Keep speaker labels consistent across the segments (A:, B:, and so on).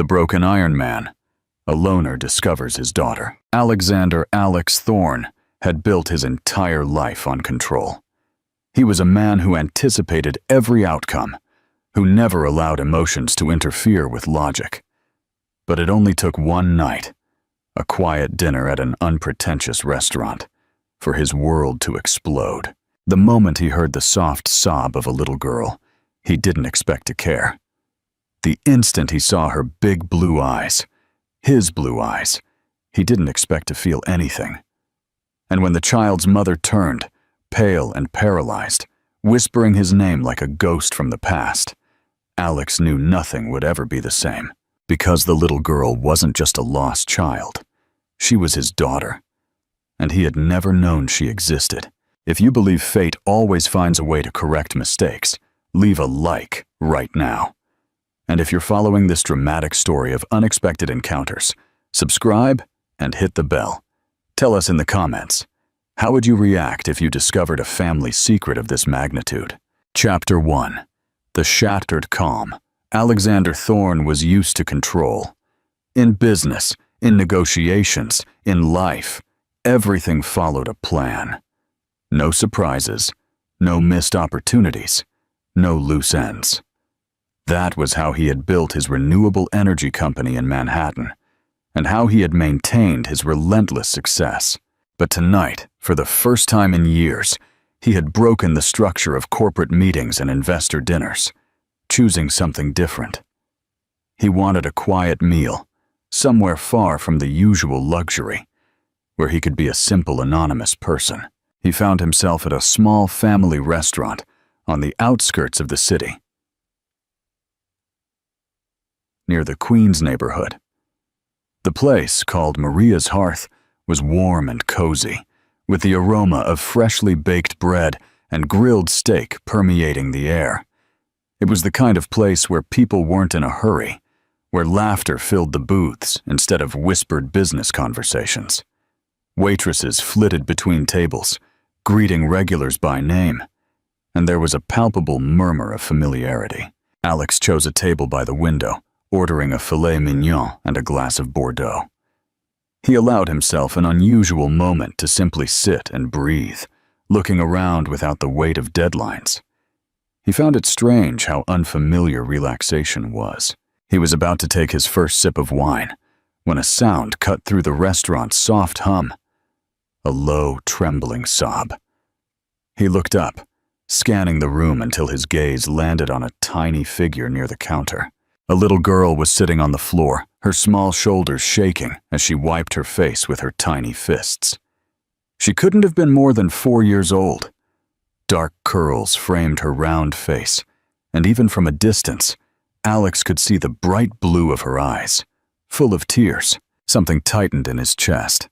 A: The Broken Iron Man. A loner discovers his daughter. Alexander Alex Thorne had built his entire life on control. He was a man who anticipated every outcome, who never allowed emotions to interfere with logic. But it only took one night, a quiet dinner at an unpretentious restaurant, for his world to explode. The moment he heard the soft sob of a little girl, he didn't expect to care. The instant he saw her big blue eyes, his blue eyes, he didn't expect to feel anything. And when the child's mother turned, pale and paralyzed, whispering his name like a ghost from the past, Alex knew nothing would ever be the same. Because the little girl wasn't just a lost child. She was his daughter. And he had never known she existed. If you believe fate always finds a way to correct mistakes, leave a like right now. And if you're following this dramatic story of unexpected encounters, subscribe and hit the bell. Tell us in the comments, how would you react if you discovered a family secret of this magnitude? Chapter 1. The Shattered Calm. Alexander Thorne was used to control. In business, in negotiations, in life, everything followed a plan. No surprises, no missed opportunities, no loose ends. That was how he had built his renewable energy company in Manhattan, and how he had maintained his relentless success. But tonight, for the first time in years, he had broken the structure of corporate meetings and investor dinners, choosing something different. He wanted a quiet meal, somewhere far from the usual luxury, where he could be a simple anonymous person. He found himself at a small family restaurant on the outskirts of the city, near the Queens neighborhood. The place, called Maria's Hearth, was warm and cozy, with the aroma of freshly baked bread and grilled steak permeating the air. It was the kind of place where people weren't in a hurry, where laughter filled the booths instead of whispered business conversations. Waitresses flitted between tables, greeting regulars by name, and there was a palpable murmur of familiarity. Alex chose a table by the window, ordering a filet mignon and a glass of Bordeaux. He allowed himself an unusual moment to simply sit and breathe, looking around without the weight of deadlines. He found it strange how unfamiliar relaxation was. He was about to take his first sip of wine when a sound cut through the restaurant's soft hum, a low, trembling sob. He looked up, scanning the room until his gaze landed on a tiny figure near the counter. A little girl was sitting on the floor, her small shoulders shaking as she wiped her face with her tiny fists. She couldn't have been more than 4 years old. Dark curls framed her round face, and even from a distance, Alex could see the bright blue of her eyes, full of tears. Something tightened in his chest.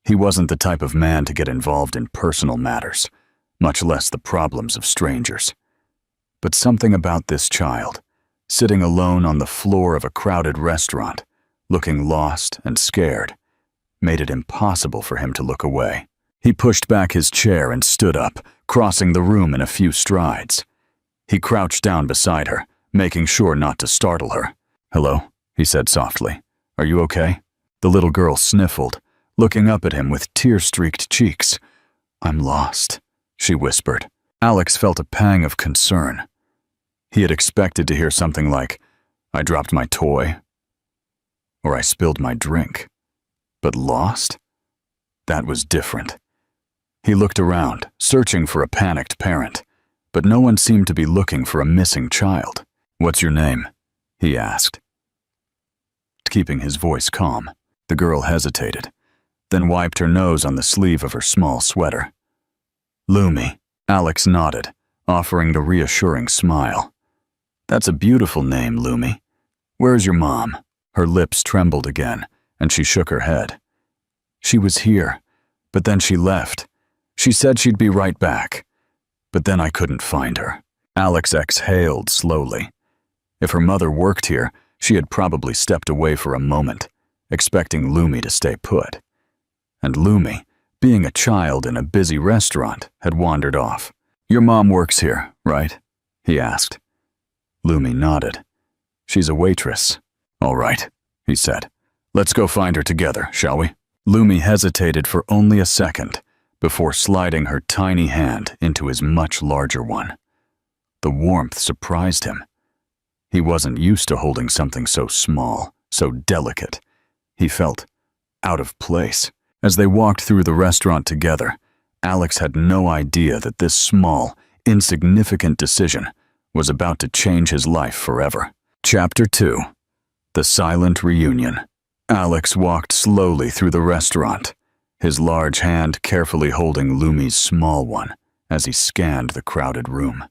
A: He wasn't the type of man to get involved in personal matters, much less the problems of strangers. But something about this child, sitting alone on the floor of a crowded restaurant, looking lost and scared, made it impossible for him to look away. He pushed back his chair and stood up, crossing the room in a few strides. He crouched down beside her, making sure not to startle her. "Hello," he said softly. "Are you okay?" The little girl sniffled, looking up at him with tear-streaked cheeks. "I'm lost," she whispered. Alex felt a pang of concern. He had expected to hear something like, "I dropped my toy," or "I spilled my drink." But lost? That was different. He looked around, searching for a panicked parent, but no one seemed to be looking for a missing child. "What's your name?" he asked, keeping his voice calm. The girl hesitated, then wiped her nose on the sleeve of her small sweater. "Lumi," Alex nodded, offering the reassuring smile. "That's a beautiful name, Lumi. Where's your mom?" Her lips trembled again, and she shook her head. "She was here, but then she left. She said she'd be right back, but then I couldn't find her." Alex exhaled slowly. If her mother worked here, she had probably stepped away for a moment, expecting Lumi to stay put. And Lumi, being a child in a busy restaurant, had wandered off. "Your mom works here, right?" he asked. Lumi nodded. "She's a waitress." All right, he said. Let's go find her together, shall we? Lumi hesitated for only a second before sliding her tiny hand into his much larger one. The warmth surprised him. He wasn't used to holding something so small, so delicate. He felt out of place. As they walked through the restaurant together, Alex had no idea that this small, insignificant decision was about to change his life forever. Chapter 2. The Silent Reunion. Alex walked slowly through the restaurant, his large hand carefully holding Lumi's small one as he scanned the crowded room.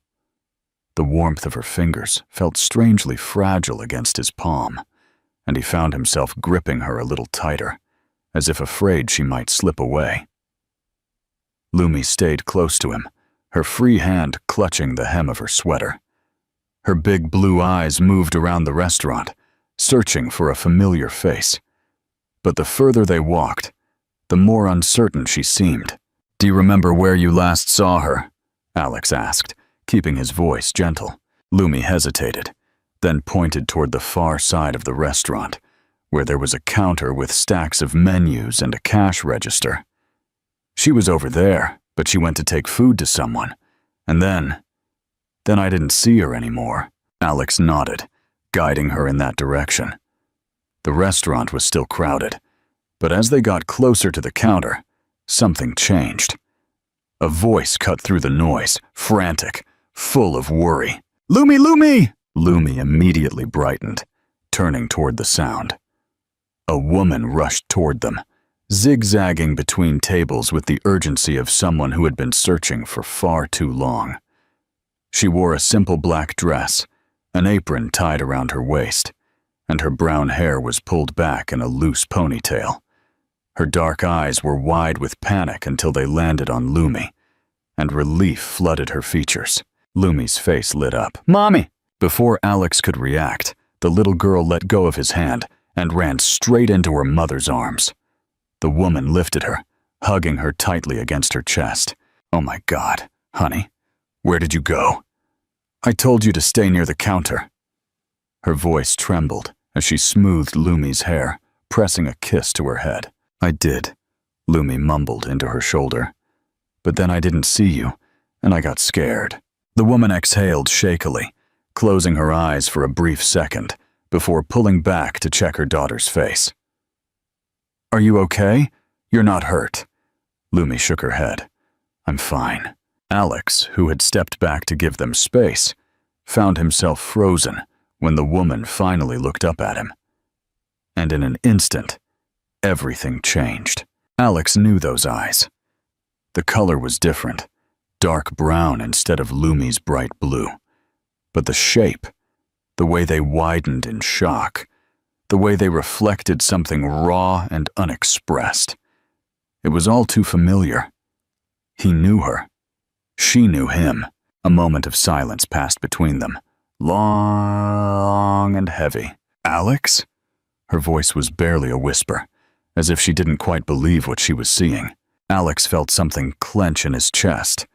A: The warmth of her fingers felt strangely fragile against his palm, and he found himself gripping her a little tighter, as if afraid she might slip away. Lumi stayed close to him, her free hand clutching the hem of her sweater. Her big blue eyes moved around the restaurant, searching for a familiar face. But the further they walked, the more uncertain she seemed. "Do you remember where you last saw her?" Alex asked, keeping his voice gentle. Lumi hesitated, then pointed toward the far side of the restaurant, where there was a counter with stacks of menus and a cash register. "She was over there, but she went to take food to someone. And then I didn't see her anymore." Alex nodded, guiding her in that direction. The restaurant was still crowded, but as they got closer to the counter, something changed. A voice cut through the noise, frantic, full of worry. "Lumi, Lumi!" Lumi immediately brightened, turning toward the sound. A woman rushed toward them, zigzagging between tables with the urgency of someone who had been searching for far too long. She wore a simple black dress, an apron tied around her waist, and her brown hair was pulled back in a loose ponytail. Her dark eyes were wide with panic until they landed on Lumi, and relief flooded her features. Lumi's face lit up. "Mommy!" Before Alex could react, the little girl let go of his hand and ran straight into her mother's arms. The woman lifted her, hugging her tightly against her chest. "Oh my God, honey, where did you go?" "I told you to stay near the counter." Her voice trembled as she smoothed Lumi's hair, pressing a kiss to her head. "I did," Lumi mumbled into her shoulder. "But then I didn't see you, and I got scared." The woman exhaled shakily, closing her eyes for a brief second before pulling back to check her daughter's face. "Are you okay? You're not hurt." Lumi shook her head. "I'm fine." Alex, who had stepped back to give them space, found himself frozen when the woman finally looked up at him. And in an instant, everything changed. Alex knew those eyes. The color was different, dark brown instead of Lumi's bright blue. But the shape, the way they widened in shock, the way they reflected something raw and unexpressed, it was all too familiar. He knew her. She knew him. A moment of silence passed between them, long and heavy. "Alex?" Her voice was barely a whisper, as if she didn't quite believe what she was seeing. Alex felt something clench in his chest.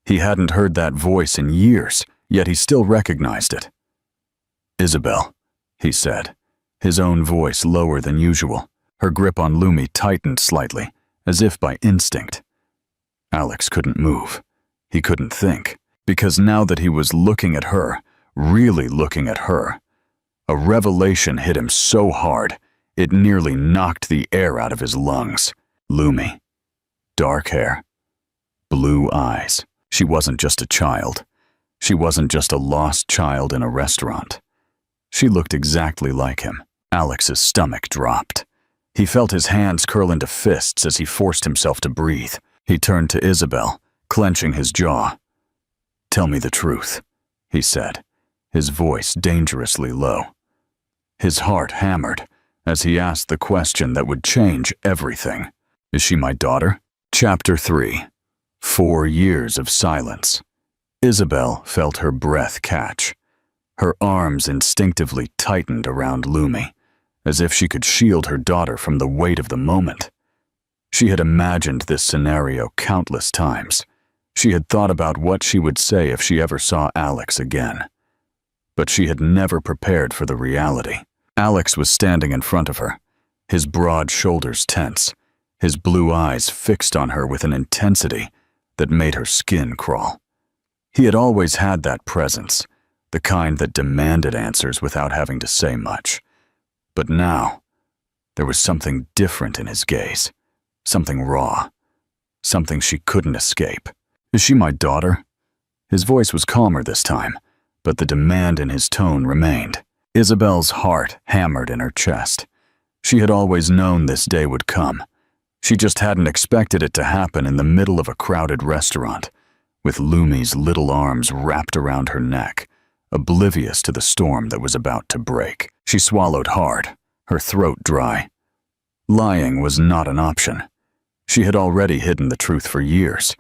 A: He hadn't heard that voice in years, yet he still recognized it. "Isabel," he said, his own voice lower than usual. Her grip on Lumi tightened slightly, as if by instinct. Alex couldn't move. He couldn't think, because now that he was looking at her, really looking at her, a revelation hit him so hard, it nearly knocked the air out of his lungs. Lumi. Dark hair. Blue eyes. She wasn't just a child. She wasn't just a lost child in a restaurant. She looked exactly like him. Alex's stomach dropped. He felt his hands curl into fists as he forced himself to breathe. He turned to Isabel, clenching his jaw. "Tell me the truth," he said, his voice dangerously low. His heart hammered as he asked the question that would change everything. "Is she my daughter?" Chapter 3. 4 years of silence. Isabel felt her breath catch. Her arms instinctively tightened around Lumi, as if she could shield her daughter from the weight of the moment. She had imagined this scenario countless times. She had thought about what she would say if she ever saw Alex again. But she had never prepared for the reality. Alex was standing in front of her, his broad shoulders tense, his blue eyes fixed on her with an intensity that made her skin crawl. He had always had that presence, the kind that demanded answers without having to say much. But now, there was something different in his gaze, something raw, something she couldn't escape. "Is she my daughter?" His voice was calmer this time, but the demand in his tone remained. Isabel's heart hammered in her chest. She had always known this day would come. She just hadn't expected it to happen in the middle of a crowded restaurant, with Lumi's little arms wrapped around her neck, oblivious to the storm that was about to break. She swallowed hard, her throat dry. Lying was not an option. She had already hidden the truth for years,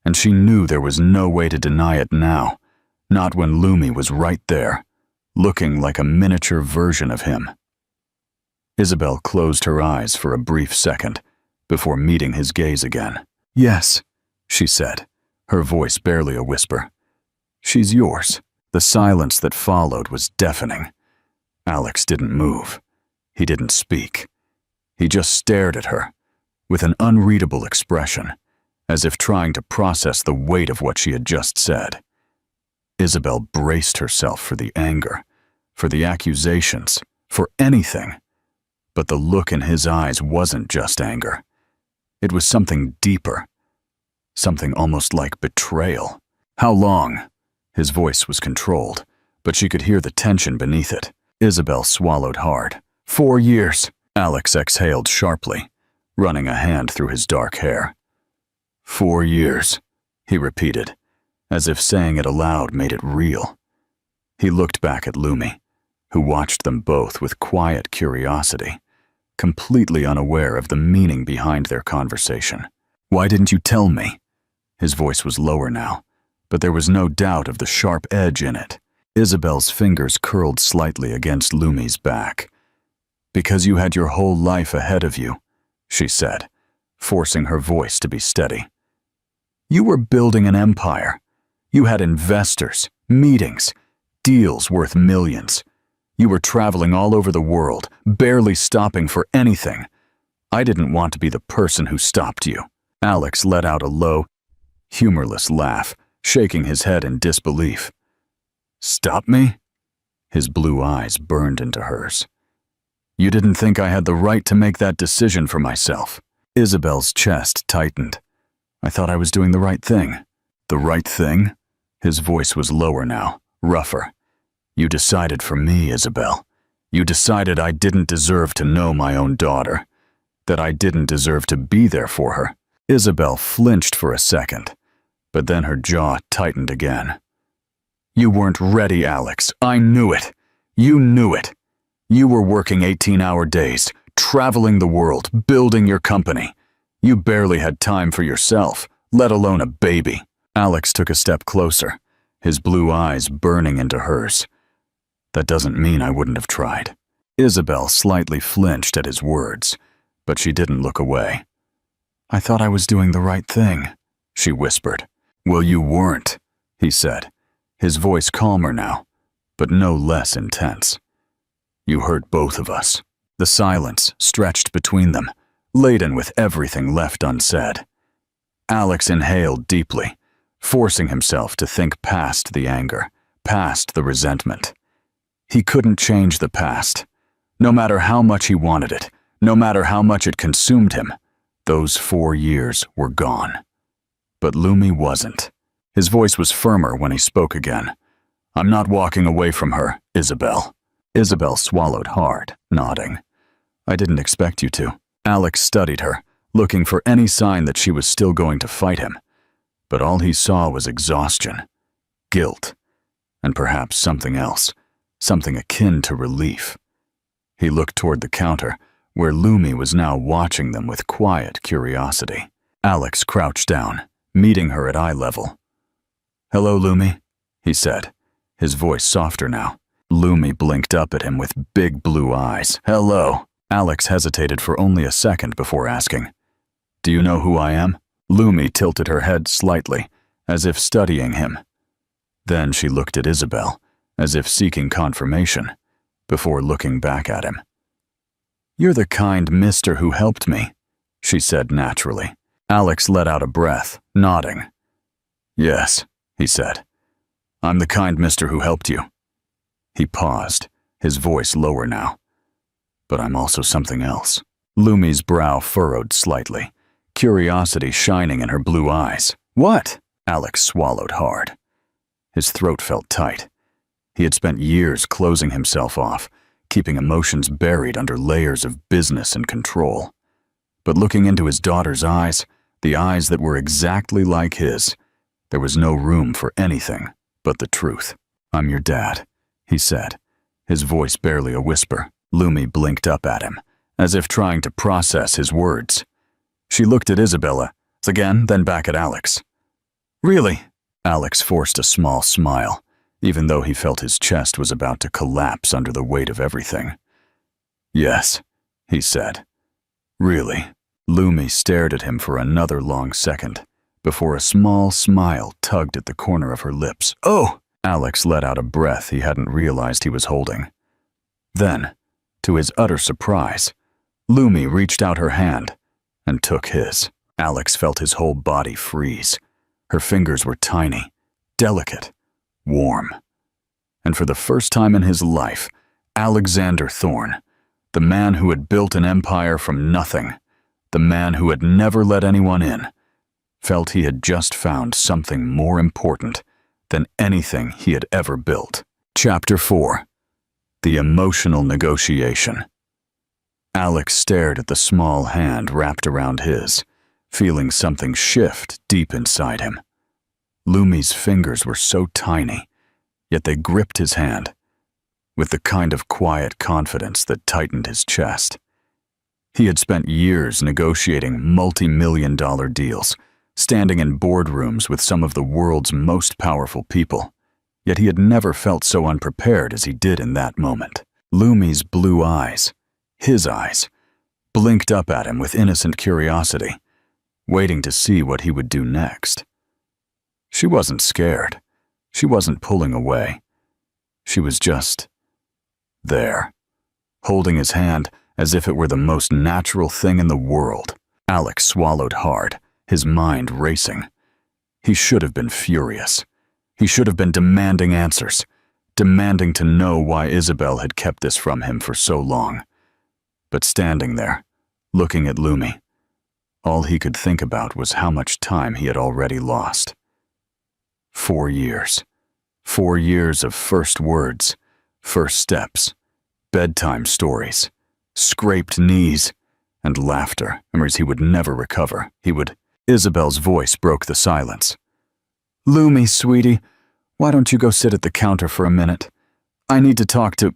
A: and she knew there was no way to deny it now, not when Lumi was right there, looking like a miniature version of him. Isabel closed her eyes for a brief second before meeting his gaze again. "Yes," she said, her voice barely a whisper. "She's yours." The silence that followed was deafening. Alex didn't move. He didn't speak. He just stared at her, with an unreadable expression, as if trying to process the weight of what she had just said. Isabel braced herself for the anger, for the accusations, for anything. But the look in his eyes wasn't just anger. It was something deeper, something almost like betrayal. "How long?" His voice was controlled, but she could hear the tension beneath it. Isabel swallowed hard. 4 years, Alex exhaled sharply, running a hand through his dark hair. 4 years, he repeated, as if saying it aloud made it real. He looked back at Lumi, who watched them both with quiet curiosity, completely unaware of the meaning behind their conversation. "Why didn't you tell me?" His voice was lower now, but there was no doubt of the sharp edge in it. Isabel's fingers curled slightly against Lumi's back. "Because you had your whole life ahead of you," she said, forcing her voice to be steady. "You were building an empire. You had investors, meetings, deals worth millions. You were traveling all over the world, barely stopping for anything. I didn't want to be the person who stopped you." Alex let out a low, humorless laugh, shaking his head in disbelief. "Stop me?" His blue eyes burned into hers. "You didn't think I had the right to make that decision for myself?" Isabel's chest tightened. "I thought I was doing the right thing." "The right thing?" His voice was lower now, rougher. "You decided for me, Isabel. You decided I didn't deserve to know my own daughter, that I didn't deserve to be there for her." Isabel flinched for a second, but then her jaw tightened again. "You weren't ready, Alex. I knew it. You knew it. You were working 18-hour days, traveling the world, building your company. You barely had time for yourself, let alone a baby." Alex took a step closer, his blue eyes burning into hers. "That doesn't mean I wouldn't have tried." Isabel slightly flinched at his words, but she didn't look away. "I thought I was doing the right thing," she whispered. "Well, you weren't," he said, his voice calmer now, but no less intense. "You hurt both of us." The silence stretched between them, laden with everything left unsaid. Alex inhaled deeply, forcing himself to think past the anger, past the resentment. He couldn't change the past. No matter how much he wanted it, no matter how much it consumed him, those 4 years were gone. But Lumi wasn't. His voice was firmer when he spoke again. "I'm not walking away from her, Isabel." Isabel swallowed hard, nodding. "I didn't expect you to." Alex studied her, looking for any sign that she was still going to fight him. But all he saw was exhaustion, guilt, and perhaps something else, something akin to relief. He looked toward the counter, where Lumi was now watching them with quiet curiosity. Alex crouched down, meeting her at eye level. "Hello, Lumi," he said, his voice softer now. Lumi blinked up at him with big blue eyes. "Hello." Alex hesitated for only a second before asking, "Do you know who I am?" Lumi tilted her head slightly, as if studying him. Then she looked at Isabel, as if seeking confirmation. before looking back at him. "You're the kind mister who helped me," she said naturally. Alex let out a breath, nodding. "Yes," he said. "I'm the kind mister who helped you." He paused, his voice lower now. "But I'm also something else." Lumi's brow furrowed slightly, curiosity shining in her blue eyes. "What?" Alex swallowed hard. His throat felt tight. He had spent years closing himself off, keeping emotions buried under layers of business and control. But looking into his daughter's eyes, the eyes that were exactly like his, there was no room for anything but the truth. "I'm your dad," he said, his voice barely a whisper. Lumi blinked up at him, as if trying to process his words. She looked at Isabella, again, then back at Alex. "Really?" Alex forced a small smile, even though he felt his chest was about to collapse under the weight of everything. "Yes," he said. "Really?" Lumi stared at him for another long second, before a small smile tugged at the corner of her lips. "Oh!" Alex let out a breath he hadn't realized he was holding. Then, to his utter surprise, Lumi reached out her hand and took his. Alex felt his whole body freeze. Her fingers were tiny, delicate, warm. And for the first time in his life, Alexander Thorne, the man who had built an empire from nothing, the man who had never let anyone in, felt he had just found something more important than anything he had ever built. Chapter 4. The Emotional Negotiation. Alex stared at the small hand wrapped around his, feeling something shift deep inside him. Lumi's fingers were so tiny, yet they gripped his hand, with the kind of quiet confidence that tightened his chest. He had spent years negotiating multi-million-dollar deals, standing in boardrooms with some of the world's most powerful people, yet he had never felt so unprepared as he did in that moment. Lumi's blue eyes, his eyes, blinked up at him with innocent curiosity, waiting to see what he would do next. She wasn't scared. She wasn't pulling away. She was just there, holding his hand as if it were the most natural thing in the world. Alex swallowed hard, his mind racing. He should have been furious. He should have been demanding answers, demanding to know why Isabel had kept this from him for so long. But standing there, looking at Lumi, all he could think about was how much time he had already lost. 4 years. 4 years of first words, first steps, bedtime stories, scraped knees, and laughter, memories he would never recover. Isabel's voice broke the silence. "Lumi, sweetie, why don't you go sit at the counter for a minute? I need to talk to—"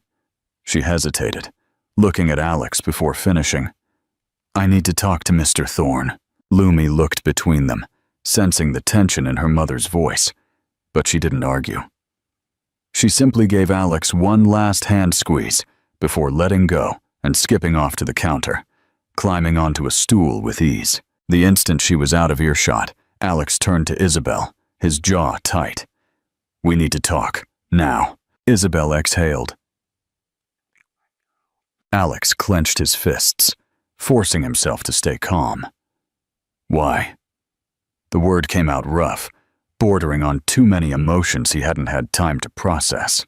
A: She hesitated, looking at Alex before finishing. "I need to talk to Mr. Thorne." Lumi looked between them, sensing the tension in her mother's voice, but she didn't argue. She simply gave Alex one last hand squeeze before letting go and skipping off to the counter, climbing onto a stool with ease. The instant she was out of earshot, Alex turned to Isabel, his jaw tight. "We need to talk, now." Isabel exhaled. Alex clenched his fists, forcing himself to stay calm. "Why?" The word came out rough, bordering on too many emotions he hadn't had time to process.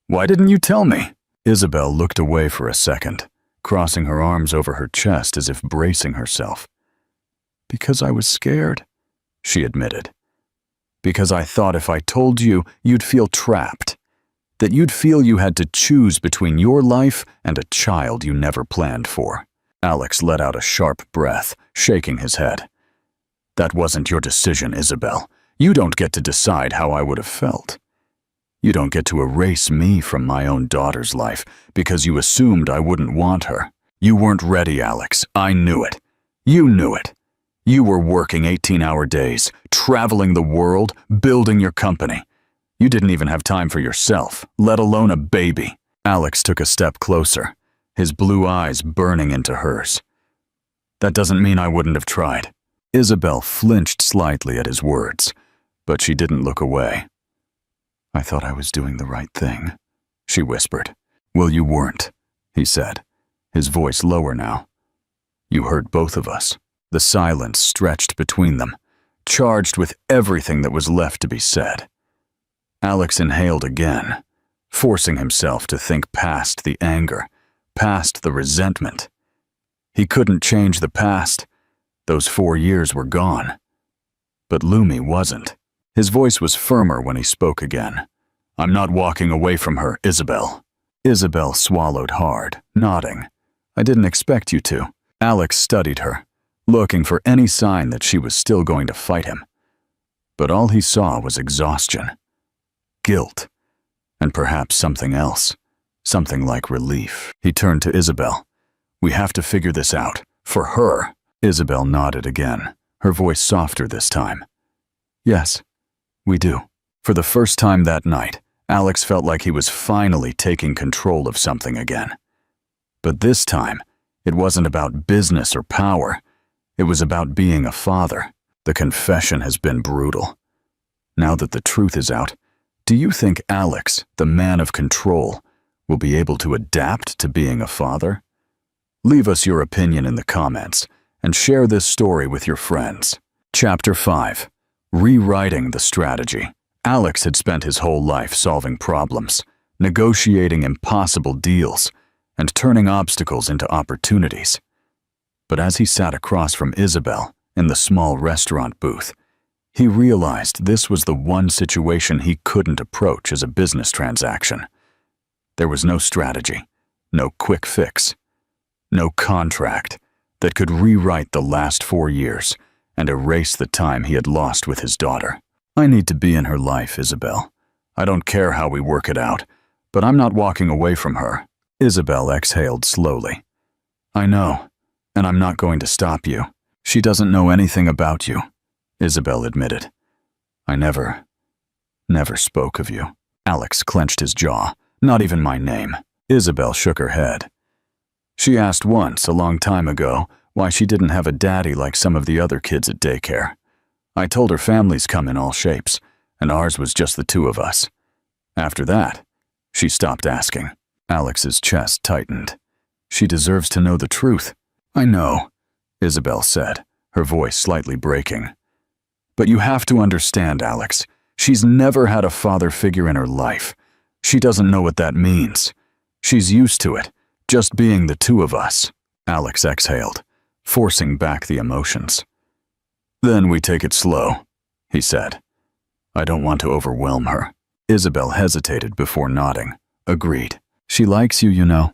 A: "Why didn't you tell me?" Isabel looked away for a second, crossing her arms over her chest as if bracing herself. "Because I was scared," she admitted. "Because I thought if I told you, you'd feel trapped, that you'd feel you had to choose between your life and a child you never planned for." Alex let out a sharp breath, shaking his head. "That wasn't your decision, Isabel. You don't get to decide how I would have felt. You don't get to erase me from my own daughter's life because you assumed I wouldn't want her. You weren't ready, Alex. I knew it. You knew it. You were working 18-hour days, traveling the world, building your company. You didn't even have time for yourself, let alone a baby." Alex took a step closer, his blue eyes burning into hers. "That doesn't mean I wouldn't have tried." Isabel flinched slightly at his words, but she didn't look away. "I thought I was doing the right thing," she whispered. Well, you weren't, he said, his voice lower now. You hurt both of us. The silence stretched between them, charged with everything that was left to be said. Alex inhaled again, forcing himself to think past the anger, past the resentment. He couldn't change the past. Those 4 years were gone. But Lumi wasn't. His voice was firmer when he spoke again. I'm not walking away from her, Isabel. Isabel swallowed hard, nodding. I didn't expect you to. Alex studied her, looking for any sign that she was still going to fight him. But all he saw was exhaustion, guilt, and perhaps something else, something like relief. He turned to Isabel. We have to figure this out, for her. Isabel nodded again, her voice softer this time. Yes, we do. For the first time that night, Alex felt like he was finally taking control of something again. But this time, it wasn't about business or power. It was about being a father. The confession has been brutal. Now that the truth is out, do you think Alex, the man of control, will be able to adapt to being a father? Leave us your opinion in the comments and share this story with your friends. Chapter 5. Rewriting the strategy. Alex had spent his whole life solving problems, negotiating impossible deals, and turning obstacles into opportunities. But as he sat across from Isabel in the small restaurant booth, he realized this was the one situation he couldn't approach as a business transaction. There was no strategy, no quick fix, no contract that could rewrite the last 4 years and erase the time he had lost with his daughter. I need to be in her life, Isabel. I don't care how we work it out, but I'm not walking away from her. Isabel exhaled slowly. I know, and I'm not going to stop you. She doesn't know anything about you, Isabel admitted. I never spoke of you. Alex clenched his jaw. Not even my name. Isabel shook her head. She asked once, a long time ago, why she didn't have a daddy like some of the other kids at daycare. I told her families come in all shapes, and ours was just the 2 of us. After that, she stopped asking. Alex's chest tightened. She deserves to know the truth. I know, Isabel said, her voice slightly breaking. But you have to understand, Alex. She's never had a father figure in her life. She doesn't know what that means. She's used to it, just being the 2 of us. Alex exhaled, forcing back the emotions. Then we take it slow, he said. I don't want to overwhelm her. Isabel hesitated before nodding. Agreed. She likes you, you know,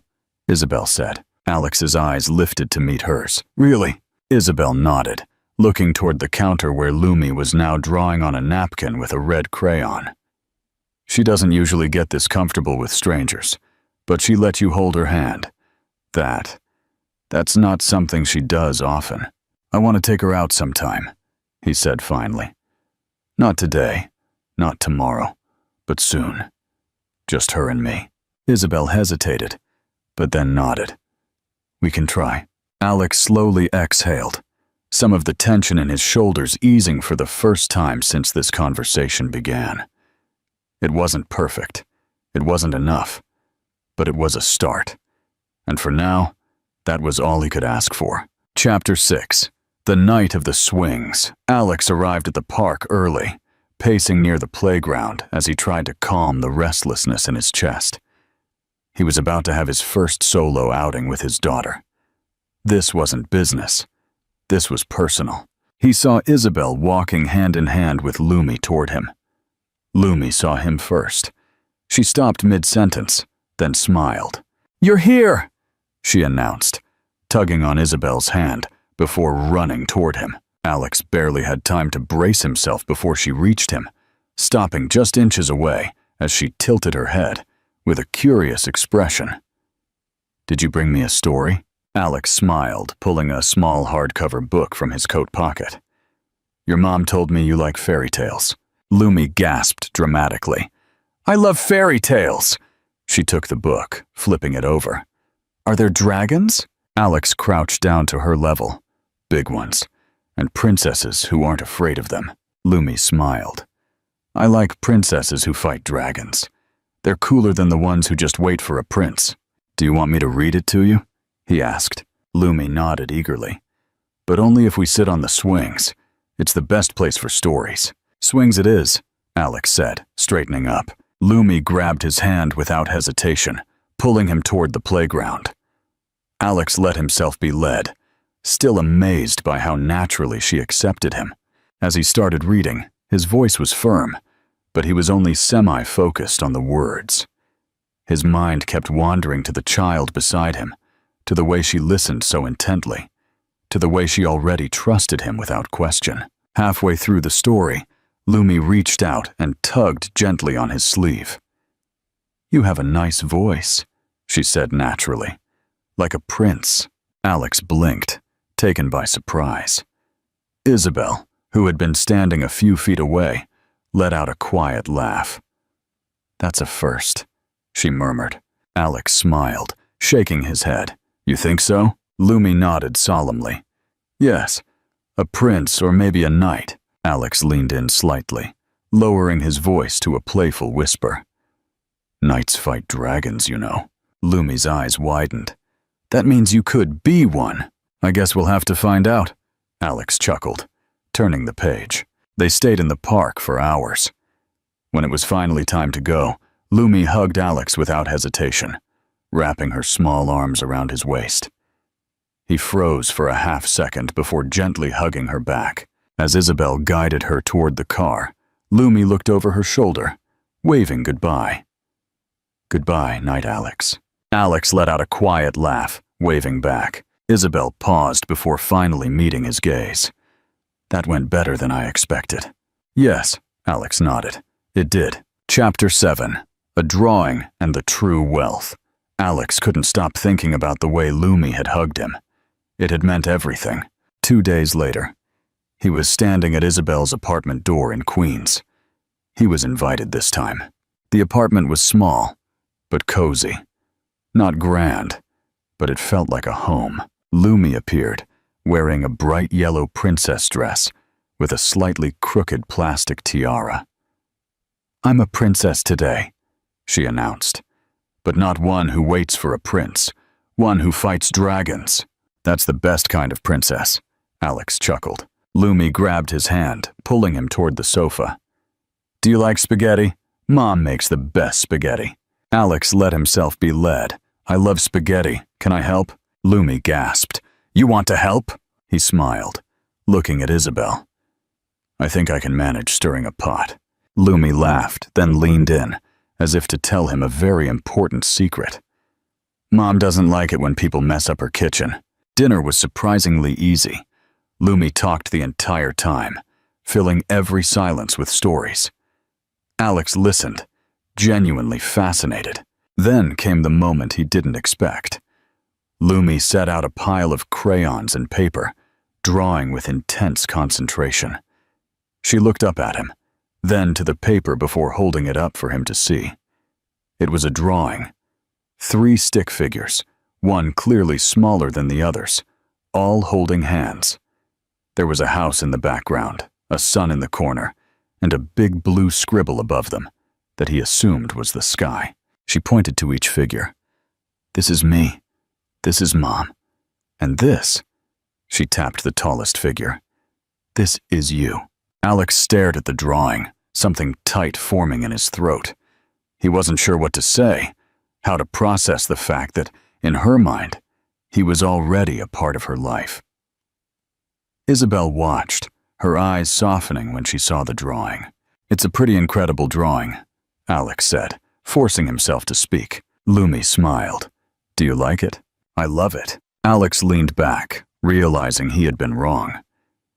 A: Isabel said. Alex's eyes lifted to meet hers. Really? Isabel nodded, looking toward the counter where Lumi was now drawing on a napkin with a red crayon. She doesn't usually get this comfortable with strangers, but she let you hold her hand. That's not something she does often. I want to take her out sometime, he said finally. Not today, not tomorrow, but soon. Just her and me. Isabel hesitated, but then nodded. We can try. Alex slowly exhaled, some of the tension in his shoulders easing for the first time since this conversation began. It wasn't perfect. It wasn't enough. But it was a start. And for now, that was all he could ask for. Chapter 6. The night of the swings. Alex arrived at the park early, pacing near the playground as he tried to calm the restlessness in his chest. He was about to have his first solo outing with his daughter. This wasn't business. This was personal. He saw Isabel walking hand in hand with Lumi toward him. Lumi saw him first. She stopped mid-sentence, then smiled. You're here, she announced, tugging on Isabel's hand before running toward him. Alex barely had time to brace himself before she reached him, stopping just inches away as she tilted her head with a curious expression. Did you bring me a story? Alex smiled, pulling a small hardcover book from his coat pocket. Your mom told me you like fairy tales. Lumi gasped dramatically. I love fairy tales. She took the book, flipping it over. Are there dragons? Alex crouched down to her level. Big ones. And princesses who aren't afraid of them. Lumi smiled. I like princesses who fight dragons. They're cooler than the ones who just wait for a prince. Do you want me to read it to you? He asked. Lumi nodded eagerly. But only if we sit on the swings. It's the best place for stories. Swings it is, Alex said, straightening up. Lumi grabbed his hand without hesitation, pulling him toward the playground. Alex let himself be led, still amazed by how naturally she accepted him. As he started reading, his voice was firm, but he was only semi-focused on the words. His mind kept wandering to the child beside him, to the way she listened so intently, to the way she already trusted him without question. Halfway through the story, Lumi reached out and tugged gently on his sleeve. "You have a nice voice," she said naturally. "Like a prince." Alex blinked, taken by surprise. Isabel, who had been standing a few feet away, let out a quiet laugh. "That's a first," she murmured. Alex smiled, shaking his head. "You think so?" Lumi nodded solemnly. "Yes, a prince or maybe a knight." Alex leaned in slightly, lowering his voice to a playful whisper. "Knights fight dragons, you know." Lumi's eyes widened. "That means you could be one." "I guess we'll have to find out," Alex chuckled, turning the page. They stayed in the park for hours. When it was finally time to go, Lumi hugged Alex without hesitation, wrapping her small arms around his waist. He froze for a half-second before gently hugging her back. As Isabel guided her toward the car, Lumi looked over her shoulder, waving goodbye. "Goodbye, Knight Alex." Alex let out a quiet laugh, waving back. Isabel paused before finally meeting his gaze. "That went better than I expected." "Yes," Alex nodded. "It did." Chapter 7. A Drawing and the True Wealth. Alex couldn't stop thinking about the way Lumi had hugged him. It had meant everything. 2 days later, he was standing at Isabel's apartment door in Queens. He was invited this time. The apartment was small, but cozy. Not grand, but it felt like a home. Lumi appeared, wearing a bright yellow princess dress with a slightly crooked plastic tiara. "I'm a princess today," she announced. "But not one who waits for a prince, one who fights dragons." "That's the best kind of princess," Alex chuckled. Lumi grabbed his hand, pulling him toward the sofa. "Do you like spaghetti? Mom makes the best spaghetti." Alex let himself be led. "I love spaghetti. Can I help?" Lumi gasped. "You want to help?" He smiled, looking at Isabel. "I think I can manage stirring a pot." Lumi laughed, then leaned in, as if to tell him a very important secret. "Mom doesn't like it when people mess up her kitchen." Dinner was surprisingly easy. Lumi talked the entire time, filling every silence with stories. Alex listened, genuinely fascinated. Then came the moment he didn't expect. Lumi set out a pile of crayons and paper, drawing with intense concentration. She looked up at him, then to the paper before holding it up for him to see. It was a drawing. 3 stick figures, one clearly smaller than the others, all holding hands. There was a house in the background, a sun in the corner, and a big blue scribble above them that he assumed was the sky. She pointed to each figure. "This is me. This is Mom. And this," she tapped the tallest figure, "this is you." Alex stared at the drawing, something tight forming in his throat. He wasn't sure what to say, how to process the fact that, in her mind, he was already a part of her life. Isabel watched, her eyes softening when she saw the drawing. "It's a pretty incredible drawing," Alex said, forcing himself to speak. Lumi smiled. "Do you like it?" "I love it." Alex leaned back, realizing he had been wrong.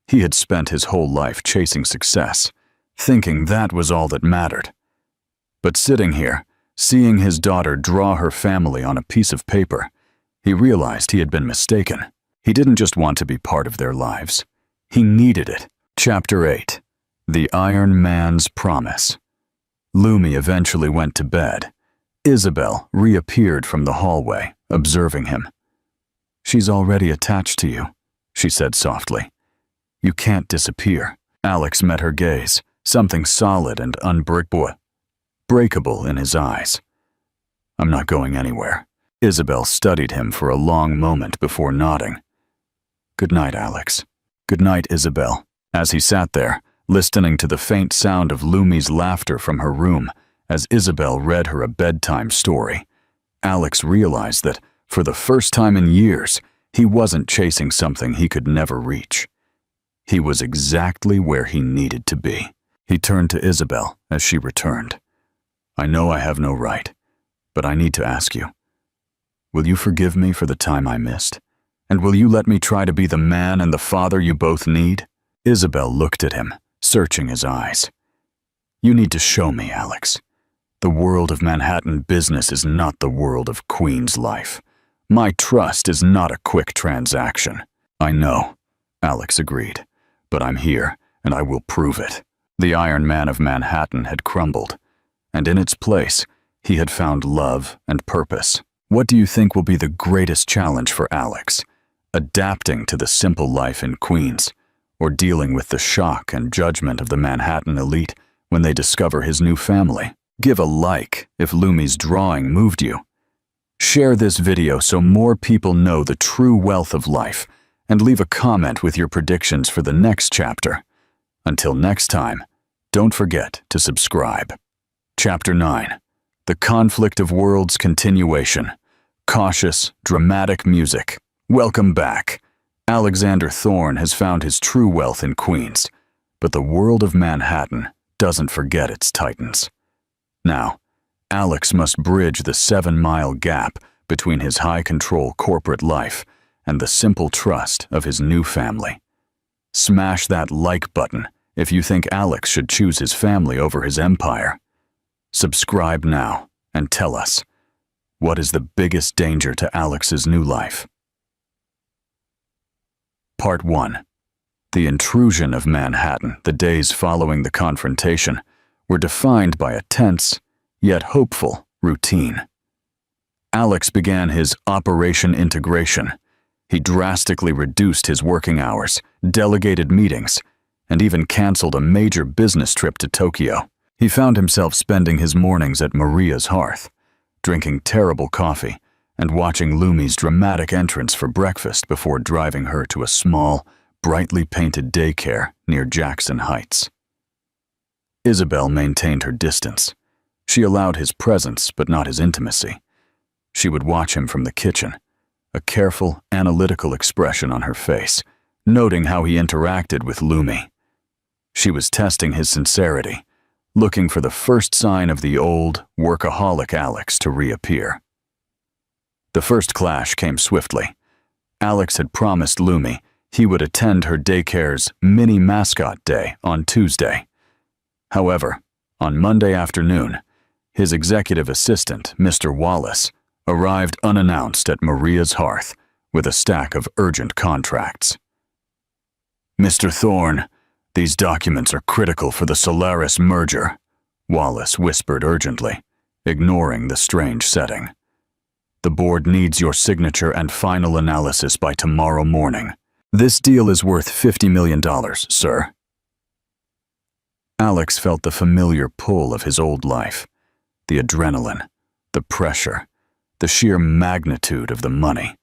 A: He had spent his whole life chasing success, thinking that was all that mattered. But sitting here, seeing his daughter draw her family on a piece of paper, he realized he had been mistaken. He didn't just want to be part of their lives. He needed it. Chapter 8. The Iron Man's Promise. Lumi eventually went to bed. Isabel reappeared from the hallway, observing him. "She's already attached to you," she said softly. "You can't disappear." Alex met her gaze, something solid and unbreakable. breakable in his eyes. "I'm not going anywhere." Isabel studied him for a long moment before nodding. "Good night, Alex." "Good night, Isabel." As he sat there, listening to the faint sound of Lumi's laughter from her room as Isabel read her a bedtime story, Alex realized that, for the first time in years, he wasn't chasing something he could never reach. He was exactly where he needed to be. He turned to Isabel as she returned. "I know I have no right, but I need to ask you. Will you forgive me for the time I missed? And will you let me try to be the man and the father you both need?" Isabel looked at him, searching his eyes. "You need to show me, Alex. The world of Manhattan business is not the world of Queens life. My trust is not a quick transaction." "I know," Alex agreed, "but I'm here, and I will prove it." The Iron Man of Manhattan had crumbled, and in its place, he had found love and purpose. What do you think will be the greatest challenge for Alex? Adapting to the simple life in Queens, or dealing with the shock and judgment of the Manhattan elite when they discover his new family? Give a like if Lumi's drawing moved you. Share this video so more people know the true wealth of life, and leave a comment with your predictions for the next chapter. Until next time, don't forget to subscribe. Chapter 9. The Conflict of Worlds Continuation. Cautious, dramatic music. Welcome back. Alexander Thorne has found his true wealth in Queens, but the world of Manhattan doesn't forget its titans. Now, Alex must bridge the 7-mile gap between his high-control corporate life and the simple trust of his new family. Smash that like button if you think Alex should choose his family over his empire. Subscribe now and tell us, what is the biggest danger to Alex's new life? Part 1. The intrusion of Manhattan, the days following the confrontation, were defined by a tense, yet hopeful, routine. Alex began his Operation Integration. He drastically reduced his working hours, delegated meetings, and even canceled a major business trip to Tokyo. He found himself spending his mornings at Maria's hearth, drinking terrible coffee and watching Lumi's dramatic entrance for breakfast before driving her to a small, brightly painted daycare near Jackson Heights. Isabel maintained her distance. She allowed his presence but not his intimacy. She would watch him from the kitchen, a careful, analytical expression on her face, noting how he interacted with Lumi. She was testing his sincerity, looking for the first sign of the old, workaholic Alex to reappear. The first clash came swiftly. Alex had promised Lumi he would attend her daycare's mini mascot day on Tuesday. However, on Monday afternoon, his executive assistant, Mr. Wallace, arrived unannounced at Maria's hearth with a stack of urgent contracts. "Mr. Thorne, these documents are critical for the Solaris merger," Wallace whispered urgently, ignoring the strange setting. "The board needs your signature and final analysis by tomorrow morning. This deal is worth $50 million, sir." Alex felt the familiar pull of his old life, the adrenaline, the pressure, the sheer magnitude of the money.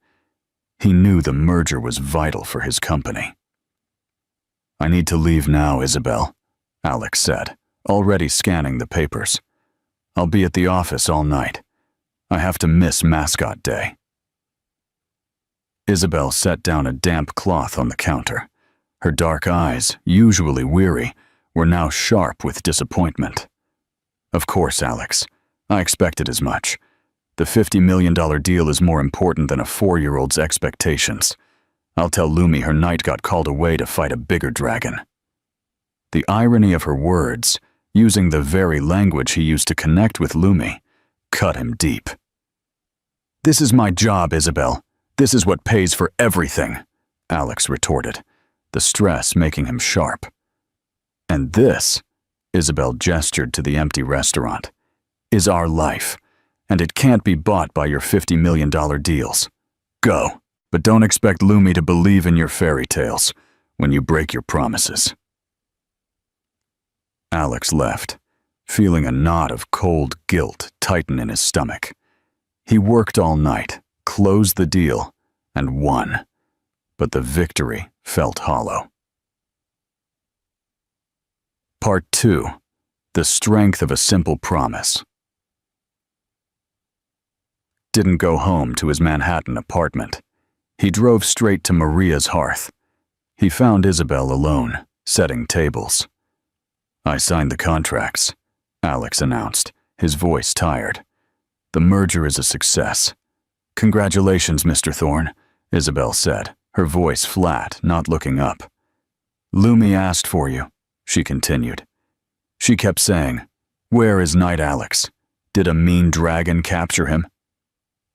A: He knew the merger was vital for his company. "I need to leave now, Isabel," Alex said, already scanning the papers. "I'll be at the office all night. I have to miss Mascot Day." Isabel set down a damp cloth on the counter. Her dark eyes, usually weary, were now sharp with disappointment. "Of course, Alex. I expected as much. The $50 million deal is more important than a 4-year-old's expectations. I'll tell Lumi her knight got called away to fight a bigger dragon." The irony of her words, using the very language he used to connect with Lumi, cut him deep. "This is my job, Isabel. This is what pays for everything," Alex retorted, the stress making him sharp. "And this," Isabel gestured to the empty restaurant, "is our life, and it can't be bought by your $50 million deals. Go, but don't expect Lumi to believe in your fairy tales when you break your promises." Alex left, feeling a knot of cold guilt tighten in his stomach. He worked all night, closed the deal, and won. But the victory felt hollow. Part 2. The Strength of a Simple Promise. Didn't go home to his Manhattan apartment. He drove straight to Maria's hearth. He found Isabel alone, setting tables. "I signed the contracts," Alex announced, his voice tired. "The merger is a success." "Congratulations, Mr. Thorne," Isabel said, her voice flat, not looking up. "Lumi asked for you," she continued. She kept saying, "Where is Knight Alex? Did a mean dragon capture him?"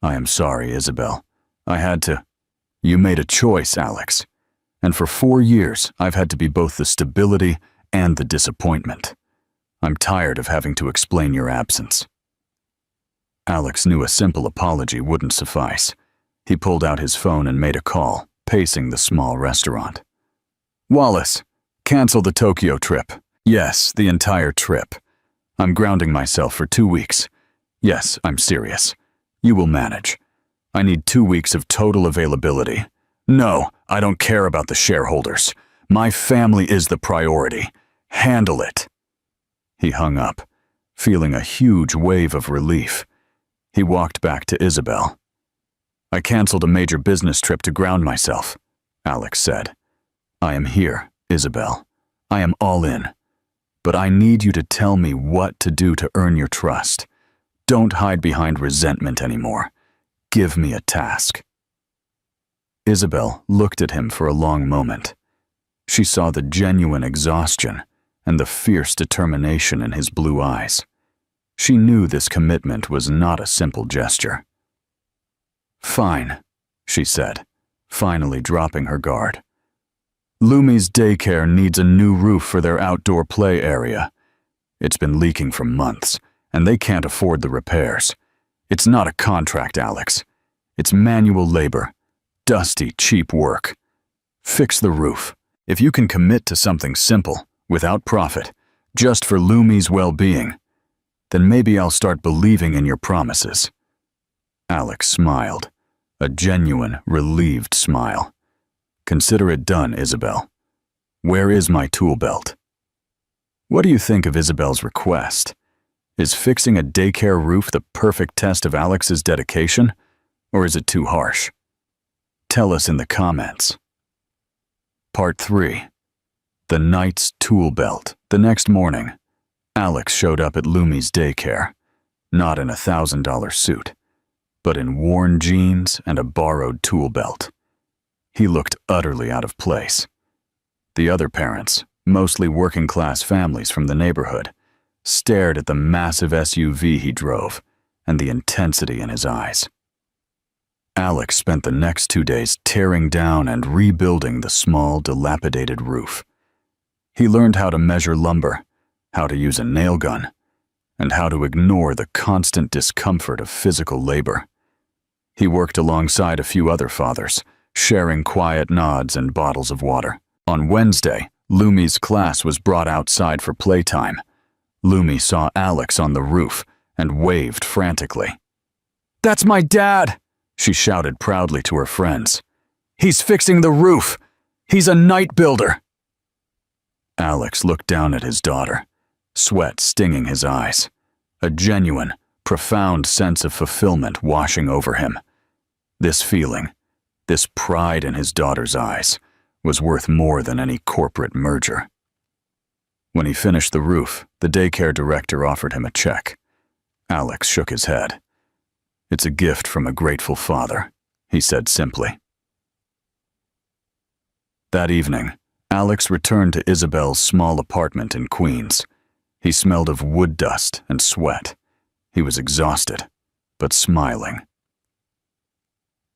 A: "I am sorry, Isabel. I had to." "You made a choice, Alex. And for 4 years, I've had to be both the stability and the disappointment. I'm tired of having to explain your absence." Alex knew a simple apology wouldn't suffice. He pulled out his phone and made a call, pacing the small restaurant. "Wallace, cancel the Tokyo trip." "Yes, the entire trip. I'm grounding myself for 2 weeks. Yes, I'm serious. You will manage. I need 2 weeks of total availability." "No, I don't care about the shareholders. My family is the priority. Handle it." He hung up, feeling a huge wave of relief. He walked back to Isabel. "I canceled a major business trip to ground myself," Alex said. "I am here, Isabel. I am all in. But I need you to tell me what to do to earn your trust. Don't hide behind resentment anymore. Give me a task." Isabel looked at him for a long moment. She saw the genuine exhaustion and the fierce determination in his blue eyes. She knew this commitment was not a simple gesture. "Fine," she said, finally dropping her guard. "Lumi's daycare needs a new roof for their outdoor play area. It's been leaking for months, and they can't afford the repairs. It's not a contract, Alex. It's manual labor, dusty, cheap work. Fix the roof. If you can commit to something simple, without profit, just for Lumi's well-being, then maybe I'll start believing in your promises." Alex smiled, a genuine, relieved smile. "Consider it done, Isabel. Where is my tool belt?" What do you think of Isabel's request? Is fixing a daycare roof the perfect test of Alex's dedication, or is it too harsh? Tell us in the comments. Part 3. The Knight's Tool Belt. The next morning, Alex showed up at Lumi's daycare, not in a $1,000 suit, but in worn jeans and a borrowed tool belt. He looked utterly out of place. The other parents, mostly working-class families from the neighborhood, stared at the massive SUV he drove and the intensity in his eyes. Alex spent the next 2 days tearing down and rebuilding the small, dilapidated roof. He learned how to measure lumber, how to use a nail gun, and how to ignore the constant discomfort of physical labor. He worked alongside a few other fathers, sharing quiet nods and bottles of water. On Wednesday, Lumi's class was brought outside for playtime. Lumi saw Alex on the roof and waved frantically. "That's my dad!" she shouted proudly to her friends. "He's fixing the roof! He's a night builder!" Alex looked down at his daughter, sweat stinging his eyes, a genuine, profound sense of fulfillment washing over him. This feeling, this pride in his daughter's eyes, was worth more than any corporate merger. When he finished the roof, the daycare director offered him a check. Alex shook his head. "It's a gift from a grateful father," he said simply. That evening, Alex returned to Isabel's small apartment in Queens. He smelled of wood dust and sweat. He was exhausted, but smiling.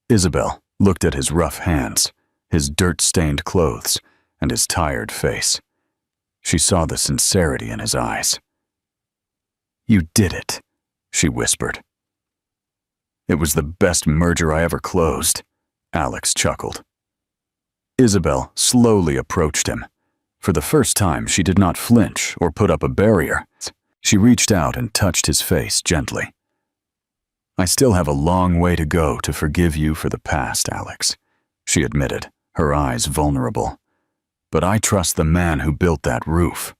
A: Isabel looked at his rough hands, his dirt-stained clothes, and his tired face. She saw the sincerity in his eyes. "You did it," she whispered. "It was the best merger I ever closed," Alex chuckled. Isabel slowly approached him. For the first time, she did not flinch or put up a barrier. She reached out and touched his face gently. "I still have a long way to go to forgive you for the past, Alex," she admitted, her eyes vulnerable. "But I trust the man who built that roof."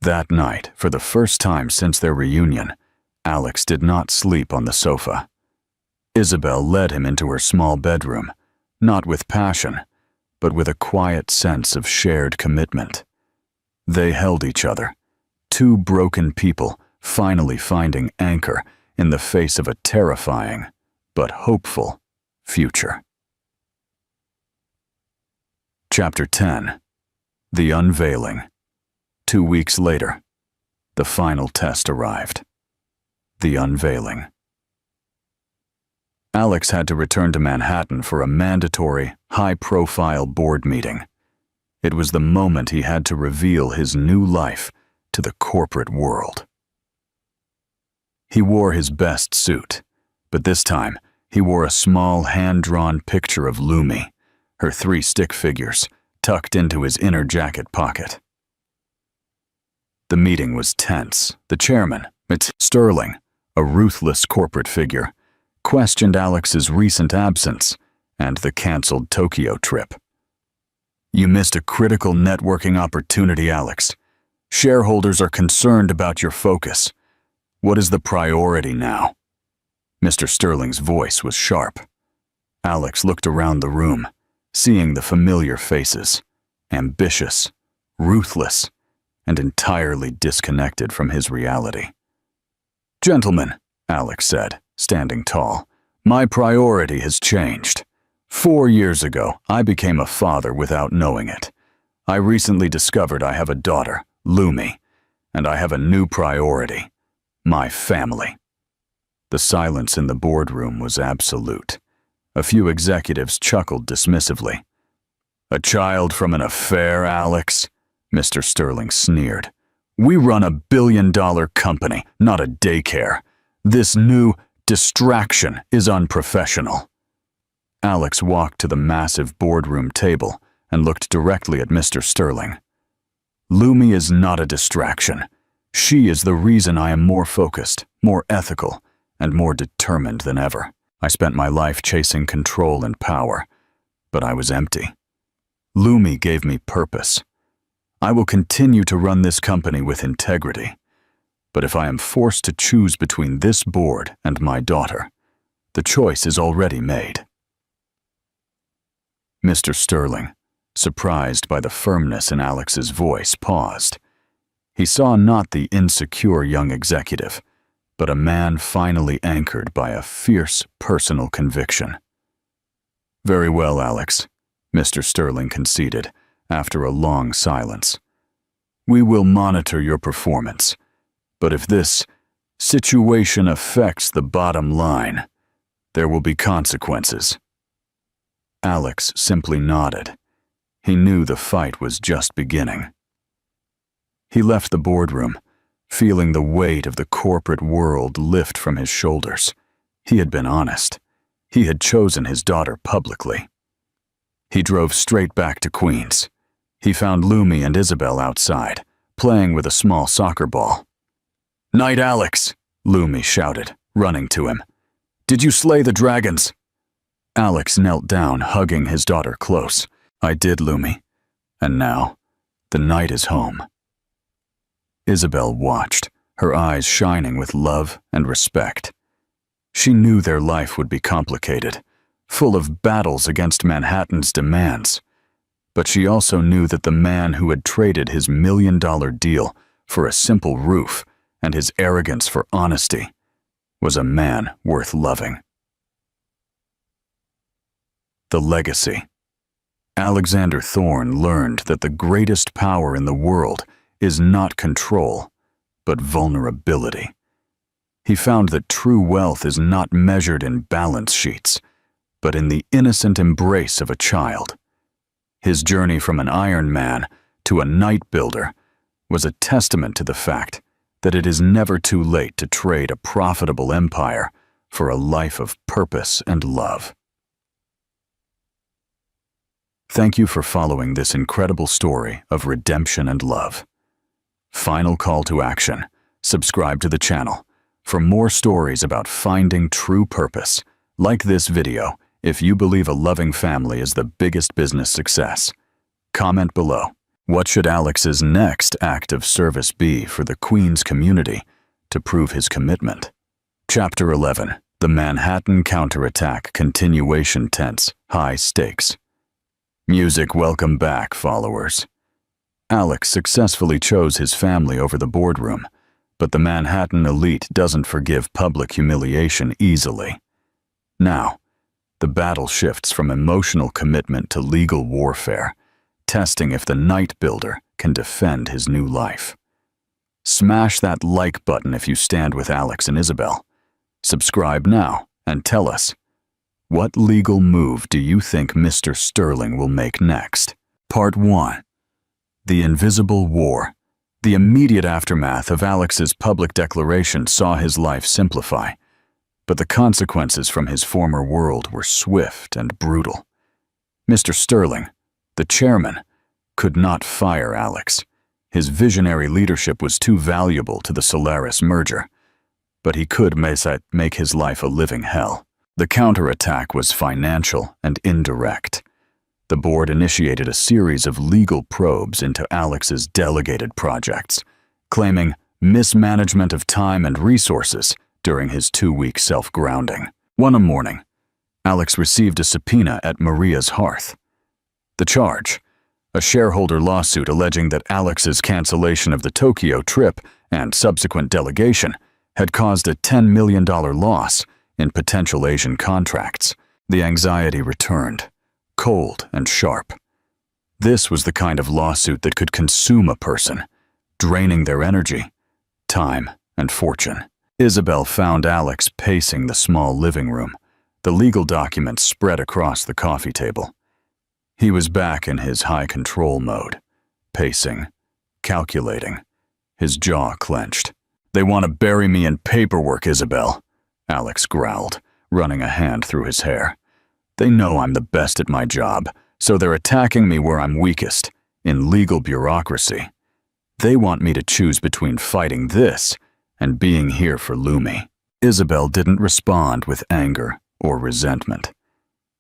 A: That night, for the first time since their reunion, Alex did not sleep on the sofa. Isabel led him into her small bedroom, not with passion, but with a quiet sense of shared commitment. They held each other, two broken people finally finding anchor in the face of a terrifying but hopeful future. Chapter 10. The Unveiling. 2 weeks later, the final test arrived. The unveiling. Alex had to return to Manhattan for a mandatory, high-profile board meeting. It was the moment he had to reveal his new life to the corporate world. He wore his best suit, but this time he wore a small hand-drawn picture of Lumi, her 3 stick figures, tucked into his inner jacket pocket. The meeting was tense. The chairman, Sterling, a ruthless corporate figure, questioned Alex's recent absence and the canceled Tokyo trip. "You missed a critical networking opportunity, Alex. Shareholders are concerned about your focus. What is the priority now?" Mr. Sterling's voice was sharp. Alex looked around the room, seeing the familiar faces, ambitious, ruthless, and entirely disconnected from his reality. "Gentlemen," Alex said, standing tall, "my priority has changed. 4 years ago, I became a father without knowing it. I recently discovered I have a daughter, Lumi, and I have a new priority: my family." The silence in the boardroom was absolute. A few executives chuckled dismissively. "A child from an affair, Alex?" Mr. Sterling sneered. "We run a billion-dollar company, not a daycare. This new distraction is unprofessional." Alex walked to the massive boardroom table and looked directly at Mr. Sterling. "Lumi is not a distraction. She is the reason I am more focused, more ethical, and more determined than ever. I spent my life chasing control and power, but I was empty. Lumi gave me purpose. I will continue to run this company with integrity, but if I am forced to choose between this board and my daughter, the choice is already made." Mr. Sterling, surprised by the firmness in Alex's voice, paused. He saw not the insecure young executive, but a man finally anchored by a fierce personal conviction. "Very well, Alex," Mr. Sterling conceded, after a long silence. "We will monitor your performance, but if this situation affects the bottom line, there will be consequences." Alex simply nodded. He knew the fight was just beginning. He left the boardroom, feeling the weight of the corporate world lift from his shoulders. He had been honest. He had chosen his daughter publicly. He drove straight back to Queens. He found Lumi and Isabel outside, playing with a small soccer ball. "Night, Alex," Lumi shouted, running to him. "Did you slay the dragons?" Alex knelt down, hugging his daughter close. "I did, Lumi. And now, the night is home." Isabel watched, her eyes shining with love and respect. She knew their life would be complicated, full of battles against Manhattan's demands. But she also knew that the man who had traded his million-dollar deal for a simple roof and his arrogance for honesty was a man worth loving. The legacy. Alexander Thorne learned that the greatest power in the world is not control, but vulnerability. He found that true wealth is not measured in balance sheets, but in the innocent embrace of a child. His journey from an Iron Man to a night builder was a testament to the fact that it is never too late to trade a profitable empire for a life of purpose and love. Thank you for following this incredible story of redemption and love. Final call to action. Subscribe to the channel for more stories about finding true purpose. Like this video if you believe a loving family is the biggest business success. Comment below. What should Alex's next act of service be for the Queens community to prove his commitment? Chapter 11. The Manhattan Counterattack Continuation Tense, High Stakes. Music welcome back, followers. Alex successfully chose his family over the boardroom, but the Manhattan elite doesn't forgive public humiliation easily. Now, the battle shifts from emotional commitment to legal warfare, testing if the Night Builder can defend his new life. Smash that like button if you stand with Alex and Isabel. Subscribe now and tell us, what legal move do you think Mr. Sterling will make next? Part 1. The Invisible War. The immediate aftermath of Alex's public declaration saw his life simplify, but the consequences from his former world were swift and brutal. Mr. Sterling, the chairman, could not fire Alex. His visionary leadership was too valuable to the Solaris merger, but he could make his life a living hell. The counterattack was financial and indirect. The board initiated a series of legal probes into Alex's delegated projects, claiming mismanagement of time and resources during his 2-week self-grounding. One morning, Alex received a subpoena at Maria's hearth. The charge: a shareholder lawsuit alleging that Alex's cancellation of the Tokyo trip and subsequent delegation had caused a $10 million loss in potential Asian contracts. The anxiety returned, cold and sharp. This was the kind of lawsuit that could consume a person, draining their energy, time, and fortune. Isabel found Alex pacing the small living room, the legal documents spread across the coffee table. He was back in his high-control mode, pacing, calculating, his jaw clenched. "They want to bury me in paperwork, Isabel," Alex growled, running a hand through his hair. "They know I'm the best at my job, so they're attacking me where I'm weakest, in legal bureaucracy. They want me to choose between fighting this and being here for Lumi." Isabel didn't respond with anger or resentment.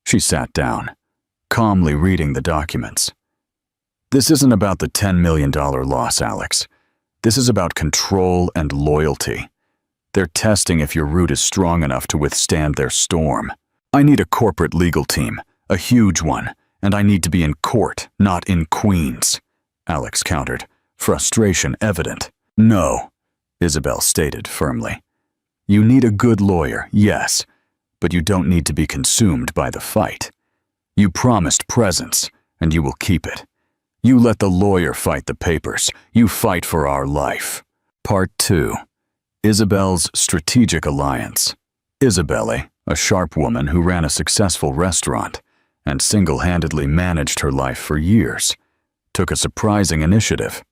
A: She sat down, calmly reading the documents. "This isn't about the $10 million loss, Alex. This is about control and loyalty. They're testing if your root is strong enough to withstand their storm. I need a corporate legal team, a huge one, and I need to be in court, not in Queens," Alex countered, frustration evident. "No," Isabel stated firmly. "You need a good lawyer, yes, but you don't need to be consumed by the fight. You promised presence, and you will keep it. You let the lawyer fight the papers. You fight for our life." Part 2. Isabel's Strategic Alliance. Isabelle, a sharp woman who ran a successful restaurant and single-handedly managed her life for years, took a surprising initiative.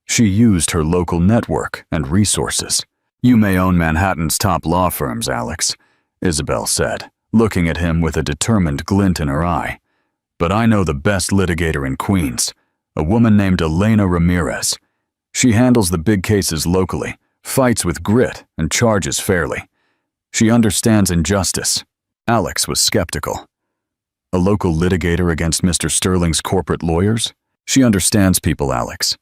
A: She used her local network and resources. "You may own Manhattan's top law firms, Alex," Isabel said, looking at him with a determined glint in her eye. "But I know the best litigator in Queens, a woman named Elena Ramirez. She handles the big cases locally, fights with grit, and charges fairly. She understands injustice." Alex was skeptical. A local litigator against Mr. Sterling's corporate lawyers? "She understands people, Alex.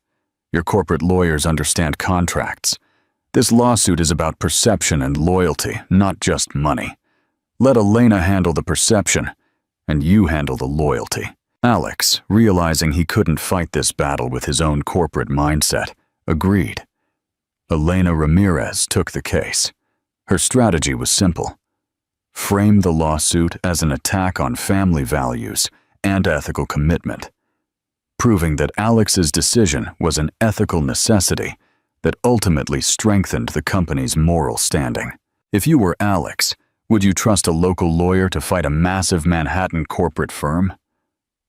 A: Your corporate lawyers understand contracts. This lawsuit is about perception and loyalty, not just money. Let Elena handle the perception, and you handle the loyalty." Alex, realizing he couldn't fight this battle with his own corporate mindset, agreed. Elena Ramirez took the case. Her strategy was simple: frame the lawsuit as an attack on family values and ethical commitment, proving that Alex's decision was an ethical necessity that ultimately strengthened the company's moral standing. If you were Alex, would you trust a local lawyer to fight a massive Manhattan corporate firm?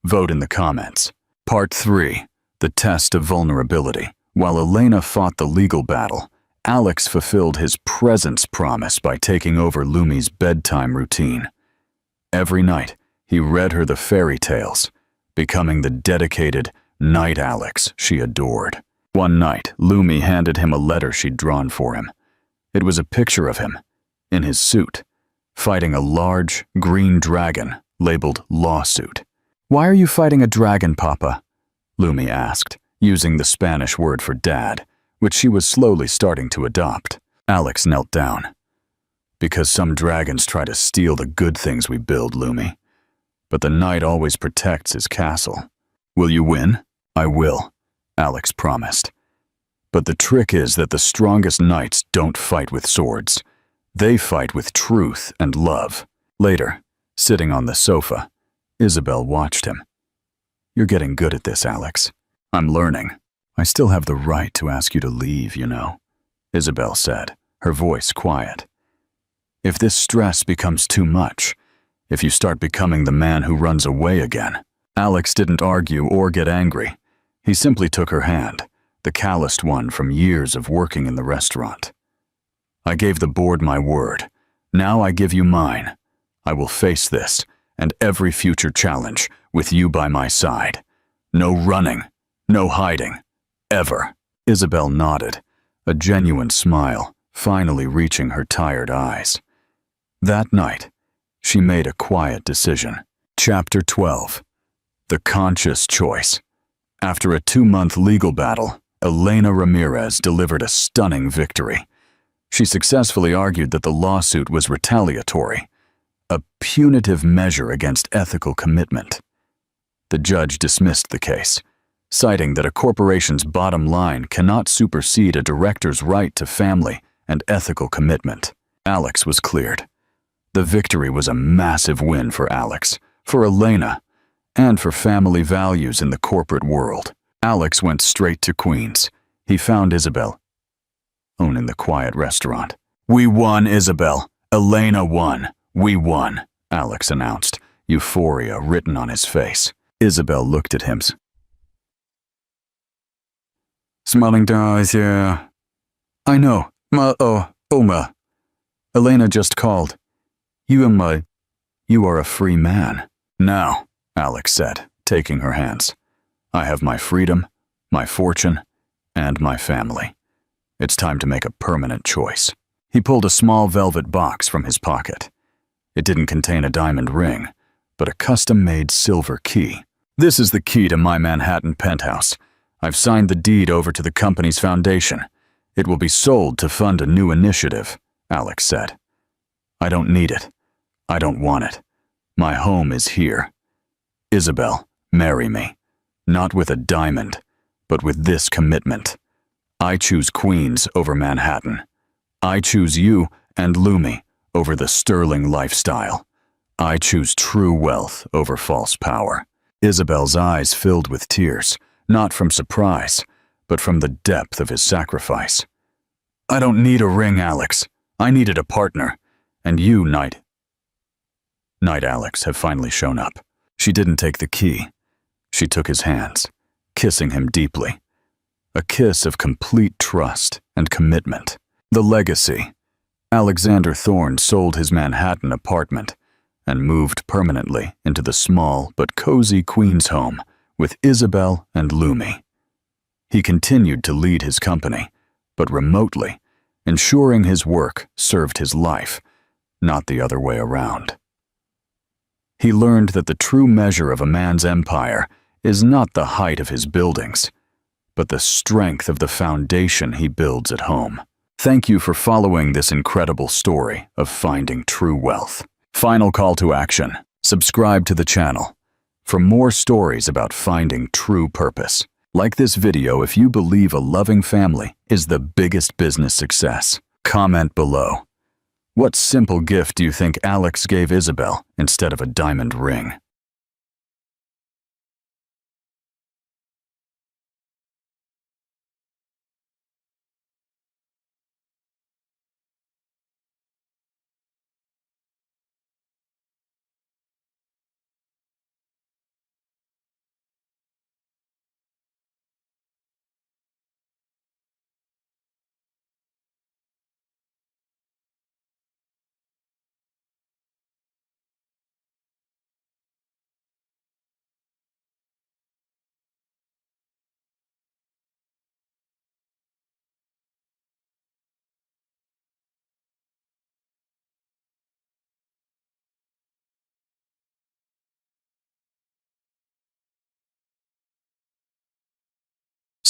A: Vote in the comments. Part 3. The Test of Vulnerability. While Elena fought the legal battle, Alex fulfilled his presence promise by taking over Lumi's bedtime routine. Every night, he read her the fairy tales, becoming the dedicated night Alex she adored. One night, Lumi handed him a letter she'd drawn for him. It was a picture of him, in his suit, fighting a large, green dragon labeled Lawsuit. "Why are you fighting a dragon, Papa?" Lumi asked, using the Spanish word for dad, which she was slowly starting to adopt. Alex knelt down. "Because some dragons try to steal the good things we build, Lumi. But the knight always protects his castle." "Will you win?" "I will," Alex promised. "But the trick is that the strongest knights don't fight with swords. They fight with truth and love." Later, sitting on the sofa, Isabel watched him. "You're getting good at this, Alex." "I'm learning. I still have the right to ask you to leave, you know," Isabel said, her voice quiet. "If this stress becomes too much, if you start becoming the man who runs away again." Alex didn't argue or get angry. He simply took her hand, the calloused one from years of working in the restaurant. "I gave the board my word. Now I give you mine. I will face this and every future challenge with you by my side. No running, no hiding, ever." Isabel nodded, a genuine smile finally reaching her tired eyes. That night, she made a quiet decision. Chapter 12. The Conscious Choice. After a 2-month legal battle, Elena Ramirez delivered a stunning victory. She successfully argued that the lawsuit was retaliatory, a punitive measure against ethical commitment. The judge dismissed the case, citing that a corporation's bottom line cannot supersede a director's right to family and ethical commitment. Alex was cleared. The victory was a massive win for Alex, for Elena, and for family values in the corporate world. Alex went straight to Queens. He found Isabel owning the quiet restaurant. "We won, Isabel. Elena won. We won," Alex announced, euphoria written on his face. Isabel looked at him. Smiling down, yeah. "I know. Oma. Elena just called. You are a free man." "Now," Alex said, taking her hands, "I have my freedom, my fortune, and my family. It's time to make a permanent choice." He pulled a small velvet box from his pocket. It didn't contain a diamond ring, but a custom-made silver key. "This is the key to my Manhattan penthouse. I've signed the deed over to the company's foundation. It will be sold to fund a new initiative," Alex said. "I don't need it. I don't want it. My home is here. Isabel, marry me. Not with a diamond, but with this commitment. I choose Queens over Manhattan. I choose you and Lumi over the sterling lifestyle. I choose true wealth over false power." Isabel's eyes filled with tears, not from surprise, but from the depth of his sacrifice. "I don't need a ring, Alex. I needed a partner. And you, Knight Alex, have finally shown up." She didn't take the key. She took his hands, kissing him deeply. A kiss of complete trust and commitment. The legacy. Alexander Thorne sold his Manhattan apartment and moved permanently into the small but cozy Queens home with Isabel and Lumi. He continued to lead his company, but remotely, ensuring his work served his life, not the other way around. He learned that the true measure of a man's empire is not the height of his buildings, but the strength of the foundation he builds at home. Thank you for following this incredible story of finding true wealth. Final call to action. Subscribe to the channel for more stories about finding true purpose. Like this video if you believe a loving family is the biggest business success. Comment below. What simple gift do you think Alex gave Isabel instead of a diamond ring?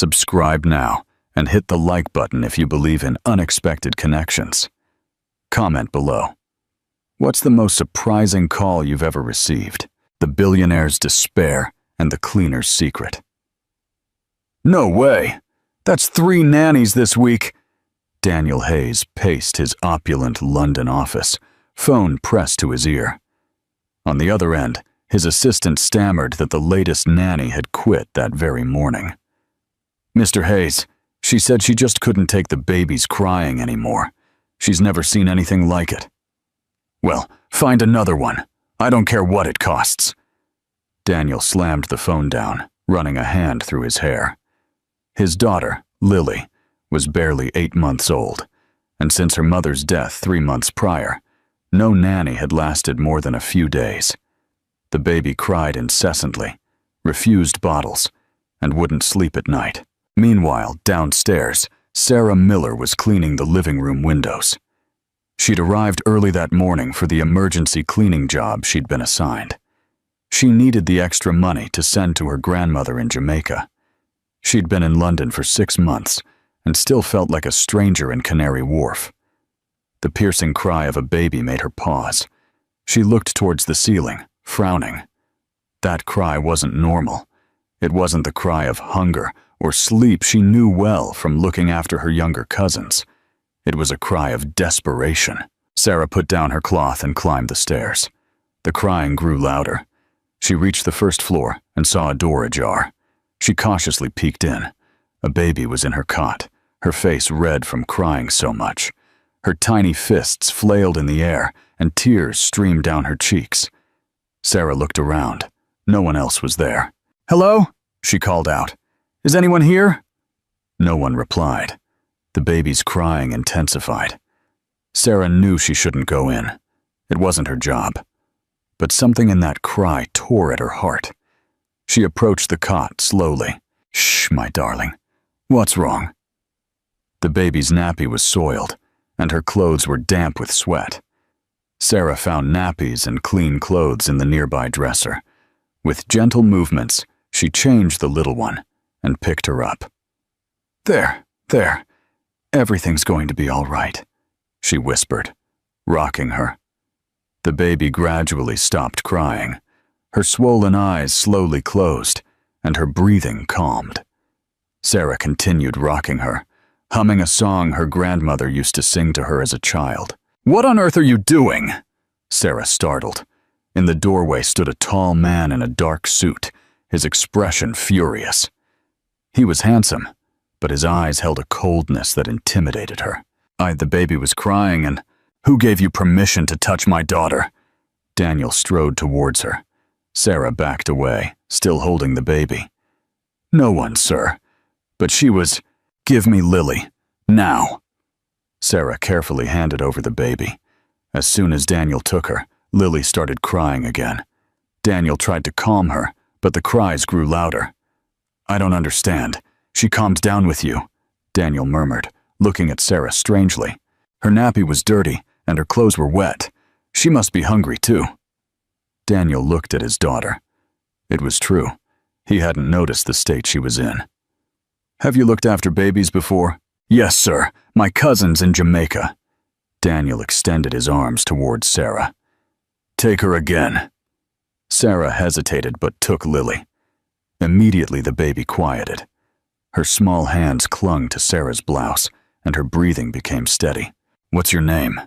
A: Subscribe now and hit the like button if you believe in unexpected connections. Comment below. What's the most surprising call you've ever received? The billionaire's despair and the cleaner's secret. No way! That's 3 nannies this week! Daniel Hayes paced his opulent London office, phone pressed to his ear. On the other end, his assistant stammered that the latest nanny had quit that very morning. Mr. Hayes, she said she just couldn't take the baby's crying anymore. She's never seen anything like it. Well, find another one. I don't care what it costs. Daniel slammed the phone down, running a hand through his hair. His daughter, Lily, was barely 8 months old, and since her mother's death 3 months prior, no nanny had lasted more than a few days. The baby cried incessantly, refused bottles, and wouldn't sleep at night. Meanwhile, downstairs, Sarah Miller was cleaning the living room windows. She'd arrived early that morning for the emergency cleaning job she'd been assigned. She needed the extra money to send to her grandmother in Jamaica. She'd been in London for 6 months and still felt like a stranger in Canary Wharf. The piercing cry of a baby made her pause. She looked towards the ceiling, frowning. That cry wasn't normal. It wasn't the cry of hunger or sleep she knew well from looking after her younger cousins. It was a cry of desperation. Sarah put down her cloth and climbed the stairs. The crying grew louder. She reached the first floor and saw a door ajar. She cautiously peeked in. A baby was in her cot, her face red from crying so much. Her tiny fists flailed in the air, and tears streamed down her cheeks. Sarah looked around. No one else was there. "Hello?" she called out. "Is anyone here?" No one replied. The baby's crying intensified. Sarah knew she shouldn't go in. It wasn't her job. But something in that cry tore at her heart. She approached the cot slowly. "Shh, my darling. What's wrong?" The baby's nappy was soiled, and her clothes were damp with sweat. Sarah found nappies and clean clothes in the nearby dresser. With gentle movements, she changed the little one and picked her up. There. Everything's going to be all right," she whispered, rocking her. The baby gradually stopped crying. Her swollen eyes slowly closed, and her breathing calmed. Sarah continued rocking her, humming a song her grandmother used to sing to her as a child. "What on earth are you doing?" Sarah startled. In the doorway stood a tall man in a dark suit, his expression furious. He was handsome, but his eyes held a coldness that intimidated her. The baby was crying, and who gave you permission to touch my daughter?" Daniel strode towards her. Sarah backed away, still holding the baby. "No one, sir. But she was... Give me Lily. Now." Sarah carefully handed over the baby. As soon as Daniel took her, Lily started crying again. Daniel tried to calm her, but the cries grew louder. "I don't understand. She calmed down with you," Daniel murmured, looking at Sarah strangely. Her nappy was dirty, and her clothes were wet. She must be hungry, too. Daniel looked at his daughter. It was true. He hadn't noticed the state she was in. "Have you looked after babies before?" "Yes, sir. My cousin's in Jamaica." Daniel extended his arms towards Sarah. "Take her again." Sarah hesitated but took Lily. Immediately the baby quieted. Her small hands clung to Sarah's blouse, and her breathing became steady. "What's your name?"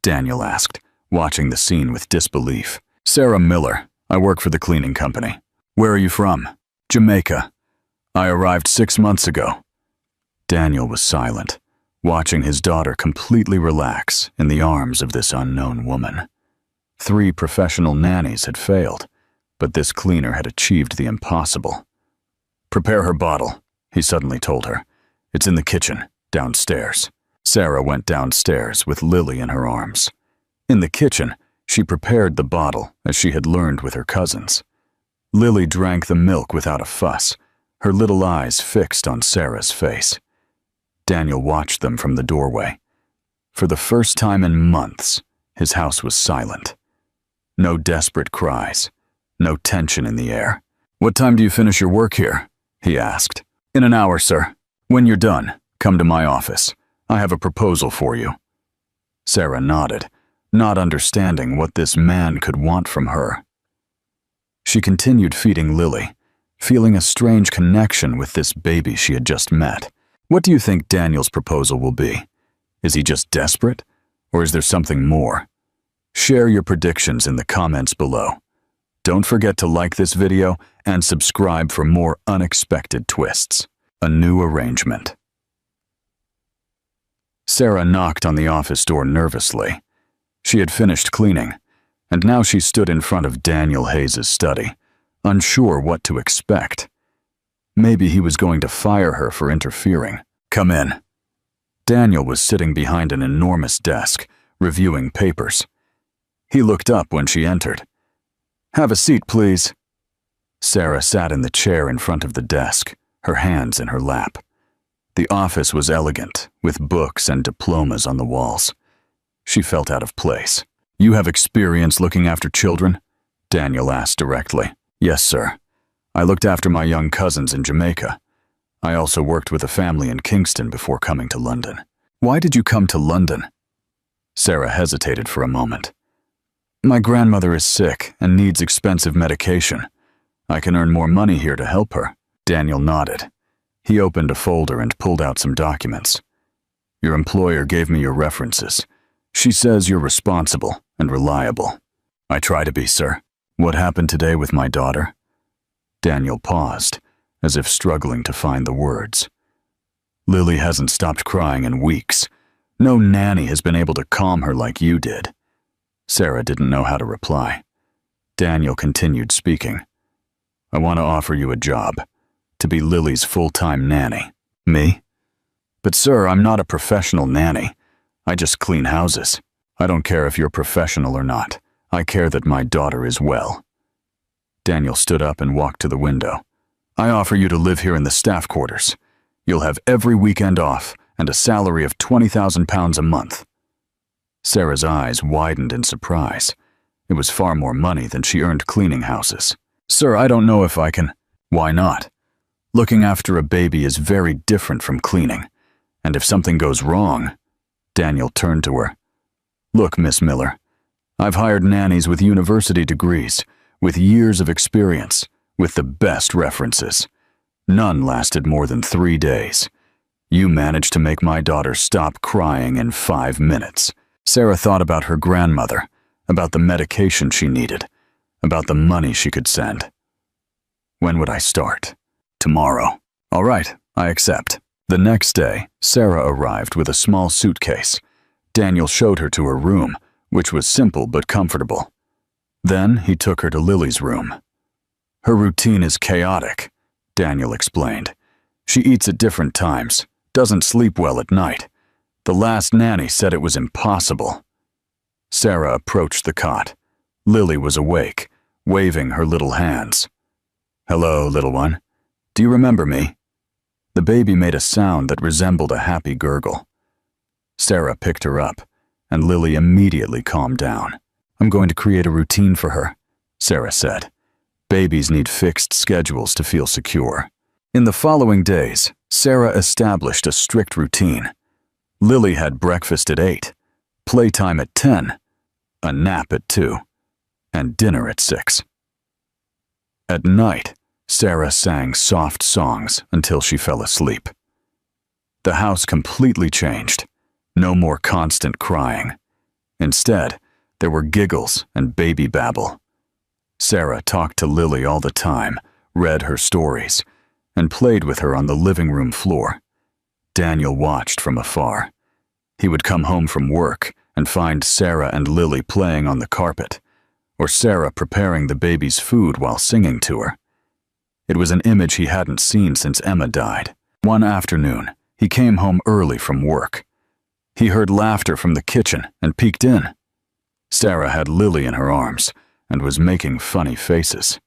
A: Daniel asked, watching the scene with disbelief. "Sarah Miller. I work for the cleaning company." "Where are you from?" "Jamaica. I arrived 6 months ago." Daniel was silent, watching his daughter completely relax in the arms of this unknown woman. 3 professional nannies had failed, but this cleaner had achieved the impossible. "Prepare her bottle," he suddenly told her. "It's in the kitchen, downstairs." Sarah went downstairs with Lily in her arms. In the kitchen, she prepared the bottle as she had learned with her cousins. Lily drank the milk without a fuss, her little eyes fixed on Sarah's face. Daniel watched them from the doorway. For the first time in months, his house was silent. No desperate cries, no tension in the air. "What time do you finish your work here?" he asked. In an hour, sir. When you're done, come to my office. I have a proposal for you. Sarah nodded, not understanding what this man could want from her. She continued feeding Lily, feeling a strange connection with this baby she had just met. What do you think Daniel's proposal will be? Is he just desperate, or is there something more? Share your predictions in the comments below. Don't forget to like this video and subscribe for more unexpected twists. A new arrangement. Sarah knocked on the office door nervously. She had finished cleaning, and now she stood in front of Daniel Hayes' study, unsure what to expect. Maybe he was going to fire her for interfering. Come in. Daniel was sitting behind an enormous desk, reviewing papers. He looked up when she entered. Have a seat, please. Sarah sat in the chair in front of the desk, her hands in her lap. The office was elegant, with books and diplomas on the walls. She felt out of place. You have experience looking after children? Daniel asked directly. Yes, sir. I looked after my young cousins in Jamaica. I also worked with a family in Kingston before coming to London. Why did you come to London? Sarah hesitated for a moment. My grandmother is sick and needs expensive medication. I can earn more money here to help her. Daniel nodded. He opened a folder and pulled out some documents. Your employer gave me your references. She says you're responsible and reliable. I try to be, sir. What happened today with my daughter? Daniel paused, as if struggling to find the words. Lily hasn't stopped crying in weeks. No nanny has been able to calm her like you did. Sarah didn't know how to reply. Daniel continued speaking. I want to offer you a job, to be Lily's full-time nanny. Me? But sir, I'm not a professional nanny. I just clean houses. I don't care if you're professional or not. I care that my daughter is well. Daniel stood up and walked to the window. I offer you to live here in the staff quarters. You'll have every weekend off and a salary of £20,000 a month. Sarah's eyes widened in surprise. It was far more money than she earned cleaning houses. Sir, I don't know if I can. Why not? Looking after a baby is very different from cleaning. And if something goes wrong... Daniel turned to her. Look, Miss Miller, I've hired nannies with university degrees, with years of experience, with the best references. None lasted more than 3 days. You managed to make my daughter stop crying in 5 minutes. Sarah thought about her grandmother, about the medication she needed, about the money she could send. When would I start? Tomorrow. All right, I accept. The next day, Sarah arrived with a small suitcase. Daniel showed her to her room, which was simple but comfortable. Then he took her to Lily's room. Her routine is chaotic, Daniel explained. She eats at different times, doesn't sleep well at night. The last nanny said it was impossible. Sarah approached the cot. Lily was awake, waving her little hands. Hello, little one. Do you remember me? The baby made a sound that resembled a happy gurgle. Sarah picked her up, and Lily immediately calmed down. I'm going to create a routine for her, Sarah said. Babies need fixed schedules to feel secure. In the following days, Sarah established a strict routine. Lily had breakfast at 8, playtime at 10, a nap at 2, and dinner at 6. At night, Sarah sang soft songs until she fell asleep. The house completely changed. No more constant crying. Instead, there were giggles and baby babble. Sarah talked to Lily all the time, read her stories, and played with her on the living room floor. Daniel watched from afar. He would come home from work and find Sarah and Lily playing on the carpet, or Sarah preparing the baby's food while singing to her. It was an image he hadn't seen since Emma died. One afternoon, he came home early from work. He heard laughter from the kitchen and peeked in. Sarah had Lily in her arms and was making funny faces.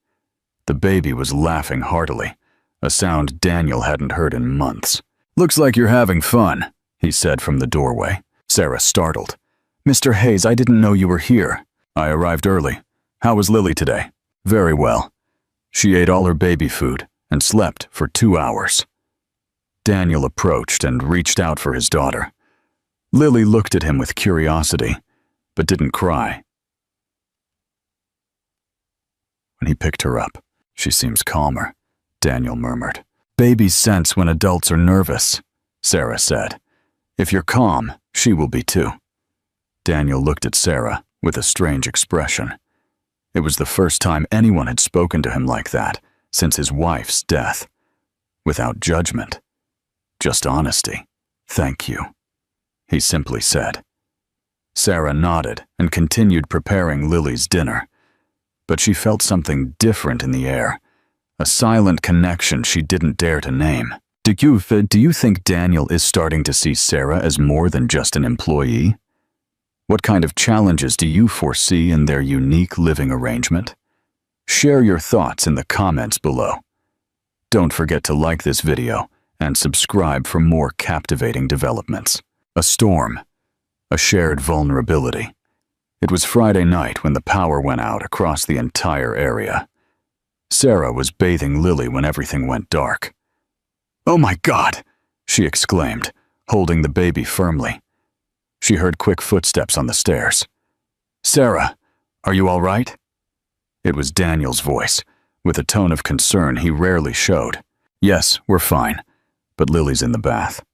A: The baby was laughing heartily, a sound Daniel hadn't heard in months. Looks like you're having fun, he said from the doorway. Sarah startled. Mr. Hayes, I didn't know you were here. I arrived early. How was Lily today? Very well. She ate all her baby food and slept for 2 hours. Daniel approached and reached out for his daughter. Lily looked at him with curiosity, but didn't cry. When he picked her up, "She seems calmer," Daniel murmured. "Babies sense when adults are nervous," Sarah said. "If you're calm, she will be too." Daniel looked at Sarah with a strange expression. It was the first time anyone had spoken to him like that since his wife's death. Without judgment, just honesty. "Thank you," he simply said. Sarah nodded and continued preparing Lily's dinner. But she felt something different in the air, a silent connection she didn't dare to name. Do you think Daniel is starting to see Sarah as more than just an employee? What kind of challenges do you foresee in their unique living arrangement? Share your thoughts in the comments below. Don't forget to like this video and subscribe for more captivating developments. A storm, a shared vulnerability. It was Friday night when the power went out across the entire area. Sarah was bathing Lily when everything went dark. "Oh my God!" she exclaimed, holding the baby firmly. She heard quick footsteps on the stairs. "Sarah, are you all right?" It was Daniel's voice, with a tone of concern he rarely showed. "Yes, we're fine, but Lily's in the bath."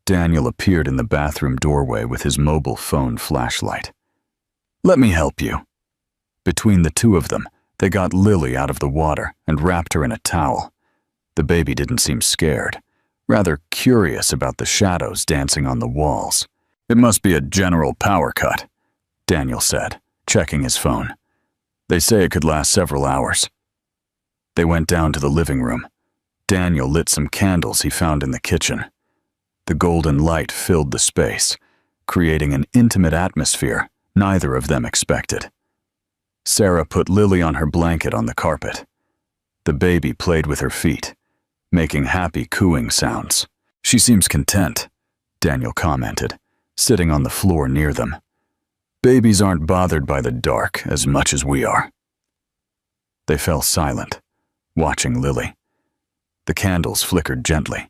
A: Daniel appeared in the bathroom doorway with his mobile phone flashlight. "Let me help you." Between the two of them, they got Lily out of the water and wrapped her in a towel. The baby didn't seem scared, rather curious about the shadows dancing on the walls. "It must be a general power cut," Daniel said, checking his phone. "They say it could last several hours." They went down to the living room. Daniel lit some candles he found in the kitchen. The golden light filled the space, creating an intimate atmosphere neither of them expected. Sarah put Lily on her blanket on the carpet. The baby played with her feet, making happy cooing sounds. "She seems content," Daniel commented, sitting on the floor near them. "Babies aren't bothered by the dark as much as we are." They fell silent, watching Lily. The candles flickered gently,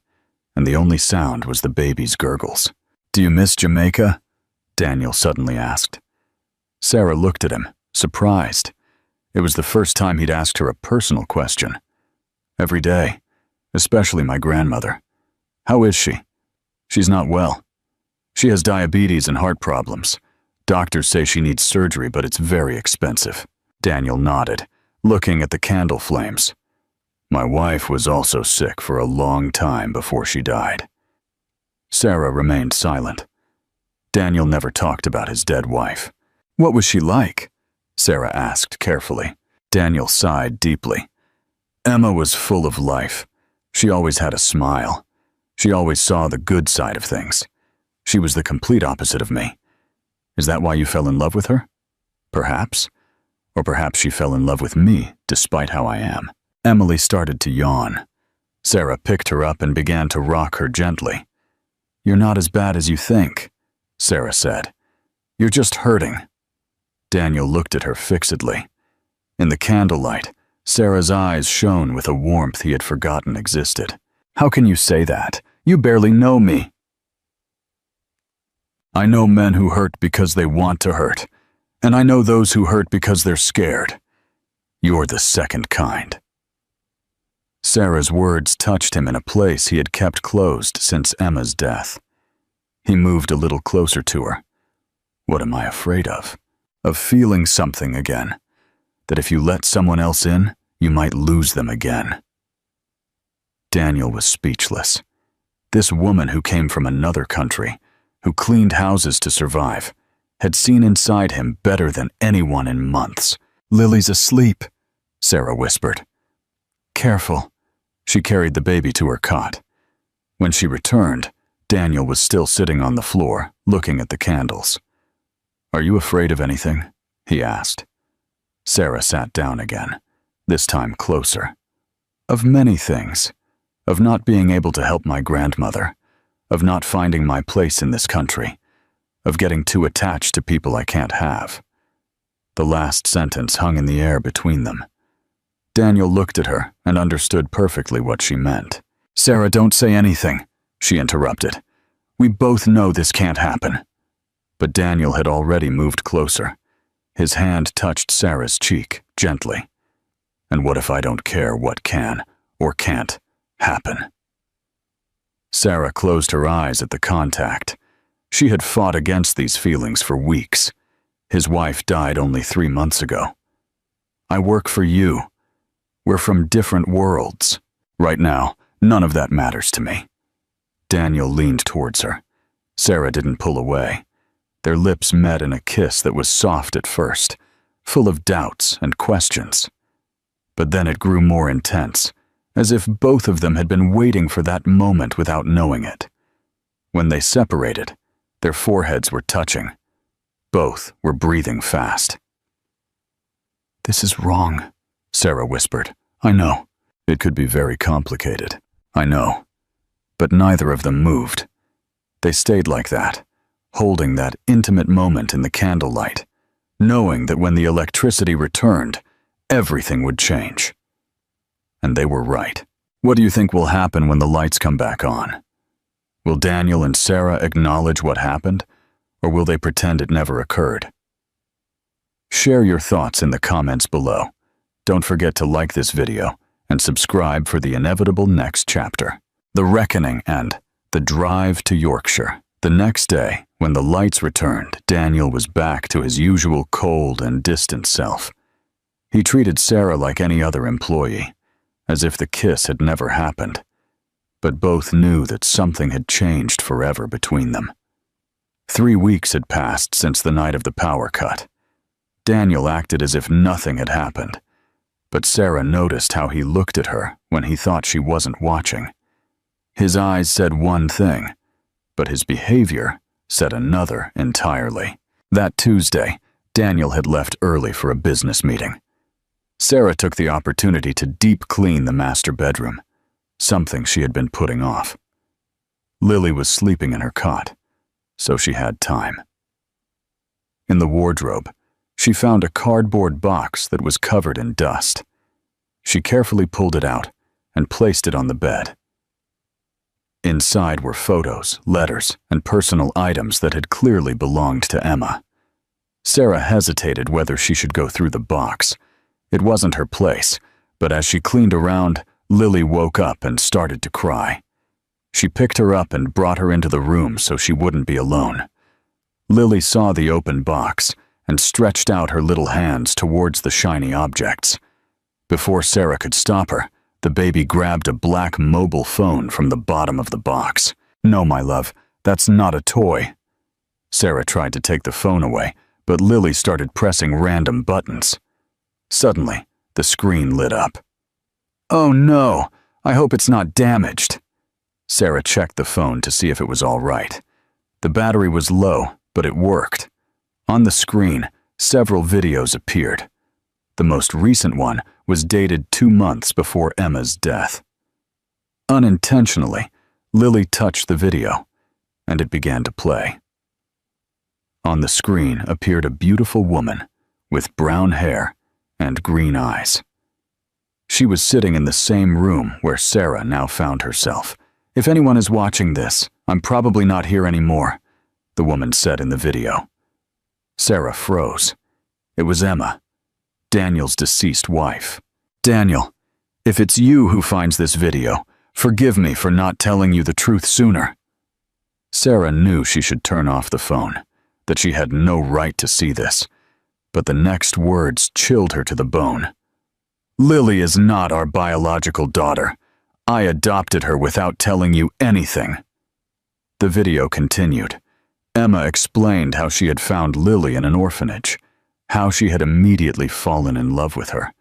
A: and the only sound was the baby's gurgles. "Do you miss Jamaica?" Daniel suddenly asked. Sarah looked at him, surprised. It was the first time he'd asked her a personal question. "Every day, especially my grandmother. How is she?" "She's not well. She has diabetes and heart problems. Doctors say she needs surgery, but it's very expensive." Daniel nodded, looking at the candle flames. "My wife was also sick for a long time before she died." Sarah remained silent. Daniel never talked about his dead wife. "What was she like?" Sarah asked carefully. Daniel sighed deeply. "Emma was full of life. She always had a smile. She always saw the good side of things. She was the complete opposite of me. Is that why you fell in love with her? Perhaps. Or perhaps she fell in love with me, despite how I am." Emily started to yawn. Sarah picked her up and began to rock her gently. "You're not as bad as you think," Sarah said. "You're just hurting." Daniel looked at her fixedly. In the candlelight, Sarah's eyes shone with a warmth he had forgotten existed. "How can you say that? You barely know me." "I know men who hurt because they want to hurt, and I know those who hurt because they're scared. You're the second kind." Sarah's words touched him in a place he had kept closed since Emma's death. He moved a little closer to her. "What am I afraid of? Of feeling something again. That if you let someone else in, you might lose them again." Daniel was speechless. This woman who came from another country, who cleaned houses to survive, had seen inside him better than anyone in months. "Lily's asleep," Sarah whispered. "Careful." She carried the baby to her cot. When she returned, Daniel was still sitting on the floor, looking at the candles. "Are you afraid of anything?" he asked. Sarah sat down again, this time closer. "Of many things. Of not being able to help my grandmother. Of not finding my place in this country. Of getting too attached to people I can't have." The last sentence hung in the air between them. Daniel looked at her and understood perfectly what she meant. "Sarah, don't say anything," she interrupted. "We both know this can't happen." But Daniel had already moved closer. His hand touched Sarah's cheek, gently. "And what if I don't care what can, or can't, happen?" Sarah closed her eyes at the contact. She had fought against these feelings for weeks. His wife died only 3 months ago. "I work for you. We're from different worlds. Right now, none of that matters to me." Daniel leaned towards her. Sarah didn't pull away. Their lips met in a kiss that was soft at first, full of doubts and questions. But then it grew more intense, as if both of them had been waiting for that moment without knowing it. When they separated, their foreheads were touching. Both were breathing fast. "This is wrong," Sarah whispered. "I know. It could be very complicated. I know." But neither of them moved. They stayed like that, holding that intimate moment in the candlelight, knowing that when the electricity returned, everything would change. And they were right. What do you think will happen when the lights come back on? Will Daniel and Sarah acknowledge what happened, or will they pretend it never occurred? Share your thoughts in the comments below. Don't forget to like this video and subscribe for the inevitable next chapter. The Reckoning and The Drive to Yorkshire. The next day, when the lights returned, Daniel was back to his usual cold and distant self. He treated Sarah like any other employee, as if the kiss had never happened. But both knew that something had changed forever between them. 3 weeks had passed since the night of the power cut. Daniel acted as if nothing had happened, but Sarah noticed how he looked at her when he thought she wasn't watching. His eyes said one thing, but his behavior said another entirely. That Tuesday, Daniel had left early for a business meeting. Sarah took the opportunity to deep clean the master bedroom, something she had been putting off. Lily was sleeping in her cot, so she had time. In the wardrobe, she found a cardboard box that was covered in dust. She carefully pulled it out and placed it on the bed. Inside were photos, letters, and personal items that had clearly belonged to Emma. Sarah hesitated whether she should go through the box. It wasn't her place, but as she cleaned around, Lily woke up and started to cry. She picked her up and brought her into the room so she wouldn't be alone. Lily saw the open box and stretched out her little hands towards the shiny objects. Before Sarah could stop her, the baby grabbed a black mobile phone from the bottom of the box. "No, my love, that's not a toy." Sarah tried to take the phone away, but Lily started pressing random buttons. Suddenly, the screen lit up. "Oh no, I hope it's not damaged." Sarah checked the phone to see if it was all right. The battery was low, but it worked. On the screen, several videos appeared. The most recent one was dated 2 months before Emma's death. Unintentionally, Lily touched the video, and it began to play. On the screen appeared a beautiful woman with brown hair and green eyes. She was sitting in the same room where Sarah now found herself. "If anyone is watching this, I'm probably not here anymore," the woman said in the video. Sarah froze. It was Emma, Daniel's deceased wife. "Daniel, if it's you who finds this video, forgive me for not telling you the truth sooner." Sarah knew she should turn off the phone, that she had no right to see this, but the next words chilled her to the bone. "Lily is not our biological daughter. I adopted her without telling you anything." The video continued. Emma explained how she had found Lily in an orphanage, how she had immediately fallen in love with her,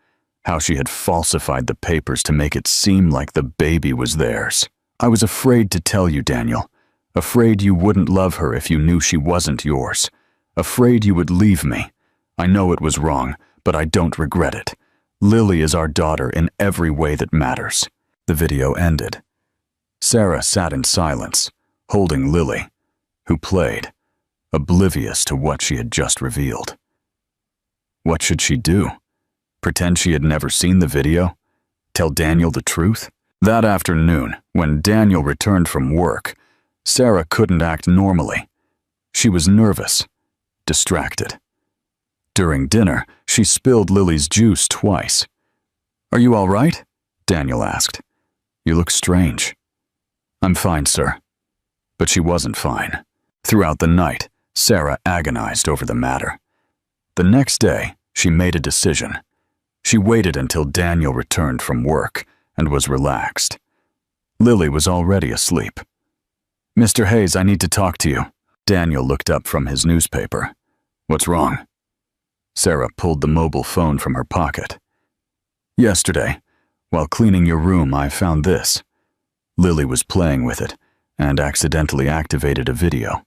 A: how she had falsified the papers to make it seem like the baby was theirs. "I was afraid to tell you, Daniel. Afraid you wouldn't love her if you knew she wasn't yours. Afraid you would leave me. I know it was wrong, but I don't regret it. Lily is our daughter in every way that matters." The video ended. Sarah sat in silence, holding Lily, who played, oblivious to what she had just revealed. What should she do? Pretend she had never seen the video? Tell Daniel the truth? That afternoon, when Daniel returned from work, Sarah couldn't act normally. She was nervous, distracted. During dinner, she spilled Lily's juice twice. "Are you all right?" Daniel asked. "You look strange." "I'm fine, sir." But she wasn't fine. Throughout the night, Sarah agonized over the matter. The next day, she made a decision. She waited until Daniel returned from work and was relaxed. Lily was already asleep. "Mr. Hayes, I need to talk to you." Daniel looked up from his newspaper. "What's wrong?" Sarah pulled the mobile phone from her pocket. "Yesterday, while cleaning your room, I found this." Lily was playing with it and accidentally activated a video.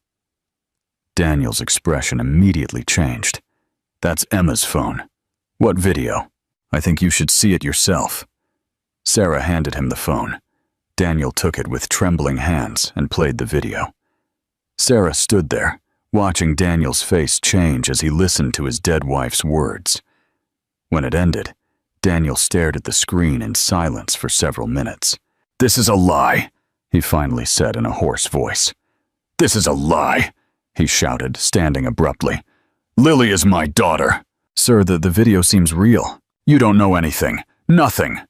A: Daniel's expression immediately changed. "That's Emma's phone." "What video?" "I think you should see it yourself." Sarah handed him the phone. Daniel took it with trembling hands and played the video. Sarah stood there, watching Daniel's face change as he listened to his dead wife's words. When it ended, Daniel stared at the screen in silence for several minutes. "This is a lie," he finally said in a hoarse voice. "This is a lie," he shouted, standing abruptly. "Lily is my daughter." "Sir, the video seems real." "You don't know anything. Nothing."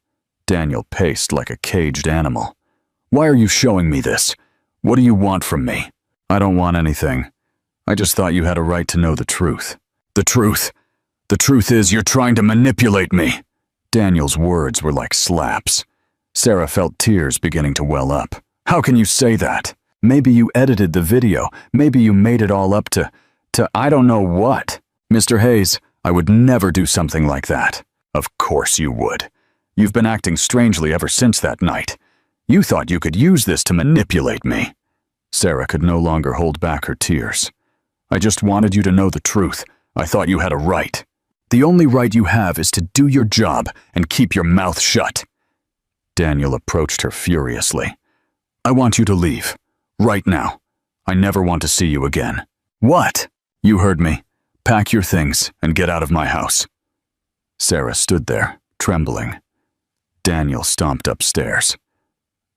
A: Daniel paced like a caged animal. "Why are you showing me this? What do you want from me?" "I don't want anything. I just thought you had a right to know the truth." "The truth? The truth is you're trying to manipulate me." Daniel's words were like slaps. Sarah felt tears beginning to well up. "How can you say that? Maybe you edited the video. Maybe you made it all up to I don't know what." "Mr. Hayes, I would never do something like that." "Of course you would. You've been acting strangely ever since that night. You thought you could use this to manipulate me." Sarah could no longer hold back her tears. "I just wanted you to know the truth. I thought you had a right. The only right you have is to do your job and keep your mouth shut." Daniel approached her furiously. "I want you to leave. Right now. I never want to see you again." "What?" "You heard me. Pack your things and get out of my house." Sarah stood there, trembling. Daniel stomped upstairs.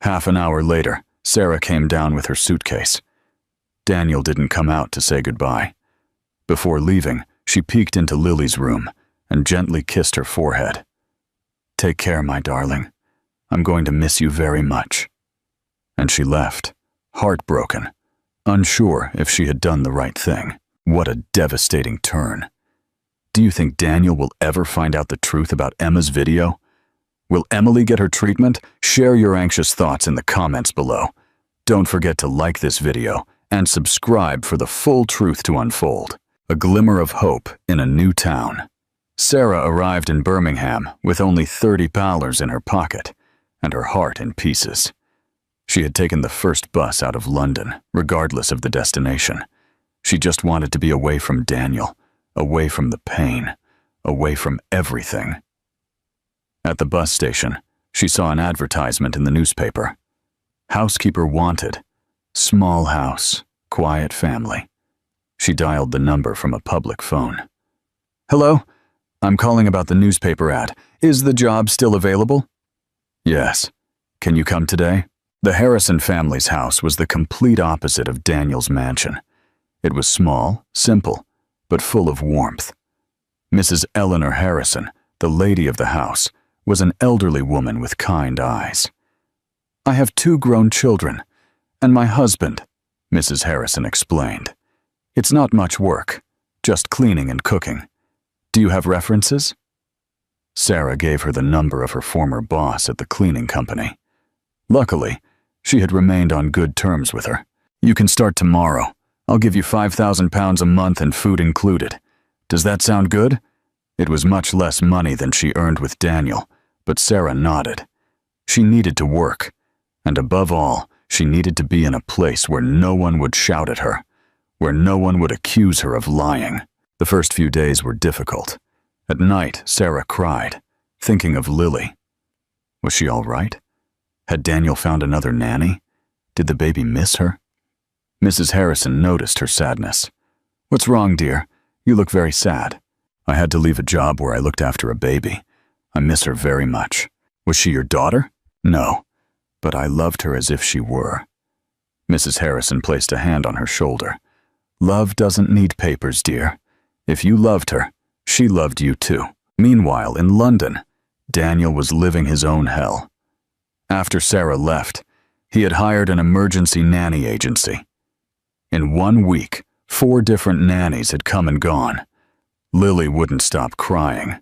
A: Half an hour later, Sarah came down with her suitcase. Daniel didn't come out to say goodbye. Before leaving, she peeked into Lily's room and gently kissed her forehead. "Take care, my darling. I'm going to miss you very much." And she left, heartbroken, unsure if she had done the right thing. What a devastating turn. Do you think Daniel will ever find out the truth about Emma's video? Will Emily get her treatment? Share your anxious thoughts in the comments below. Don't forget to like this video and subscribe for the full truth to unfold. A glimmer of hope in a new town. Sarah arrived in Birmingham with only $30 in her pocket and her heart in pieces. She had taken the first bus out of London, regardless of the destination. She just wanted to be away from Daniel, away from the pain, away from everything. At the bus station, she saw an advertisement in the newspaper. Housekeeper wanted. Small house, quiet family. She dialed the number from a public phone. "Hello? I'm calling about the newspaper ad. Is the job still available?" "Yes. Can you come today?" The Harrison family's house was the complete opposite of Daniel's mansion. It was small, simple, but full of warmth. Mrs. Eleanor Harrison, the lady of the house, was an elderly woman with kind eyes. "I have 2 grown children, and my husband," Mrs. Harrison explained. "It's not much work, just cleaning and cooking. Do you have references?" Sarah gave her the number of her former boss at the cleaning company. Luckily, she had remained on good terms with her. "You can start tomorrow. I'll give you £5,000 a month and food included. Does that sound good?" It was much less money than she earned with Daniel, but Sarah nodded. She needed to work, and above all, she needed to be in a place where no one would shout at her, where no one would accuse her of lying. The first few days were difficult. At night, Sarah cried, thinking of Lily. Was she all right? Had Daniel found another nanny? Did the baby miss her? Mrs. Harrison noticed her sadness. "What's wrong, dear? You look very sad." "I had to leave a job where I looked after a baby. I miss her very much." "Was she your daughter?" "No. but I loved her as if she were." Mrs. Harrison placed a hand on her shoulder. "Love doesn't need papers, dear. If you loved her, she loved you too." Meanwhile, in London, Daniel was living his own hell. After Sarah left, he had hired an emergency nanny agency. In 1 week, 4 different nannies had come and gone. Lily wouldn't stop crying.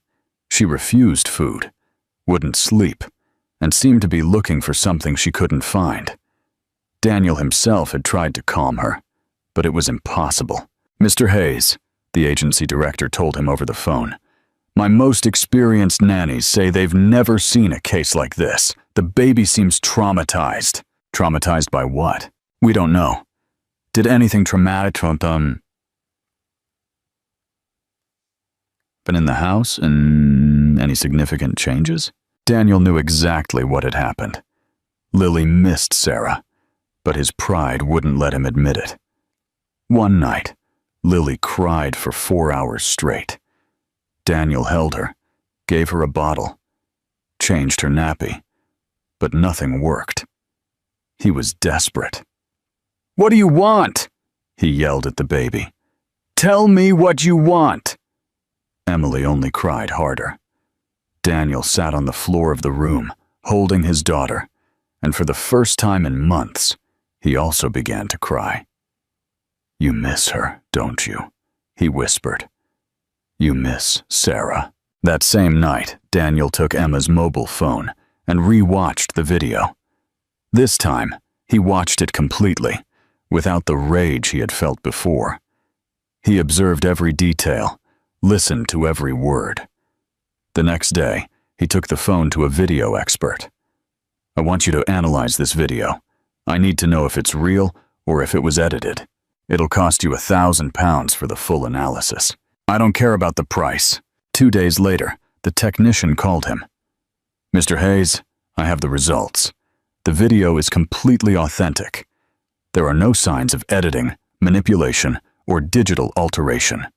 A: She refused food, wouldn't sleep, and seemed to be looking for something she couldn't find. Daniel himself had tried to calm her, but it was impossible. "Mr. Hayes," the agency director told him over the phone, "my most experienced nannies say they've never seen a case like this. The baby seems traumatized." "Traumatized by what?" "We don't know. Did anything traumatic happen in the house, and any significant changes?" Daniel knew exactly what had happened. Lily missed Sarah, but his pride wouldn't let him admit it. One night, Lily cried for 4 hours straight. Daniel held her, gave her a bottle, changed her nappy, but nothing worked. He was desperate. "What do you want?" he yelled at the baby. "Tell me what you want." Emily only cried harder. Daniel sat on the floor of the room, holding his daughter, and for the first time in months, he also began to cry. "You miss her, don't you?" he whispered. "You miss Sarah." That same night, Daniel took Emma's mobile phone and re-watched the video. This time, he watched it completely, without the rage he had felt before. He observed every detail, listened to every word. The next day, he took the phone to a video expert. "I want you to analyze this video. I need to know if it's real or if it was edited. It'll cost you £1,000 for the full analysis." "I don't care about the price." 2 days later, the technician called him. "Mr. Hayes, I have the results. The video is completely authentic. There are no signs of editing, manipulation, or digital alteration."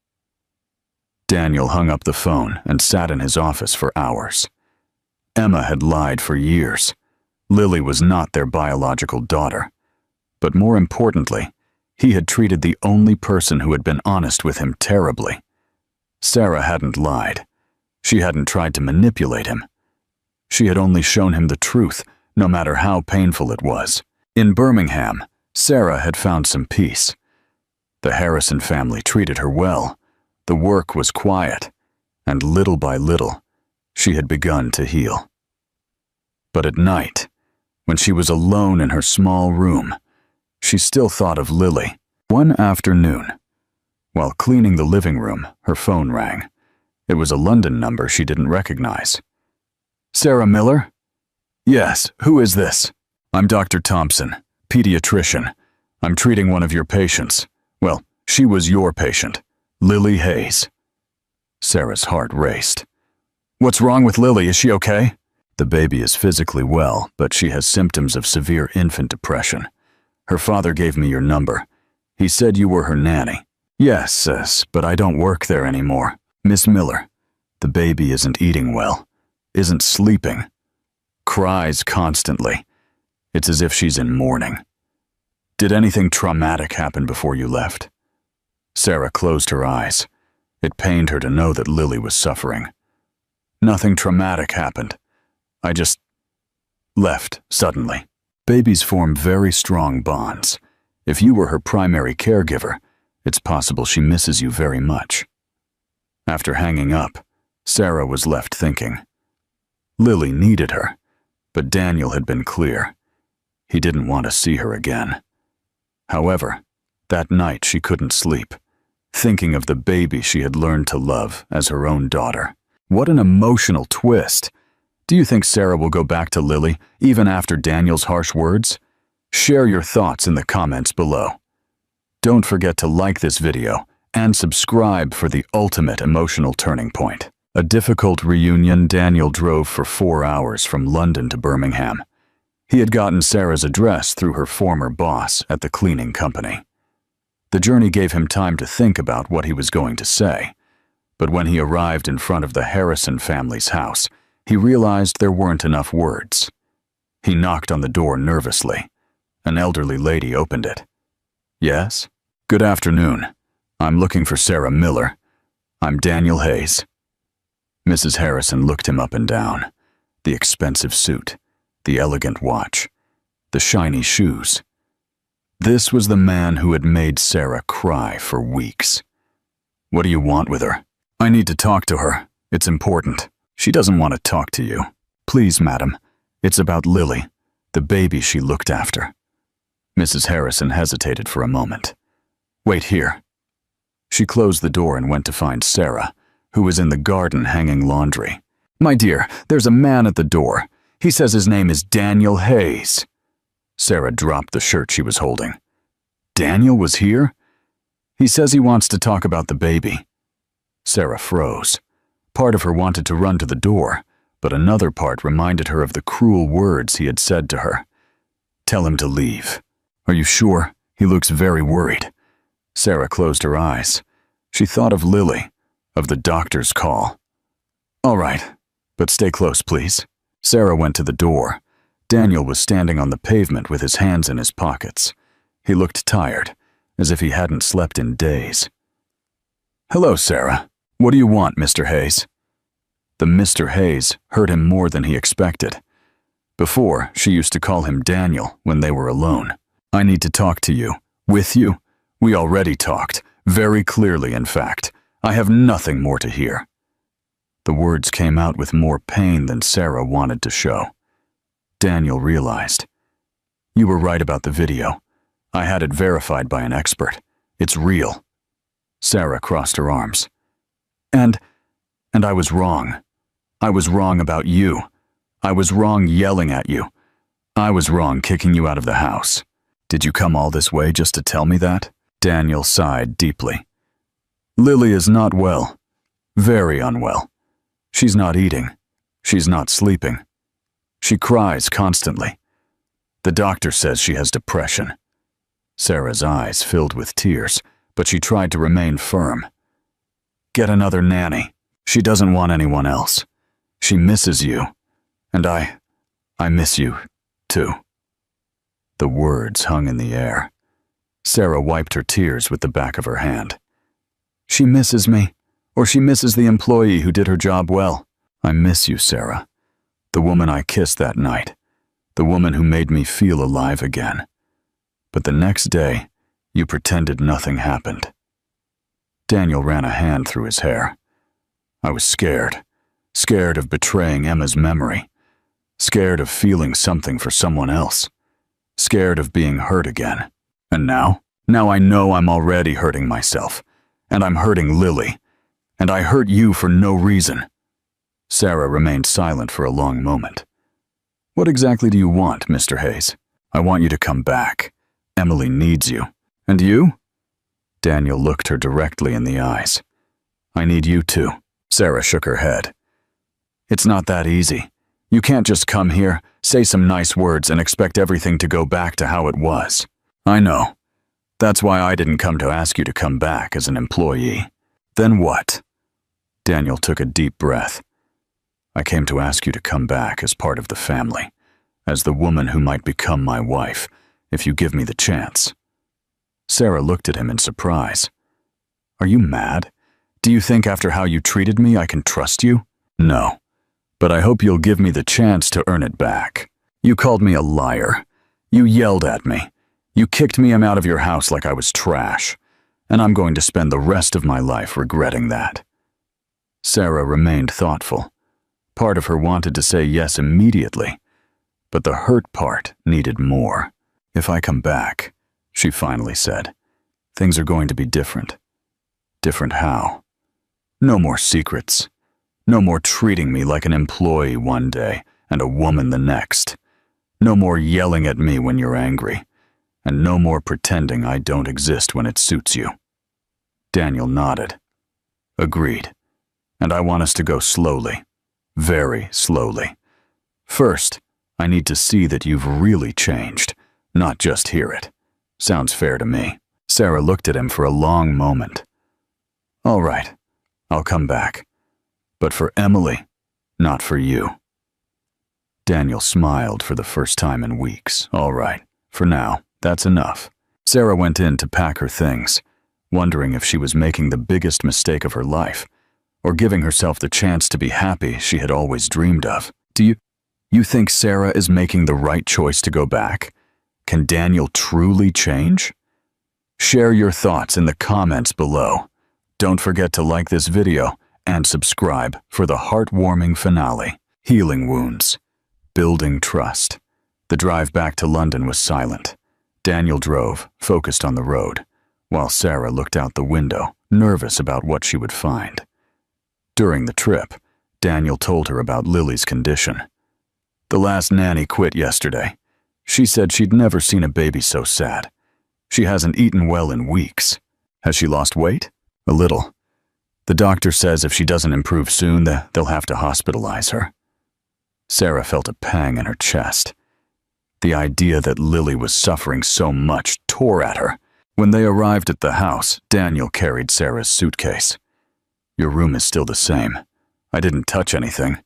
A: Daniel hung up the phone and sat in his office for hours. Emma had lied for years. Lily was not their biological daughter. But more importantly, he had treated the only person who had been honest with him terribly. Sarah hadn't lied. She hadn't tried to manipulate him. She had only shown him the truth, no matter how painful it was. In Birmingham, Sarah had found some peace. The Harrison family treated her well. The work was quiet, and little by little, she had begun to heal. But at night, when she was alone in her small room, she still thought of Lily. One afternoon, while cleaning the living room, her phone rang. It was a London number she didn't recognize. "Sarah Miller?" "Yes, who is this?" "I'm Dr. Thompson, pediatrician. I'm treating one of your patients. Well, she was your patient, Lily Hayes." Sarah's heart raced. "What's wrong with Lily? Is she okay?" "The baby is physically well, but she has symptoms of severe infant depression. Her father gave me your number. He said you were her nanny." "Yes, sis, but I don't work there anymore. Miss Miller, the baby isn't eating well, isn't sleeping, cries constantly. It's as if she's in mourning. Did anything traumatic happen before you left?" Sarah closed her eyes. It pained her to know that Lily was suffering. "Nothing traumatic happened. I just left suddenly." Babies form very strong bonds. If you were her primary caregiver, it's possible she misses you very much. After hanging up, Sarah was left thinking. Lily needed her, but Daniel had been clear. He didn't want to see her again. However, that night she couldn't sleep, thinking of the baby she had learned to love as her own daughter. What an emotional twist! Do you think Sarah will go back to Lily even after Daniel's harsh words? Share your thoughts in the comments below. Don't forget to like this video and subscribe for the ultimate emotional turning point. A difficult reunion. Daniel drove for 4 hours from London to Birmingham. He had gotten Sarah's address through her former boss at the cleaning company. The journey gave him time to think about what he was going to say, but when he arrived in front of the Harrison family's house, he realized there weren't enough words. He knocked on the door nervously. An elderly lady opened it. Yes? Good afternoon. I'm looking for Sarah Miller. I'm Daniel Hayes. Mrs. Harrison looked him up and down. The expensive suit, the elegant watch, the shiny shoes. This was the man who had made Sarah cry for weeks. What do you want with her? I need to talk to her. It's important. She doesn't want to talk to you. Please, madam. It's about Lily, the baby she looked after. Mrs. Harrison hesitated for a moment. Wait here. She closed the door and went to find Sarah, who was in the garden hanging laundry. My dear, there's a man at the door. He says his name is Daniel Hayes. Sarah dropped the shirt she was holding. Daniel was here? He says he wants to talk about the baby. Sarah froze. Part of her wanted to run to the door, but another part reminded her of the cruel words he had said to her. Tell him to leave. Are you sure? He looks very worried. Sarah closed her eyes. She thought of Lily, of the doctor's call. All right, but stay close, please. Sarah went to the door. Daniel was standing on the pavement with his hands in his pockets. He looked tired, as if he hadn't slept in days. Hello, Sarah. What do you want, Mr. Hayes? The Mr. Hayes hurt him more than he expected. Before, she used to call him Daniel when they were alone. I need to talk to you. With you? We already talked. Very clearly, in fact. I have nothing more to hear. The words came out with more pain than Sarah wanted to show. Daniel realized. You were right about the video. I had it verified by an expert. It's real. Sarah crossed her arms. And I was wrong. I was wrong about you. I was wrong yelling at you. I was wrong kicking you out of the house. Did you come all this way just to tell me that? Daniel sighed deeply. Lily is not well. Very unwell. She's not eating. She's not sleeping. She cries constantly. The doctor says she has depression. Sarah's eyes filled with tears, but she tried to remain firm. Get another nanny. She doesn't want anyone else. She misses you. And I miss you, too. The words hung in the air. Sarah wiped her tears with the back of her hand. She misses me, or she misses the employee who did her job well. I miss you, Sarah. The woman I kissed that night. The woman who made me feel alive again. But the next day, you pretended nothing happened. Daniel ran a hand through his hair. I was scared. Scared of betraying Emma's memory. Scared of feeling something for someone else. Scared of being hurt again. And now? Now I know I'm already hurting myself. And I'm hurting Lily. And I hurt you for no reason. Sarah remained silent for a long moment. What exactly do you want, Mr. Hayes? I want you to come back. Emily needs you. And you? Daniel looked her directly in the eyes. I need you too. Sarah shook her head. It's not that easy. You can't just come here, say some nice words, and expect everything to go back to how it was. I know. That's why I didn't come to ask you to come back as an employee. Then what? Daniel took a deep breath. I came to ask you to come back as part of the family, as the woman who might become my wife, if you give me the chance. Sarah looked at him in surprise. Are you mad? Do you think after how you treated me I can trust you? No. But I hope you'll give me the chance to earn it back. You called me a liar. You yelled at me. You kicked me out of your house like I was trash. And I'm going to spend the rest of my life regretting that. Sarah remained thoughtful. Part of her wanted to say yes immediately, but the hurt part needed more. If I come back, she finally said, things are going to be different. Different how? No more secrets. No more treating me like an employee one day and a woman the next. No more yelling at me when you're angry. And no more pretending I don't exist when it suits you. Daniel nodded. Agreed. And I want us to go slowly. Very slowly. First, I need to see that you've really changed, not just hear it. Sounds fair to me. Sarah looked at him for a long moment. All right, I'll come back. But for Emily, not for you. Daniel smiled for the first time in weeks. All right, for now, that's enough. Sarah went in to pack her things, wondering if she was making the biggest mistake of her life, or giving herself the chance to be happy she had always dreamed of. Do you think Sarah is making the right choice to go back? Can Daniel truly change? Share your thoughts in the comments below. Don't forget to like this video and subscribe for the heartwarming finale. Healing wounds. Building trust. The drive back to London was silent. Daniel drove, focused on the road, while Sarah looked out the window, nervous about what she would find. During the trip, Daniel told her about Lily's condition. The last nanny quit yesterday. She said she'd never seen a baby so sad. She hasn't eaten well in weeks. Has she lost weight? A little. The doctor says if she doesn't improve soon, they'll have to hospitalize her. Sarah felt a pang in her chest. The idea that Lily was suffering so much tore at her. When they arrived at the house, Daniel carried Sarah's suitcase. Your room is still the same. I didn't touch anything.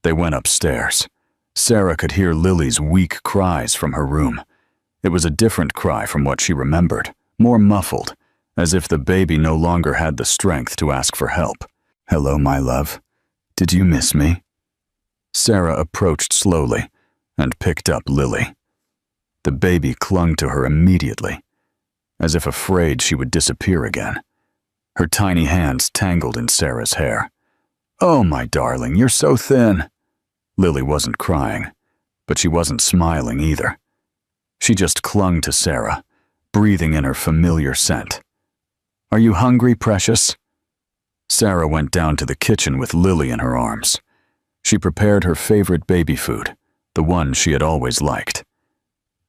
A: They went upstairs. Sarah could hear Lily's weak cries from her room. It was a different cry from what she remembered, more muffled, as if the baby no longer had the strength to ask for help. Hello, my love. Did you miss me? Sarah approached slowly and picked up Lily. The baby clung to her immediately, as if afraid she would disappear again. Her tiny hands tangled in Sarah's hair. Oh, my darling, you're so thin. Lily wasn't crying, but she wasn't smiling either. She just clung to Sarah, breathing in her familiar scent. Are you hungry, precious? Sarah went down to the kitchen with Lily in her arms. She prepared her favorite baby food, the one she had always liked.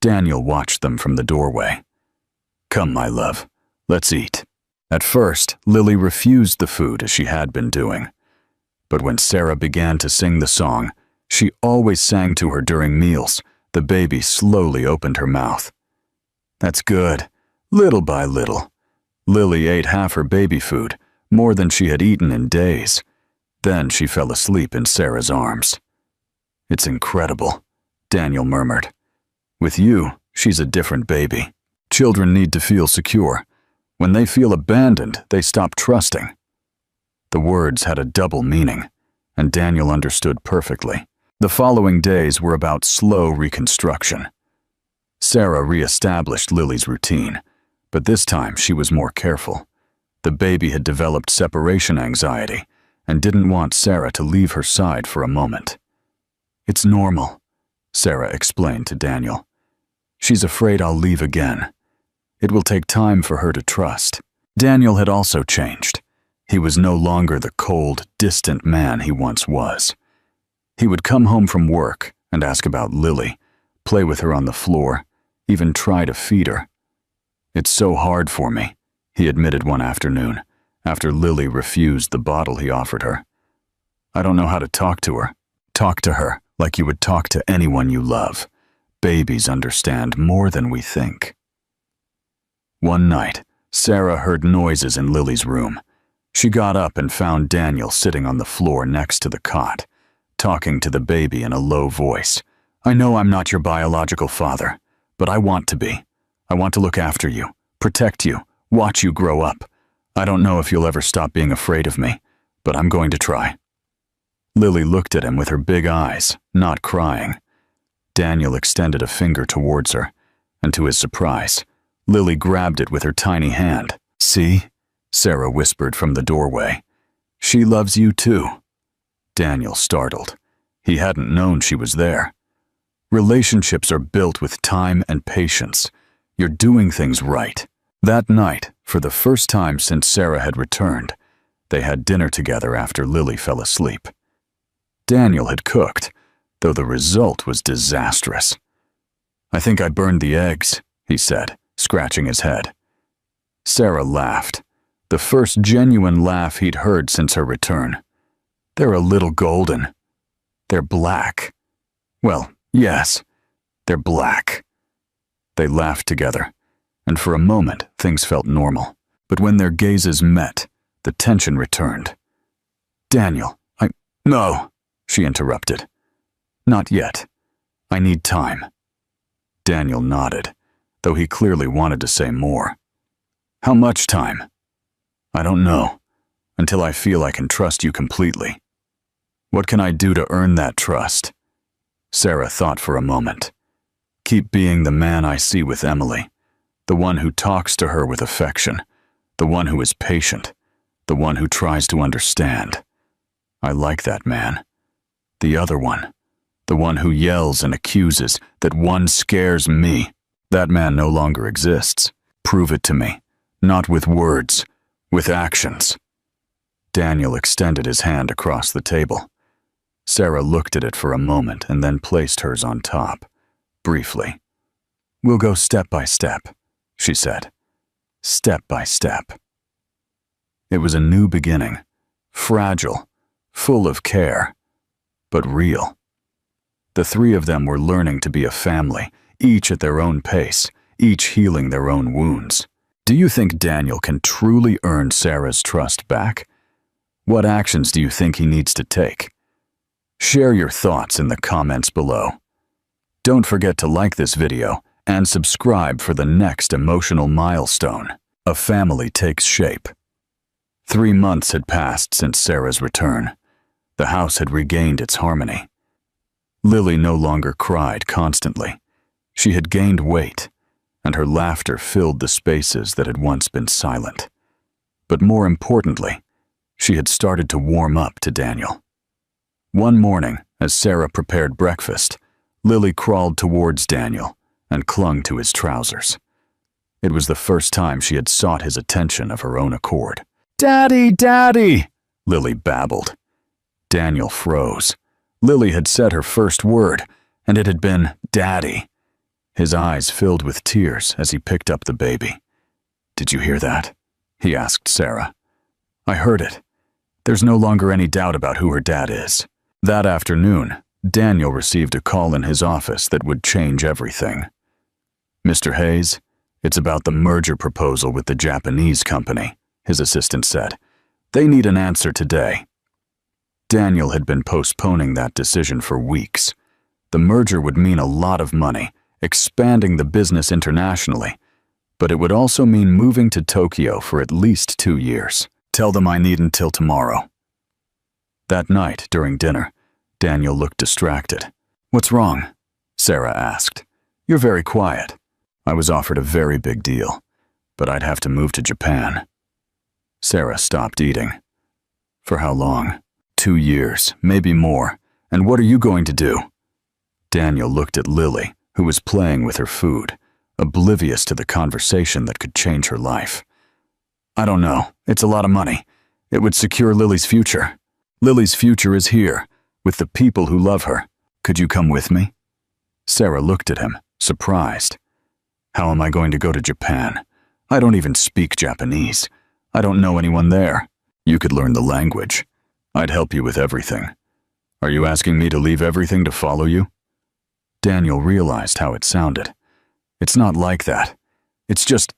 A: Daniel watched them from the doorway. Come, my love, let's eat. At first, Lily refused the food as she had been doing. But when Sarah began to sing the song she always sang to her during meals, the baby slowly opened her mouth. That's good. Little by little. Lily ate half her baby food, more than she had eaten in days. Then she fell asleep in Sarah's arms. It's incredible, Daniel murmured. With you, she's a different baby. Children need to feel secure. When they feel abandoned, they stop trusting. The words had a double meaning, and Daniel understood perfectly. The following days were about slow reconstruction. Sarah re-established Lily's routine, but this time she was more careful. The baby had developed separation anxiety and didn't want Sarah to leave her side for a moment. It's normal, Sarah explained to Daniel. She's afraid I'll leave again. It will take time for her to trust. Daniel had also changed. He was no longer the cold, distant man he once was. He would come home from work and ask about Lily, play with her on the floor, even try to feed her. It's so hard for me, he admitted one afternoon, after Lily refused the bottle he offered her. I don't know how to talk to her. Talk to her like you would talk to anyone you love. Babies understand more than we think. One night, Sarah heard noises in Lily's room. She got up and found Daniel sitting on the floor next to the cot, talking to the baby in a low voice. I know I'm not your biological father, but I want to be. I want to look after you, protect you, watch you grow up. I don't know if you'll ever stop being afraid of me, but I'm going to try. Lily looked at him with her big eyes, not crying. Daniel extended a finger towards her, and to his surprise, Lily grabbed it with her tiny hand. See? Sarah whispered from the doorway. She loves you too. Daniel startled. He hadn't known she was there. Relationships are built with time and patience. You're doing things right. That night, for the first time since Sarah had returned, they had dinner together after Lily fell asleep. Daniel had cooked, though the result was disastrous. I think I burned the eggs, he said, scratching his head. Sarah laughed, the first genuine laugh he'd heard since her return. They're a little golden. They're black. Well, yes, they're black. They laughed together, and for a moment things felt normal. But when their gazes met, the tension returned. Daniel, No, she interrupted. Not yet. I need time. Daniel nodded, though he clearly wanted to say more. How much time? I don't know, until I feel I can trust you completely. What can I do to earn that trust? Sarah thought for a moment. Keep being the man I see with Emily, the one who talks to her with affection, the one who is patient, the one who tries to understand. I like that man. The other one, the one who yells and accuses, that one scares me. That man no longer exists. Prove it to me, not with words, with actions. Daniel extended his hand across the table. Sarah looked at it for a moment and then placed hers on top, briefly. We'll go step by step, she said. Step by step. It was a new beginning, fragile, full of care, but real. The three of them were learning to be a family, each at their own pace, each healing their own wounds. Do you think Daniel can truly earn Sarah's trust back? What actions do you think he needs to take? Share your thoughts in the comments below. Don't forget to like this video and subscribe for the next emotional milestone. A family takes shape. 3 months had passed since Sarah's return. The house had regained its harmony. Lily no longer cried constantly. She had gained weight, and her laughter filled the spaces that had once been silent. But more importantly, she had started to warm up to Daniel. One morning, as Sarah prepared breakfast, Lily crawled towards Daniel and clung to his trousers. It was the first time she had sought his attention of her own accord. "Daddy, Daddy!" Lily babbled. Daniel froze. Lily had said her first word, and it had been Daddy. His eyes filled with tears as he picked up the baby. "Did you hear that?" he asked Sarah. "I heard it. There's no longer any doubt about who her dad is." That afternoon, Daniel received a call in his office that would change everything. "Mr. Hayes, it's about the merger proposal with the Japanese company," his assistant said. "They need an answer today." Daniel had been postponing that decision for weeks. The merger would mean a lot of money, expanding the business internationally, but it would also mean moving to Tokyo for at least 2 years. "Tell them I need until tomorrow." That night, during dinner, Daniel looked distracted. "What's wrong?" Sarah asked. "You're very quiet." "I was offered a very big deal, but I'd have to move to Japan." Sarah stopped eating. "For how long?" 2 years, maybe more. "And what are you going to do?" Daniel looked at Lily, who was playing with her food, oblivious to the conversation that could change her life. "I don't know. It's a lot of money. It would secure Lily's future. Lily's future is here, with the people who love her. Could you come with me?" Sarah looked at him, surprised. "How am I going to go to Japan? I don't even speak Japanese. I don't know anyone there. You could learn the language. I'd help you with everything. Are you asking me to leave everything to follow you?" Daniel realized how it sounded. "It's not like that. It's just,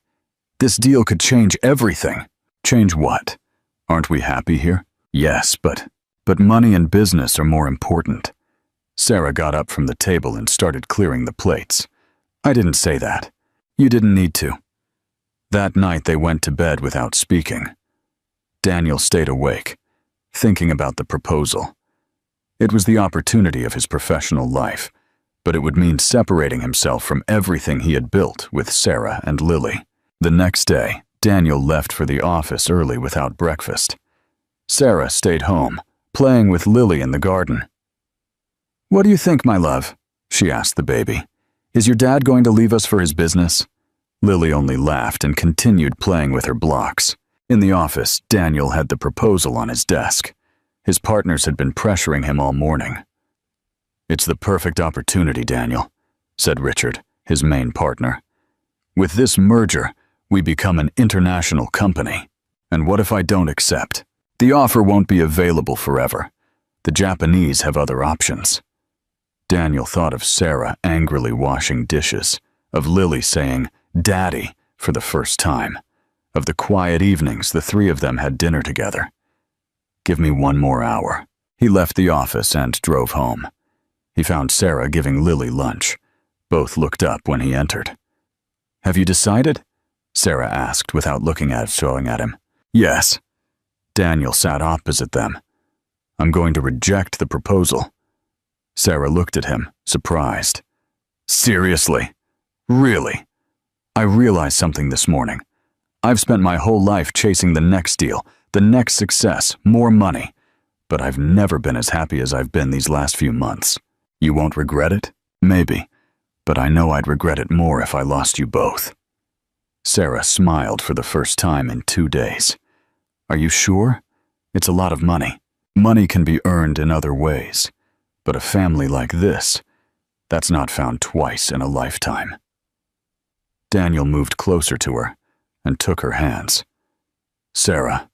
A: this deal could change everything." "Change what? Aren't we happy here?" "Yes, but money and business are more important." Sarah got up from the table and started clearing the plates. "I didn't say that. You didn't need to." That night they went to bed without speaking. Daniel stayed awake, thinking about the proposal. It was the opportunity of his professional life, but it would mean separating himself from everything he had built with Sarah and Lily. The next day, Daniel left for the office early without breakfast. Sarah stayed home, playing with Lily in the garden. "What do you think, my love?" she asked the baby. "Is your dad going to leave us for his business?" Lily only laughed and continued playing with her blocks. In the office, Daniel had the proposal on his desk. His partners had been pressuring him all morning. "It's the perfect opportunity, Daniel," said Richard, his main partner. "With this merger, we become an international company. And what if I don't accept? The offer won't be available forever. The Japanese have other options." Daniel thought of Sarah angrily washing dishes, of Lily saying, "Daddy," for the first time, of the quiet evenings the three of them had dinner together. "Give me 1 more hour." He left the office and drove home. He found Sarah giving Lily lunch. Both looked up when he entered. "Have you decided?" Sarah asked without looking at him. "Yes." Daniel sat opposite them. "I'm going to reject the proposal." Sarah looked at him, surprised. "Seriously? Really? I realized something this morning. I've spent my whole life chasing the next deal, the next success, more money. But I've never been as happy as I've been these last few months. You won't regret it? Maybe. But I know I'd regret it more if I lost you both." Sarah smiled for the first time in 2 days. "Are you sure? It's a lot of money. Money can be earned in other ways. But a family like this, that's not found twice in a lifetime." Daniel moved closer to her and took her hands. "Sarah,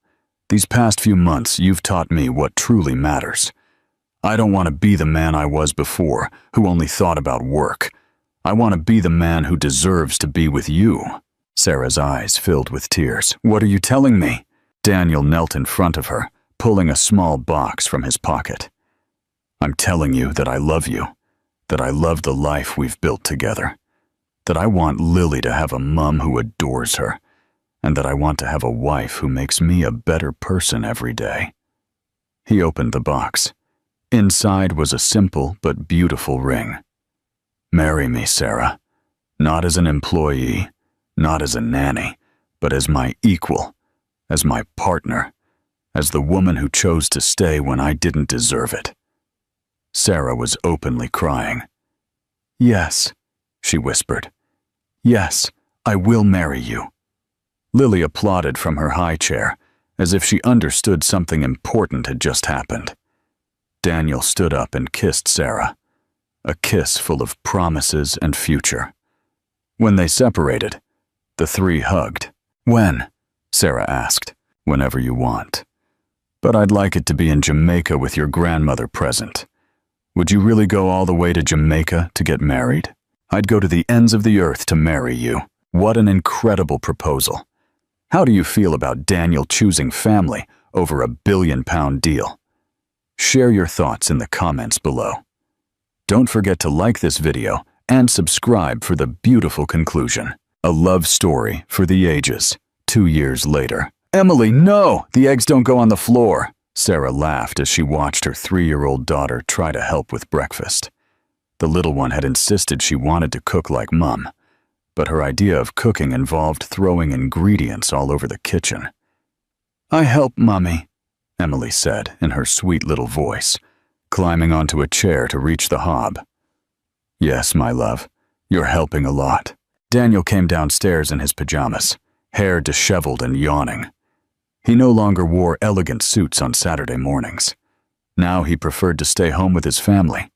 A: these past few months you've taught me what truly matters. I don't want to be the man I was before, who only thought about work. I want to be the man who deserves to be with you." Sarah's eyes filled with tears. "What are you telling me?" Daniel knelt in front of her, pulling a small box from his pocket. "I'm telling you that I love you, that I love the life we've built together, that I want Lily to have a mom who adores her, and that I want to have a wife who makes me a better person every day." He opened the box. Inside was a simple but beautiful ring. "Marry me, Sarah, not as an employee, not as a nanny, but as my equal, as my partner, as the woman who chose to stay when I didn't deserve it." Sarah was openly crying. "Yes," she whispered. "Yes, I will marry you." Lily applauded from her high chair, as if she understood something important had just happened. Daniel stood up and kissed Sarah, a kiss full of promises and future. When they separated, the three hugged. "When?" Sarah asked. "Whenever you want. But I'd like it to be in Jamaica with your grandmother present. Would you really go all the way to Jamaica to get married? I'd go to the ends of the earth to marry you." What an incredible proposal. How do you feel about Daniel choosing family over a billion-pound deal? Share your thoughts in the comments below. Don't forget to like this video and subscribe for the beautiful conclusion. A love story for the ages. 2 years later. "Emily, no! The eggs don't go on the floor!" Sarah laughed as she watched her 3-year-old daughter try to help with breakfast. The little one had insisted she wanted to cook like Mum, but her idea of cooking involved throwing ingredients all over the kitchen. "I help, Mommy," Emily said in her sweet little voice, climbing onto a chair to reach the hob. "Yes, my love, you're helping a lot." Daniel came downstairs in his pajamas, hair disheveled and yawning. He no longer wore elegant suits on Saturday mornings. Now he preferred to stay home with his family.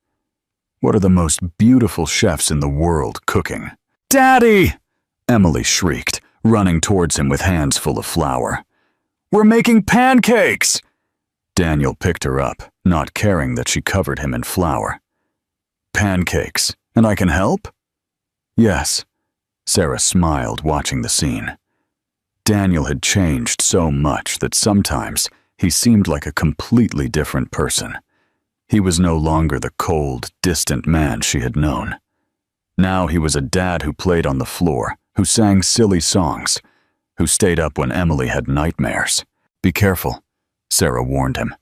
A: What are the most beautiful chefs in the world cooking? "Daddy!" Emily shrieked, running towards him with hands full of flour. "We're making pancakes!" Daniel picked her up, not caring that she covered him in flour. "Pancakes, and I can help?" "Yes." Sarah smiled, watching the scene. Daniel had changed so much that sometimes he seemed like a completely different person. He was no longer the cold, distant man she had known. Now he was a dad who played on the floor, who sang silly songs, who stayed up when Emily had nightmares. "Be careful," Sarah warned him.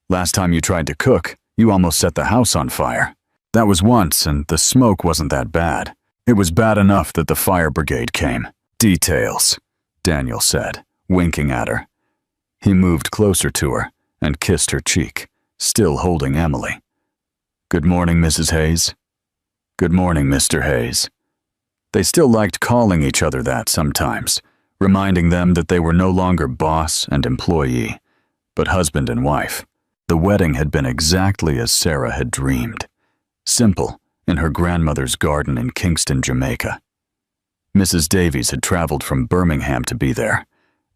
A: "Last time you tried to cook, you almost set the house on fire." "That was once, and the smoke wasn't that bad. It was bad enough that the fire brigade came." "Details," Daniel said, winking at her. He moved closer to her and kissed her cheek, still holding Emily. "Good morning, Mrs. Hayes." "Good morning, Mr. Hayes." They still liked calling each other that sometimes, reminding them that they were no longer boss and employee, but husband and wife. The wedding had been exactly as Sarah had dreamed. Simple, in her grandmother's garden in Kingston, Jamaica. Mrs. Davies had traveled from Birmingham to be there.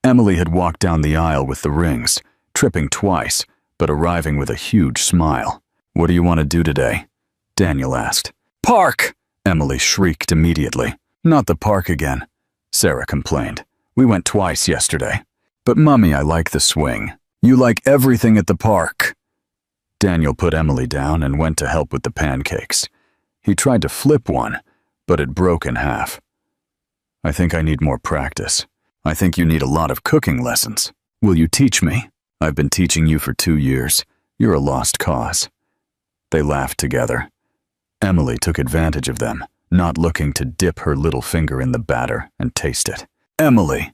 A: Emily had walked down the aisle with the rings, tripping twice, but arriving with a huge smile. "What do you want to do today?" Daniel asked. "Park!" Emily shrieked immediately. "Not the park again," Sarah complained. "We went twice yesterday." "But Mummy, I like the swing." "You like everything at the park." Daniel put Emily down and went to help with the pancakes. He tried to flip one, but it broke in half. I think I need more practice. I think you need a lot of cooking lessons. Will you teach me? I've been teaching you for 2 years. You're a lost cause. They laughed together. Emily took advantage of them, not looking to dip her little finger in the batter and taste it. Emily,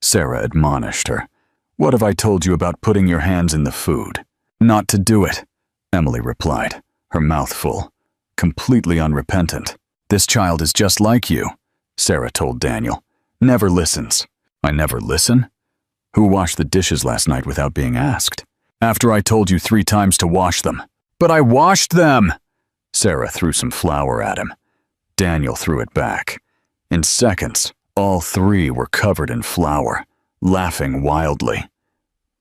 A: Sarah admonished her. What have I told you about putting your hands in the food? Not to do it, Emily replied, her mouth full, completely unrepentant. This child is just like you, Sarah told Daniel. Never listens. I never listen? Who washed the dishes last night without being asked? After I told you 3 times to wash them. But I washed them! Sarah threw some flour at him. Daniel threw it back. In seconds, all 3 were covered in flour, laughing wildly.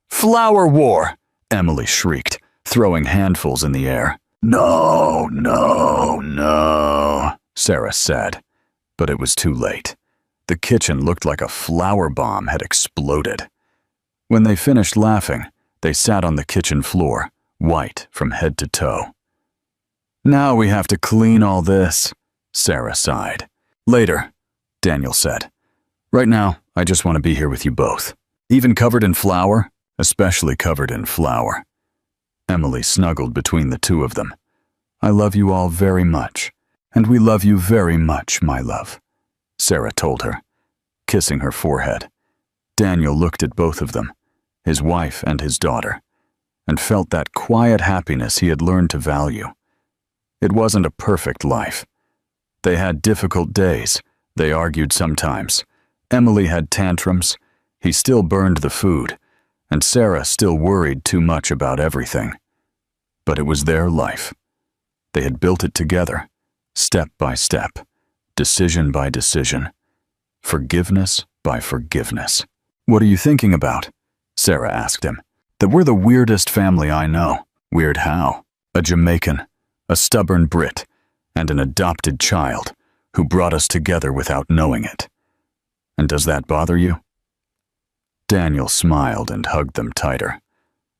A: Flour war! Emily shrieked, throwing handfuls in the air. No, no, no, Sarah said. But it was too late. The kitchen looked like a flour bomb had exploded. When they finished laughing, they sat on the kitchen floor, white from head to toe. Now we have to clean all this, Sarah sighed. Later, Daniel said. Right now, I just want to be here with you both. Even covered in flour, especially covered in flour. Emily snuggled between the 2 of them. I love you all very much, and we love you very much, my love, Sarah told her, kissing her forehead. Daniel looked at both of them, his wife and his daughter, and felt that quiet happiness he had learned to value. It wasn't a perfect life. They had difficult days. They argued sometimes. Emily had tantrums. He still burned the food, and Sarah still worried too much about everything. But it was their life. They had built it together, step by step, decision by decision, forgiveness by forgiveness. What are you thinking about? Sarah asked him. That we're the weirdest family I know. Weird how? A Jamaican, a stubborn Brit, and an adopted child who brought us together without knowing it. And does that bother you? Daniel smiled and hugged them tighter.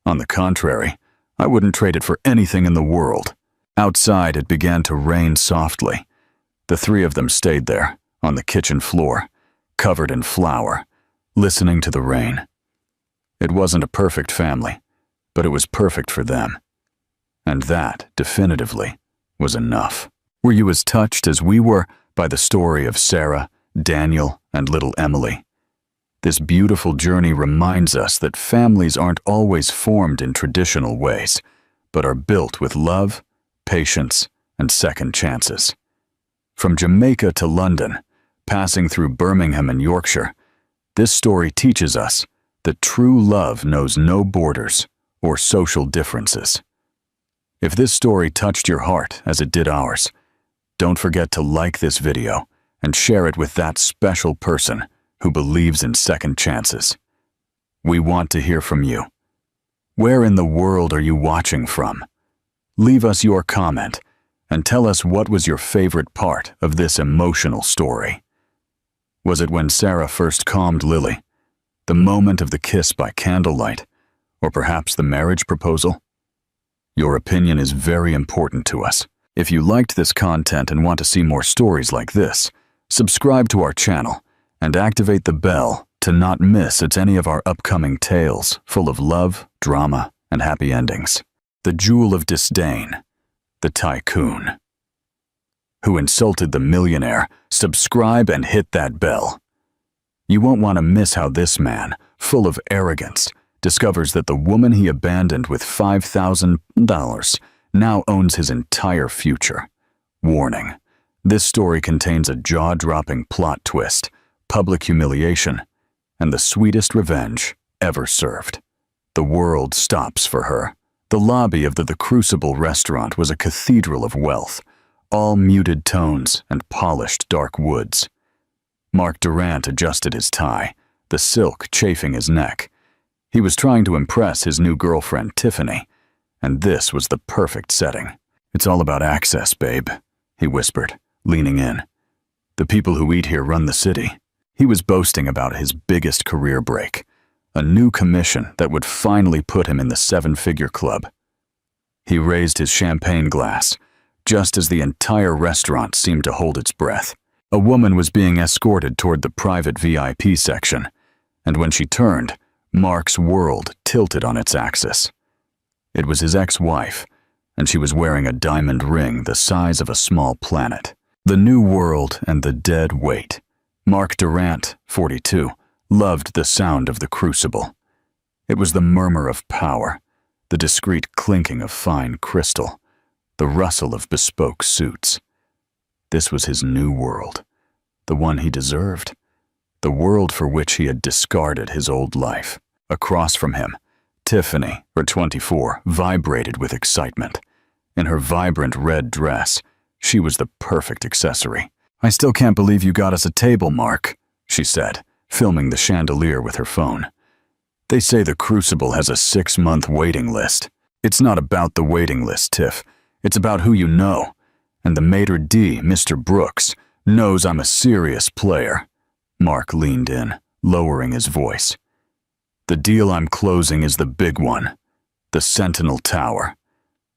A: On the contrary, I wouldn't trade it for anything in the world. Outside, it began to rain softly. The 3 of them stayed there, on the kitchen floor, covered in flour, listening to the rain. It wasn't a perfect family, but it was perfect for them. And that, definitively, was enough. Were you as touched as we were by the story of Sarah, Daniel, and little Emily? This beautiful journey reminds us that families aren't always formed in traditional ways, but are built with love, patience, and second chances. From Jamaica to London, passing through Birmingham and Yorkshire, this story teaches us that true love knows no borders or social differences. If this story touched your heart as it did ours, don't forget to like this video and share it with that special person who believes in second chances. We want to hear from you. Where in the world are you watching from? Leave us your comment and tell us what was your favorite part of this emotional story. Was it when Sarah first calmed Lily, the moment of the kiss by candlelight, or perhaps the marriage proposal? Your opinion is very important to us. If you liked this content and want to see more stories like this, subscribe to our channel and activate the bell to not miss any of our upcoming tales full of love, drama, and happy endings. The Jewel of Disdain, the Tycoon. Who insulted the millionaire? Subscribe and hit that bell. You won't want to miss how this man, full of arrogance, discovers that the woman he abandoned with $5,000 now owns his entire future. Warning: this story contains a jaw-dropping plot twist, public humiliation, and the sweetest revenge ever served. The world stops for her. The lobby of the Crucible restaurant was a cathedral of wealth, all muted tones and polished dark woods. Mark Durant adjusted his tie, the silk chafing his neck. He was trying to impress his new girlfriend, Tiffany, and this was the perfect setting. It's all about access, babe, he whispered, leaning in. The people who eat here run the city. He was boasting about his biggest career break, a new commission that would finally put him in the 7-figure club. He raised his champagne glass, just as the entire restaurant seemed to hold its breath. A woman was being escorted toward the private VIP section, and when she turned, Mark's world tilted on its axis. It was his ex-wife, and she was wearing a diamond ring the size of a small planet. The new world and the dead weight. Mark Durant, 42, loved the sound of the crucible. It was the murmur of power, the discreet clinking of fine crystal, the rustle of bespoke suits. This was his new world, the one he deserved, the world for which he had discarded his old life. Across from him, Tiffany, her 24, vibrated with excitement. In her vibrant red dress, she was the perfect accessory. "I still can't believe you got us a table, Mark," she said, filming the chandelier with her phone. "They say the Crucible has a 6-month waiting list. It's not about the waiting list, Tiff. It's about who you know. And the maitre d', Mr. Brooks, knows I'm a serious player." Mark leaned in, lowering his voice. "The deal I'm closing is the big one, the Sentinel Tower.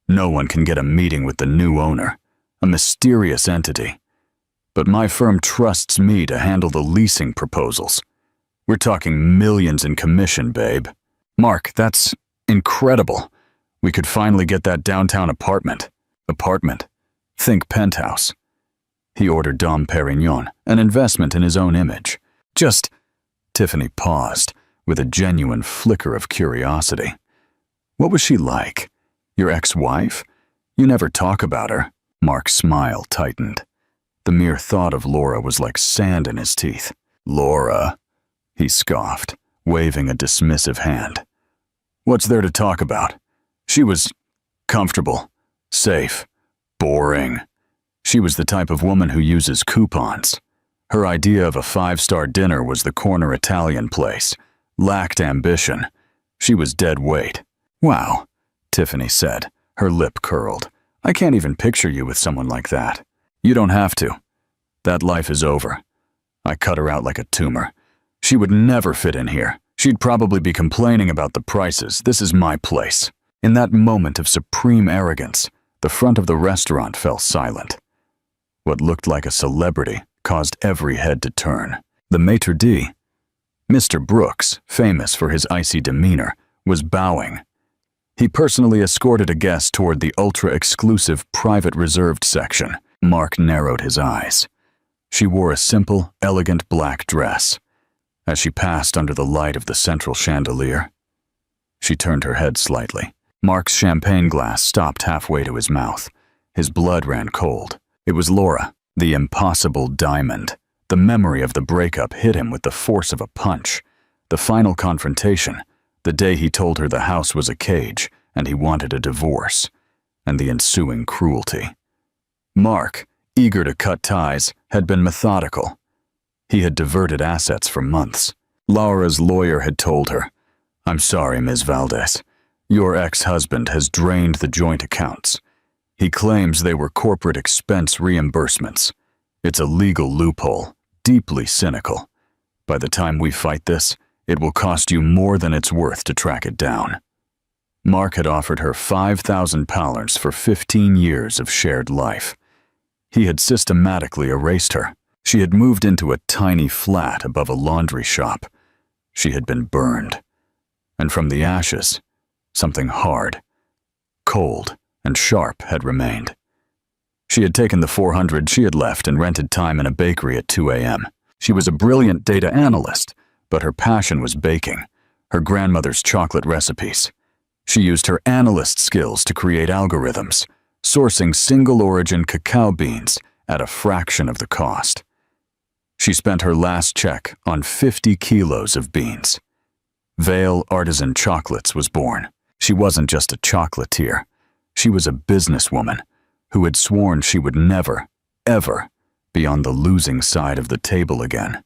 A: No one can get a meeting with the new owner, a mysterious entity. But my firm trusts me to handle the leasing proposals. We're talking millions in commission, babe." "Mark, that's incredible. We could finally get that downtown apartment." "Apartment? Think penthouse." He ordered Dom Perignon, an investment in his own image. "Just—" Tiffany paused, with a genuine flicker of curiosity. "What was she like? Your ex-wife? You never talk about her." Mark's smile tightened. The mere thought of Laura was like sand in his teeth. "Laura," he scoffed, waving a dismissive hand. "What's there to talk about? She was comfortable, safe, boring. She was the type of woman who uses coupons. Her idea of a 5-star dinner was the corner Italian place. Lacked ambition. She was dead weight." "Wow," Tiffany said, her lip curled. "I can't even picture you with someone like that." "You don't have to. That life is over. I cut her out like a tumor. She would never fit in here. She'd probably be complaining about the prices. This is my place." In that moment of supreme arrogance, the front of the restaurant fell silent. What looked like a celebrity caused every head to turn. The maitre d', Mr. Brooks, famous for his icy demeanor, was bowing. He personally escorted a guest toward the ultra-exclusive private reserved section. Mark narrowed his eyes. She wore a simple, elegant black dress. As she passed under the light of the central chandelier, she turned her head slightly. Mark's champagne glass stopped halfway to his mouth. His blood ran cold. It was Laura, the impossible diamond. The memory of the breakup hit him with the force of a punch. The final confrontation, the day he told her the house was a cage and he wanted a divorce, and the ensuing cruelty. Mark, eager to cut ties, had been methodical. He had diverted assets for months. Laura's lawyer had told her, "I'm sorry, Ms. Valdez. Your ex-husband has drained the joint accounts. He claims they were corporate expense reimbursements. It's a legal loophole, deeply cynical. By the time we fight this, it will cost you more than it's worth to track it down." Mark had offered her £5,000 for 15 years of shared life. He had systematically erased her. She had moved into a tiny flat above a laundry shop. She had been burned. And from the ashes, something hard, cold, and sharp had remained. She had taken the $400 she had left and rented time in a bakery at 2 a.m. She was a brilliant data analyst, but her passion was baking, her grandmother's chocolate recipes. She used her analyst skills to create algorithms, sourcing single-origin cacao beans at a fraction of the cost. She spent her last check on 50 kilos of beans. Vale Artisan Chocolates was born. She wasn't just a chocolatier. She was a businesswoman who had sworn she would never, ever be on the losing side of the table again.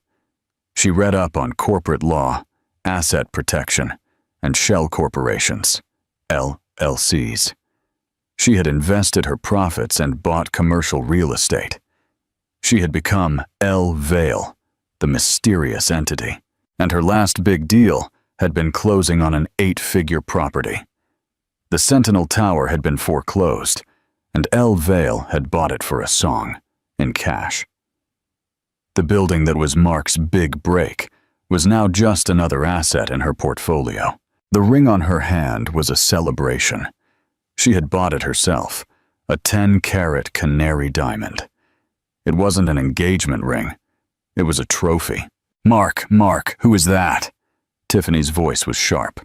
A: She read up on corporate law, asset protection, and shell corporations, LLCs. She had invested her profits and bought commercial real estate. She had become L. Vale, the mysterious entity, and her last big deal had been closing on an 8-figure property. The Sentinel Tower had been foreclosed, and Elle Vale had bought it for a song, in cash. The building that was Mark's big break was now just another asset in her portfolio. The ring on her hand was a celebration. She had bought it herself, a 10-carat canary diamond. It wasn't an engagement ring. It was a trophy. Mark, who is that?" Tiffany's voice was sharp.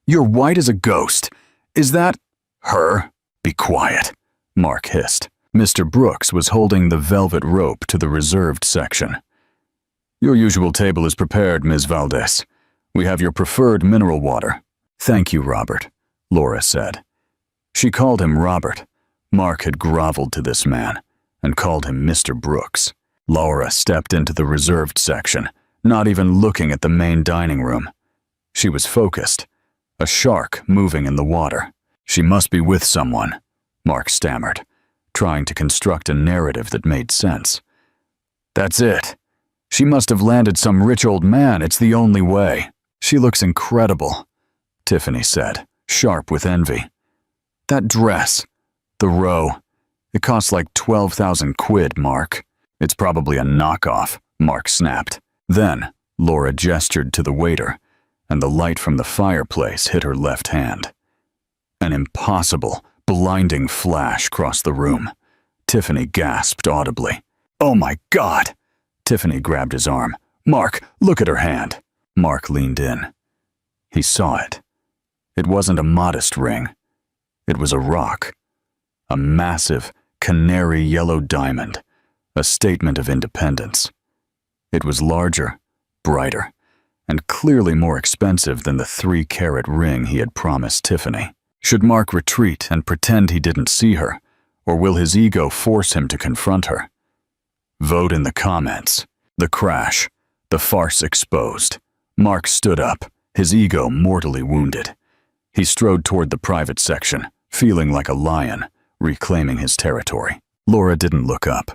A: "You're white as a ghost. Is that her?" "Be quiet," Mark hissed. Mr. Brooks was holding the velvet rope to the reserved section. "Your usual table is prepared, Ms. Valdez. We have your preferred mineral water." "Thank you, Robert," Laura said. She called him Robert. Mark had groveled to this man and called him Mr. Brooks. Laura stepped into the reserved section, not even looking at the main dining room. She was focused, a shark moving in the water. "She must be with someone," Mark stammered, trying to construct a narrative that made sense. "That's it. She must have landed some rich old man. It's the only way." "She looks incredible," Tiffany said, sharp with envy. "That dress, the row, it costs like 12,000 quid, Mark." "It's probably a knockoff," Mark snapped. Then Laura gestured to the waiter, and the light from the fireplace hit her left hand. An impossible, blinding flash crossed the room. Tiffany gasped audibly. "Oh my God!" Tiffany grabbed his arm. "Mark, look at her hand." Mark leaned in. He saw it. It wasn't a modest ring. It was a rock. A massive, canary yellow diamond. A statement of independence. It was larger, brighter, and clearly more expensive than the 3-carat ring he had promised Tiffany. Should Mark retreat and pretend he didn't see her, or will his ego force him to confront her? Vote in the comments. The crash. The farce exposed. Mark stood up, his ego mortally wounded. He strode toward the private section, feeling like a lion, reclaiming his territory. Laura didn't look up.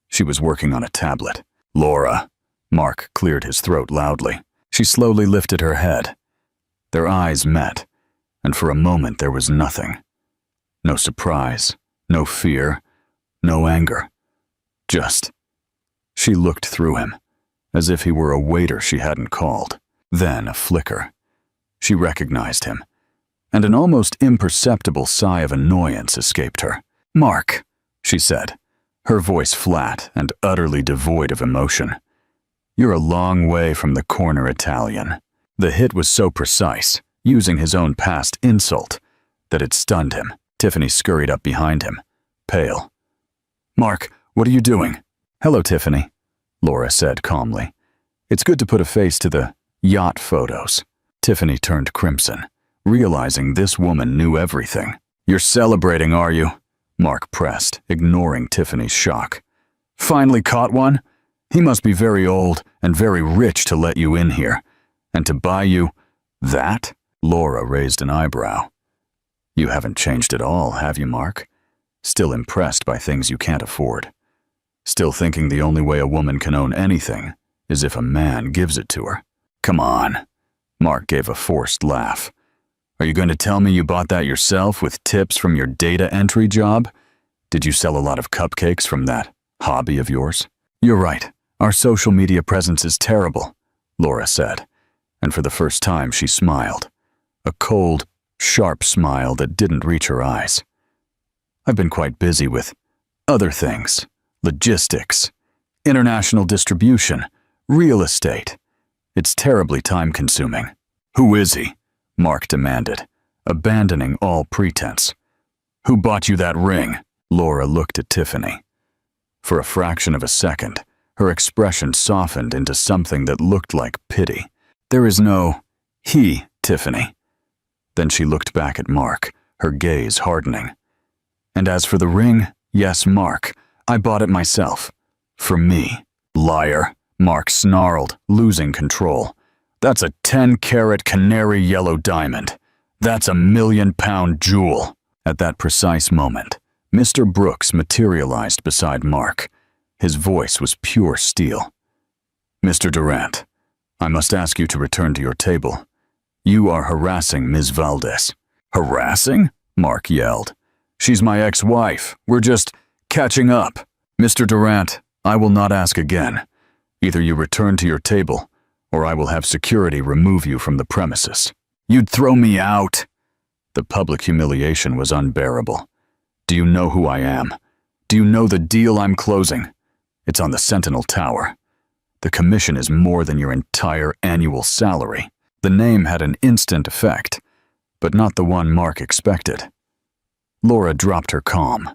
A: She was working on a tablet. "Laura." Mark cleared his throat loudly. She slowly lifted her head. Their eyes met, and for a moment there was nothing. No surprise, no fear, no anger. Just. She looked through him, as if he were a waiter she hadn't called. Then a flicker. She recognized him, and an almost imperceptible sigh of annoyance escaped her. "Mark," she said, her voice flat and utterly devoid of emotion. "You're a long way from the corner Italian." The hit was so precise, using his own past insult, that it stunned him. Tiffany scurried up behind him, pale. "Mark, what are you doing?" "Hello, Tiffany," Laura said calmly. "It's good to put a face to the yacht photos." Tiffany turned crimson, realizing this woman knew everything. "You're celebrating, are you?" Mark pressed, ignoring Tiffany's shock. "Finally caught one? He must be very old and very rich to let you in here. And to buy you that?" Laura raised an eyebrow. "You haven't changed at all, have you, Mark? Still impressed by things you can't afford. Still thinking the only way a woman can own anything is if a man gives it to her. Come on." Mark gave a forced laugh. "Are you going to tell me you bought that yourself with tips from your data entry job? Did you sell a lot of cupcakes from that hobby of yours?" "You're right. Our social media presence is terrible," Laura said, and for the first time she smiled. A cold, sharp smile that didn't reach her eyes. "I've been quite busy with other things. Logistics, international distribution, real estate. It's terribly time-consuming." "Who is he?" Mark demanded, abandoning all pretense. "Who bought you that ring?" Laura looked at Tiffany. For a fraction of a second, her expression softened into something that looked like pity. "There is no he, Tiffany." Then she looked back at Mark, her gaze hardening. "And as for the ring, yes, Mark, I bought it myself. For me." "Liar," Mark snarled, losing control. "That's a 10-carat canary yellow diamond. That's a £1,000,000 jewel." At that precise moment, Mr. Brooks materialized beside Mark. His voice was pure steel. "Mr. Durant, I must ask you to return to your table. You are harassing Ms. Valdez." "Harassing?" Mark yelled. "She's my ex-wife. We're just catching up." "Mr. Durant, I will not ask again. Either you return to your table, or I will have security remove you from the premises." "You'd throw me out." The public humiliation was unbearable. "Do you know who I am? Do you know the deal I'm closing? It's on the Sentinel Tower. The commission is more than your entire annual salary." The name had an instant effect, but not the one Mark expected. Laura dropped her calm.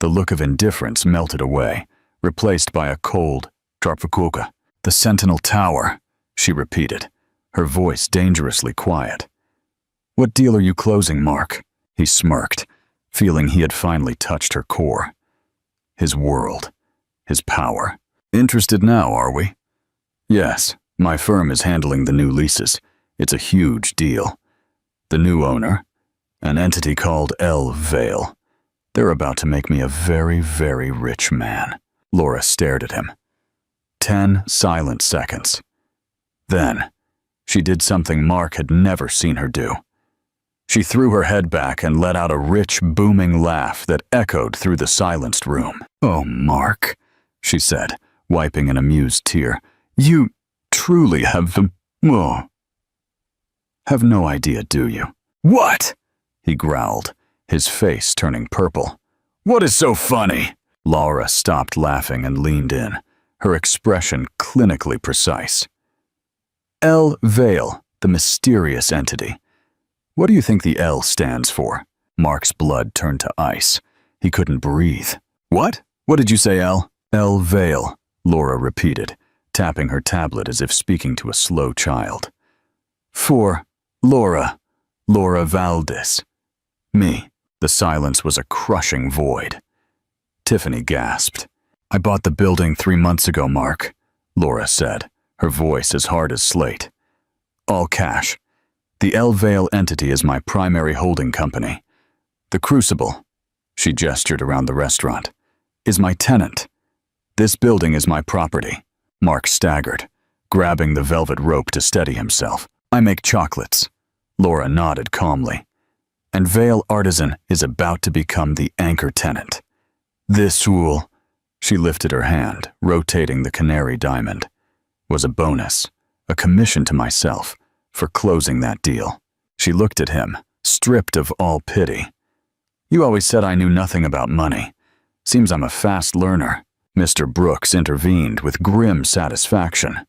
A: The look of indifference melted away, replaced by a cold, "Tarfukuoka." "The Sentinel Tower," she repeated, her voice dangerously quiet. "What deal are you closing, Mark?" He smirked, feeling he had finally touched her core. His world, his power. "Interested now, are we?" "Yes, my firm is handling the new leases. It's a huge deal. The new owner, an entity called El Vale. They're about to make me a very, very rich man." Laura stared at him. 10 silent seconds. Then, she did something Mark had never seen her do. She threw her head back and let out a rich, booming laugh that echoed through the silenced room. "Oh, Mark," she said, wiping an amused tear. "You truly have have no idea, do you?" "What?" he growled, his face turning purple. "What is so funny?" Laura stopped laughing and leaned in, her expression clinically precise. "El Vale, the mysterious entity. What do you think the L stands for?" Mark's blood turned to ice. He couldn't breathe. "What? What did you say, El?" "El Vale," Laura repeated, tapping her tablet as if speaking to a slow child. "For Laura Valdez. Me." The silence was a crushing void. Tiffany gasped. "I bought the building 3 months ago, Mark," Laura said, her voice as hard as slate. "All cash. The El Vale entity is my primary holding company. The Crucible," she gestured around the restaurant, "is my tenant. This building is my property." Mark staggered, grabbing the velvet rope to steady himself. "I make chocolates." Laura nodded calmly. "And Vale Artisan is about to become the anchor tenant. This will," she lifted her hand, rotating the canary diamond, "was a bonus, a commission to myself, for closing that deal." She looked at him, stripped of all pity. "You always said I knew nothing about money. Seems I'm a fast learner." Mr. Brooks intervened with grim satisfaction.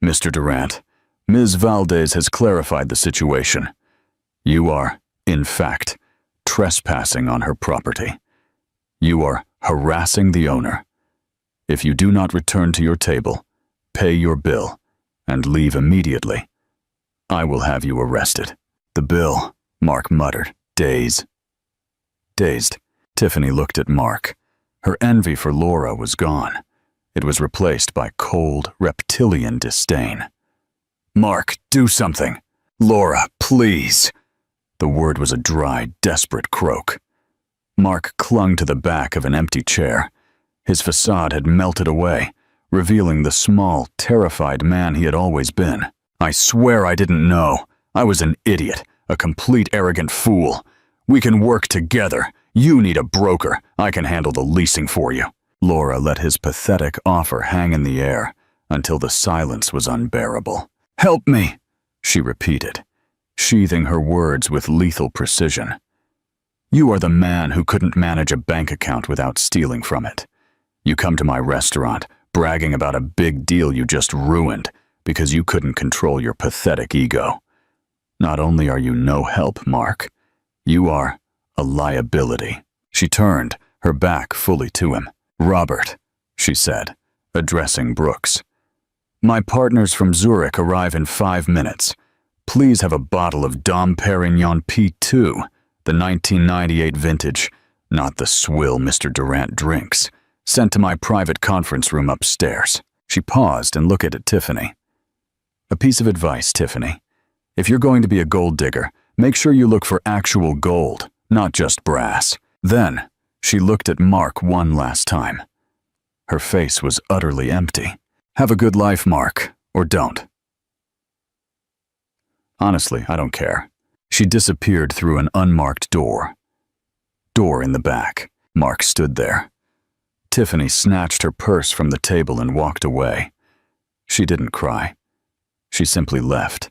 A: "Mr. Durant, Ms. Valdez has clarified the situation. You are, in fact, trespassing on her property. You are harassing the owner. If you do not return to your table, pay your bill, and leave immediately, I will have you arrested." "The bill," Mark muttered, dazed. Tiffany looked at Mark. Her envy for Laura was gone. It was replaced by cold, reptilian disdain. "Mark, do something." "Laura, please." The word was a dry, desperate croak. Mark clung to the back of an empty chair. His facade had melted away, revealing the small, terrified man he had always been. "I swear I didn't know. I was an idiot, a complete arrogant fool. We can work together. You need a broker. I can handle the leasing for you." Laura let his pathetic offer hang in the air until the silence was unbearable. "Help me," she repeated, sheathing her words with lethal precision. "You are the man who couldn't manage a bank account without stealing from it. You come to my restaurant, bragging about a big deal you just ruined because you couldn't control your pathetic ego. Not only are you no help, Mark, you are a liability." She turned, her back fully to him. "Robert," she said, addressing Brooks, "my partners from Zurich arrive in 5 minutes. Please have a bottle of Dom Perignon P2, the 1998 vintage, not the swill Mr. Durant drinks, sent to my private conference room upstairs." She paused and looked at Tiffany. "A piece of advice, Tiffany. If you're going to be a gold digger, make sure you look for actual gold, not just brass." Then, she looked at Mark one last time. Her face was utterly empty. "Have a good life, Mark, or don't. Honestly, I don't care." She disappeared through an unmarked door. Door in the back. Mark stood there. Tiffany snatched her purse from the table and walked away. She didn't cry. She simply left,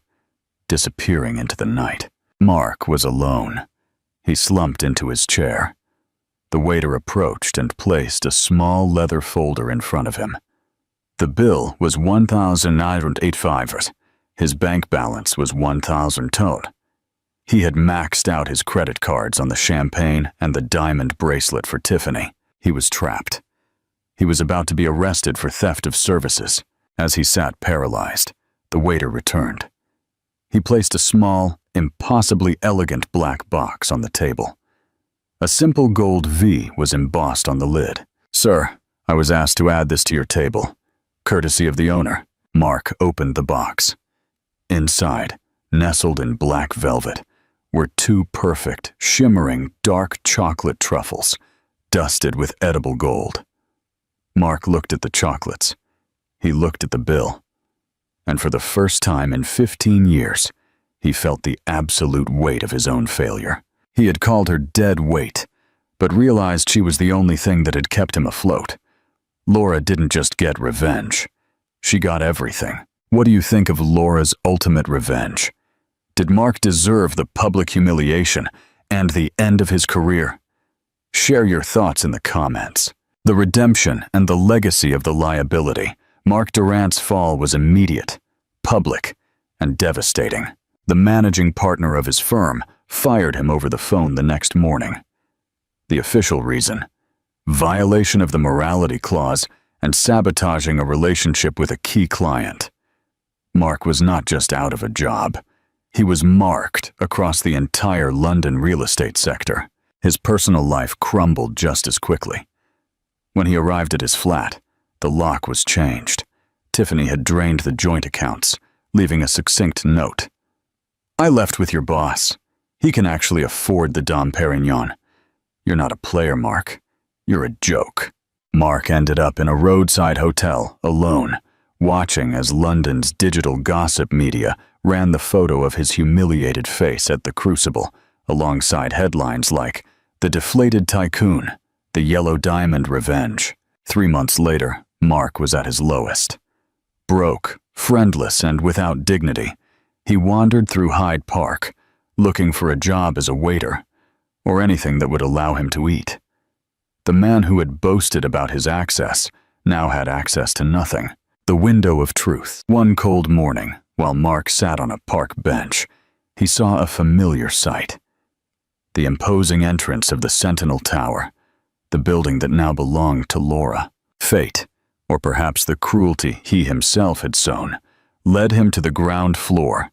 A: disappearing into the night. Mark was alone. He slumped into his chair. The waiter approached and placed a small leather folder in front of him. The bill was 1,985. His bank balance was 1,000 toad. He had maxed out his credit cards on the champagne and the diamond bracelet for Tiffany. He was trapped. He was about to be arrested for theft of services. As he sat paralyzed, the waiter returned. He placed a small, impossibly elegant black box on the table. A simple gold V was embossed on the lid. "Sir, I was asked to add this to your table, courtesy of the owner." Mark opened the box. Inside, nestled in black velvet, were two perfect, shimmering, dark chocolate truffles, dusted with edible gold. Mark looked at the chocolates. He looked at the bill. And for the first time in 15 years, he felt the absolute weight of his own failure. He had called her dead weight, but realized she was the only thing that had kept him afloat. Laura didn't just get revenge. She got everything. What do you think of Laura's ultimate revenge? Did Mark deserve the public humiliation and the end of his career? Share your thoughts in the comments. The redemption and the legacy of the liability. Mark Durant's fall was immediate, public, and devastating. The managing partner of his firm fired him over the phone the next morning. The official reason: violation of the morality clause and sabotaging a relationship with a key client. Mark was not just out of a job. He was marked across the entire London real estate sector. His personal life crumbled just as quickly. When he arrived at his flat, the lock was changed. Tiffany had drained the joint accounts, leaving a succinct note. "I left with your boss. He can actually afford the Dom Perignon. You're not a player, Mark. You're a joke." Mark ended up in a roadside hotel, alone, watching as London's digital gossip media ran the photo of his humiliated face at the Crucible, alongside headlines like, "The Deflated Tycoon, the Yellow Diamond Revenge." 3 months later, Mark was at his lowest. Broke, friendless, and without dignity, he wandered through Hyde Park, looking for a job as a waiter, or anything that would allow him to eat. The man who had boasted about his access now had access to nothing. The window of truth. One cold morning, while Mark sat on a park bench, he saw a familiar sight. The imposing entrance of the Sentinel Tower, the building that now belonged to Laura. Fate, or perhaps the cruelty he himself had sown, led him to the ground floor,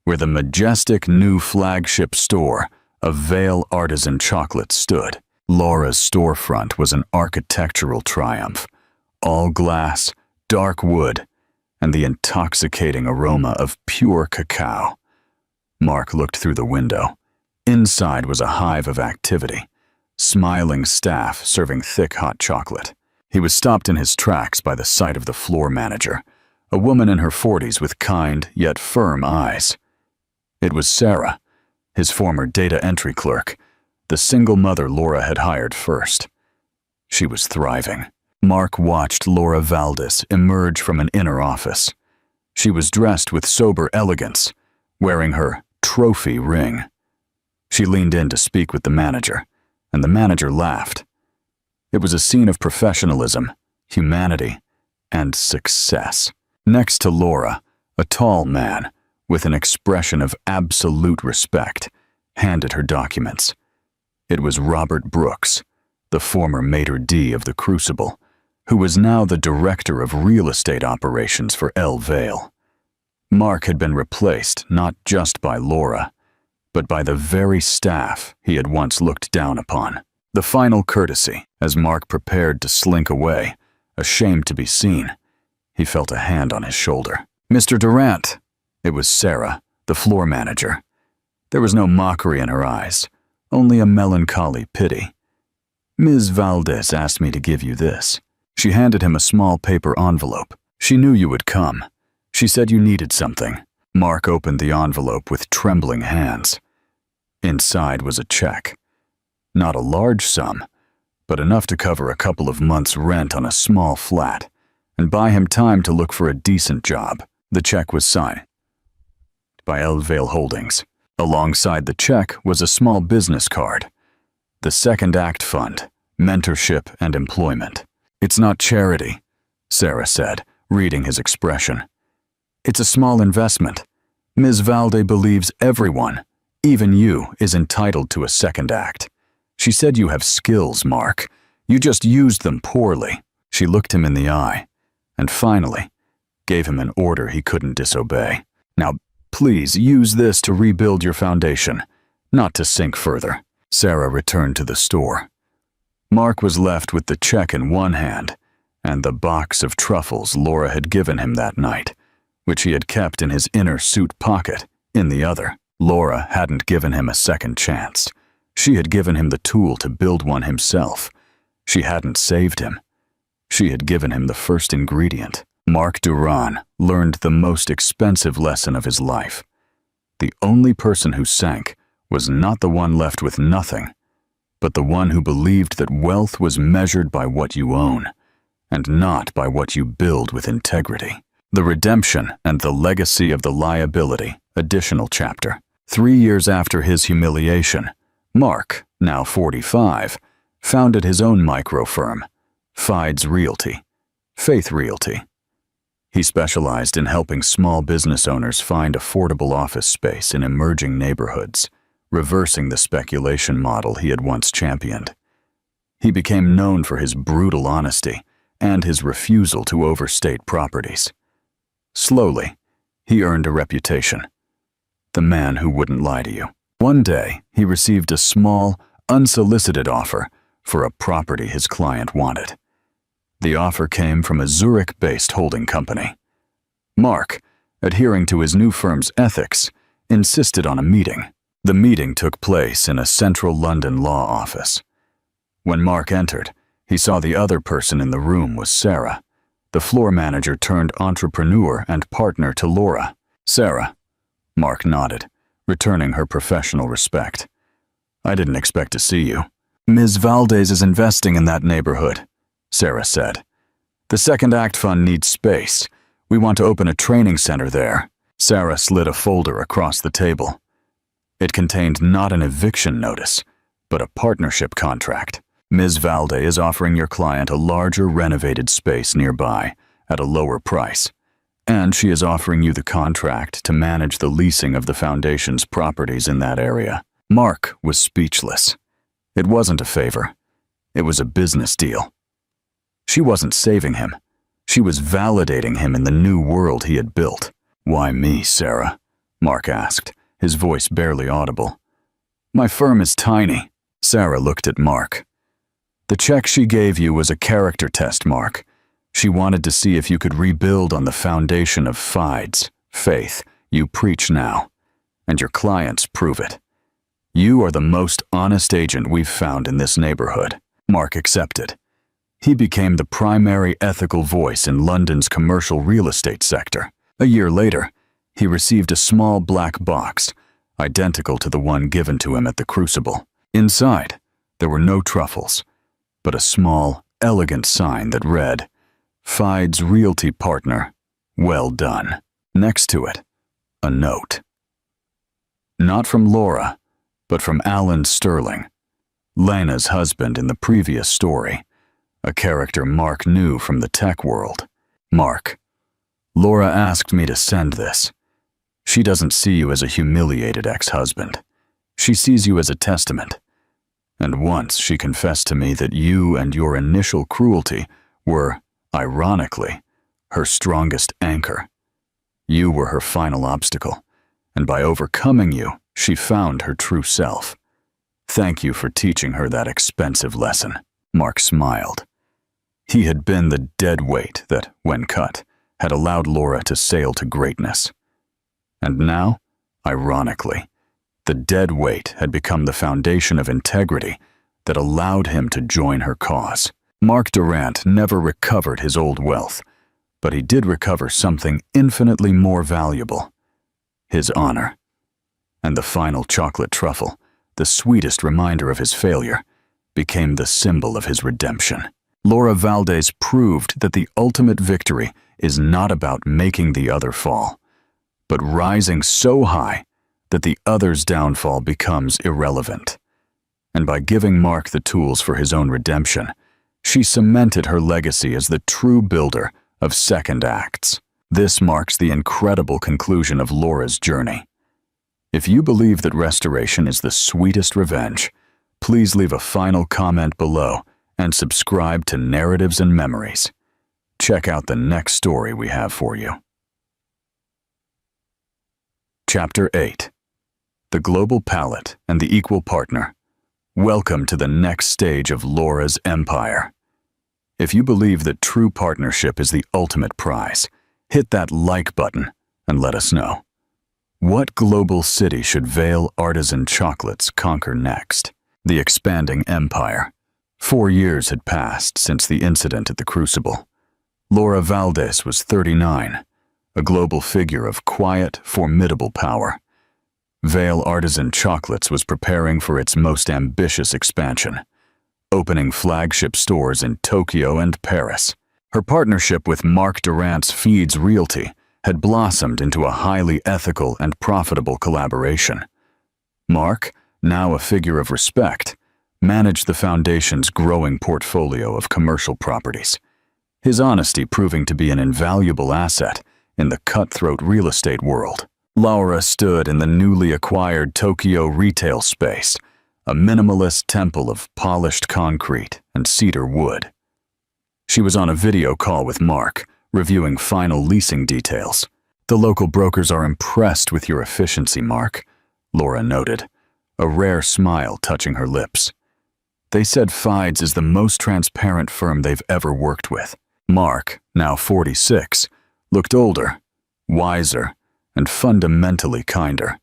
A: where the majestic new flagship store of Vale Artisan Chocolate stood. Laura's storefront was an architectural triumph, all glass, dark wood, and the intoxicating aroma of pure cacao. Mark looked through the window. Inside was a hive of activity, smiling staff serving thick hot chocolate. He was stopped in his tracks by the sight of the floor manager, a woman in her 40s with kind yet firm eyes. It was Sarah, his former data entry clerk, the single mother Laura had hired first. She was thriving. Mark watched Laura Valdez emerge from an inner office. She was dressed with sober elegance, wearing her trophy ring. She leaned in to speak with the manager, and the manager laughed. It was a scene of professionalism, humanity, and success. Next to Laura, a tall man, with an expression of absolute respect, handed her documents. It was Robert Brooks, the former maitre d' of the Crucible, who was now the director of real estate operations for El Vale. Mark had been replaced not just by Laura, but by the very staff he had once looked down upon. The final courtesy, as Mark prepared to slink away, ashamed to be seen, he felt a hand on his shoulder. "Mr. Durant." It was Sarah, the floor manager. There was no mockery in her eyes, only a melancholy pity. "Ms. Valdez asked me to give you this." She handed him a small paper envelope. "She knew you would come. She said you needed something." Mark opened the envelope with trembling hands. Inside was a check. Not a large sum, but enough to cover a couple of months' rent on a small flat and buy him time to look for a decent job. The check was signed by Elvale Holdings. Alongside the check was a small business card. The Second Act Fund, Mentorship and Employment. "It's not charity," Sarah said, reading his expression. "It's a small investment. Ms. Valde believes everyone, even you, is entitled to a second act. She said you have skills, Mark. You just used them poorly." She looked him in the eye, and finally gave him an order he couldn't disobey. "Now, please use this to rebuild your foundation, not to sink further." Sarah returned to the store. Mark was left with the check in one hand and the box of truffles Laura had given him that night, which he had kept in his inner suit pocket, in the other. Laura hadn't given him a second chance. She had given him the tool to build one himself. She hadn't saved him. She had given him the first ingredient. Mark Duran learned the most expensive lesson of his life. The only person who sank was not the one left with nothing, but the one who believed that wealth was measured by what you own, and not by what you build with integrity. The Redemption and the Legacy of the Liability, additional chapter. 3 years after his humiliation, Mark, now 45, founded his own micro firm, Fides Realty, Faith Realty. He specialized in helping small business owners find affordable office space in emerging neighborhoods, reversing the speculation model he had once championed. He became known for his brutal honesty and his refusal to overstate properties. Slowly, he earned a reputation. The man who wouldn't lie to you. One day, he received a small, unsolicited offer for a property his client wanted. The offer came from a Zurich-based holding company. Mark, adhering to his new firm's ethics, insisted on a meeting. The meeting took place in a central London law office. When Mark entered, he saw the other person in the room was Sarah, the floor manager turned entrepreneur and partner to Laura. "Sarah," Mark nodded, returning her professional respect. "I didn't expect to see you." "Ms. Valdez is investing in that neighborhood," Sarah said. "The Second Act Fund needs space. We want to open a training center there." Sarah slid a folder across the table. It contained not an eviction notice, but a partnership contract. "Ms. Valde is offering your client a larger renovated space nearby at a lower price, and she is offering you the contract to manage the leasing of the foundation's properties in that area." Mark was speechless. It wasn't a favor. It was a business deal. She wasn't saving him. She was validating him in the new world he had built. "Why me, Sarah?" Mark asked, his voice barely audible. "My firm is tiny." Sarah looked at Mark. "The check she gave you was a character test, Mark. She wanted to see if you could rebuild on the foundation of Fides, faith, you preach now. And your clients prove it. You are the most honest agent we've found in this neighborhood." Mark accepted. He became the primary ethical voice in London's commercial real estate sector. A year later, he received a small black box, identical to the one given to him at the Crucible. Inside, there were no truffles, but a small, elegant sign that read, "Fides Realty Partner, well done." Next to it, a note. Not from Laura, but from Alan Sterling, Lena's husband in the previous story, a character Mark knew from the tech world. "Mark, Laura asked me to send this. She doesn't see you as a humiliated ex-husband. She sees you as a testament. And once she confessed to me that you and your initial cruelty were, ironically, her strongest anchor. You were her final obstacle, and by overcoming you, she found her true self. Thank you for teaching her that expensive lesson." Mark smiled. He had been the dead weight that, when cut, had allowed Laura to sail to greatness. And now, ironically, the dead weight had become the foundation of integrity that allowed him to join her cause. Mark Durant never recovered his old wealth, but he did recover something infinitely more valuable: his honor. And the final chocolate truffle the sweetest reminder of his failure, became the symbol of his redemption. Laura Valdez proved that the ultimate victory is not about making the other fall, but rising so high that the other's downfall becomes irrelevant. And by giving Mark the tools for his own redemption, she cemented her legacy as the true builder of second acts. This marks the incredible conclusion of Laura's journey. If you believe that restoration is the sweetest revenge, please leave a final comment below and subscribe to Narratives and Memories. Check out the next story we have for you. Chapter 8. The Global Palette and the Equal Partner. Welcome to the next stage of Laura's empire. If you believe that true partnership is the ultimate prize, hit that like button and let us know. What global city should Vale Artisan Chocolates conquer next? The expanding empire. 4 years had passed since the incident at the Crucible. Laura Valdez was 39, a global figure of quiet, formidable power. Vale Artisan Chocolates was preparing for its most ambitious expansion, opening flagship stores in Tokyo and Paris. Her partnership with Mark Durant's Feeds Realty had blossomed into a highly ethical and profitable collaboration. Mark, now a figure of respect, managed the foundation's growing portfolio of commercial properties, his honesty proving to be an invaluable asset in the cutthroat real estate world. Laura stood in the newly acquired Tokyo retail space, a minimalist temple of polished concrete and cedar wood. She was on a video call with Mark, reviewing final leasing details. "The local brokers are impressed with your efficiency, Mark," Laura noted, a rare smile touching her lips. "They said Fides is the most transparent firm they've ever worked with." Mark, now 46, looked older, wiser, and fundamentally kinder.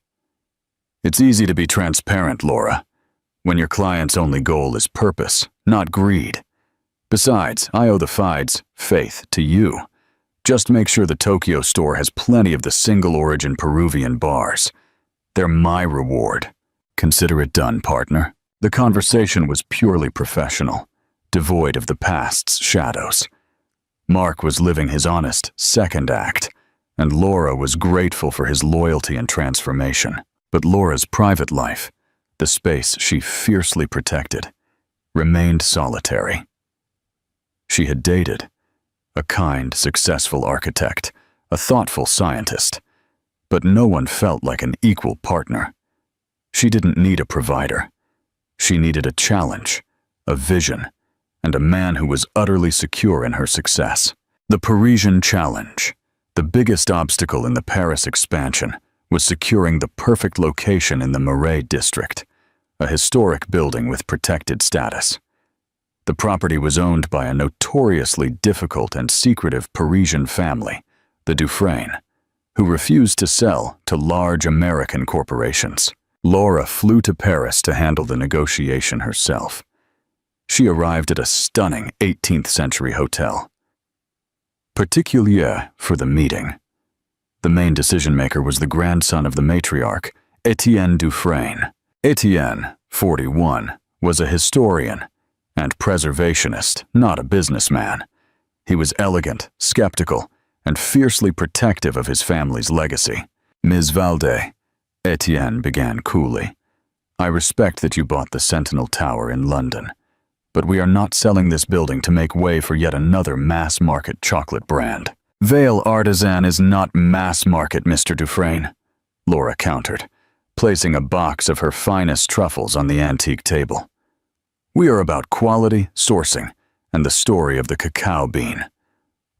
A: "It's easy to be transparent, Laura, when your client's only goal is purpose, not greed. Besides, I owe the Fides faith to you. Just make sure the Tokyo store has plenty of the single-origin Peruvian bars. They're my reward. Consider it done, partner." The conversation was purely professional, devoid of the past's shadows. Mark was living his honest second act, and Laura was grateful for his loyalty and transformation. But Laura's private life, the space she fiercely protected, remained solitary. She had dated a kind, successful architect, a thoughtful scientist, but no one felt like an equal partner. She didn't need a provider. She needed a challenge, a vision, and a man who was utterly secure in her success. The Parisian challenge, the biggest obstacle in the Paris expansion, was securing the perfect location in the Marais district, a historic building with protected status. The property was owned by a notoriously difficult and secretive Parisian family, the Dufresne, who refused to sell to large American corporations. Laura flew to Paris to handle the negotiation herself. She arrived at a stunning 18th-century hotel, particulier for the meeting. The main decision-maker was the grandson of the matriarch, Etienne Dufresne. Etienne, 41, was a historian and preservationist, not a businessman. He was elegant, skeptical, and fiercely protective of his family's legacy. "Ms. Valdez," Etienne began coolly, "I respect that you bought the Sentinel Tower in London, but we are not selling this building to make way for yet another mass-market chocolate brand." "Vale Artisan is not mass-market, Mr. Dufresne," Laura countered, placing a box of her finest truffles on the antique table. "We are about quality, sourcing, and the story of the cacao bean.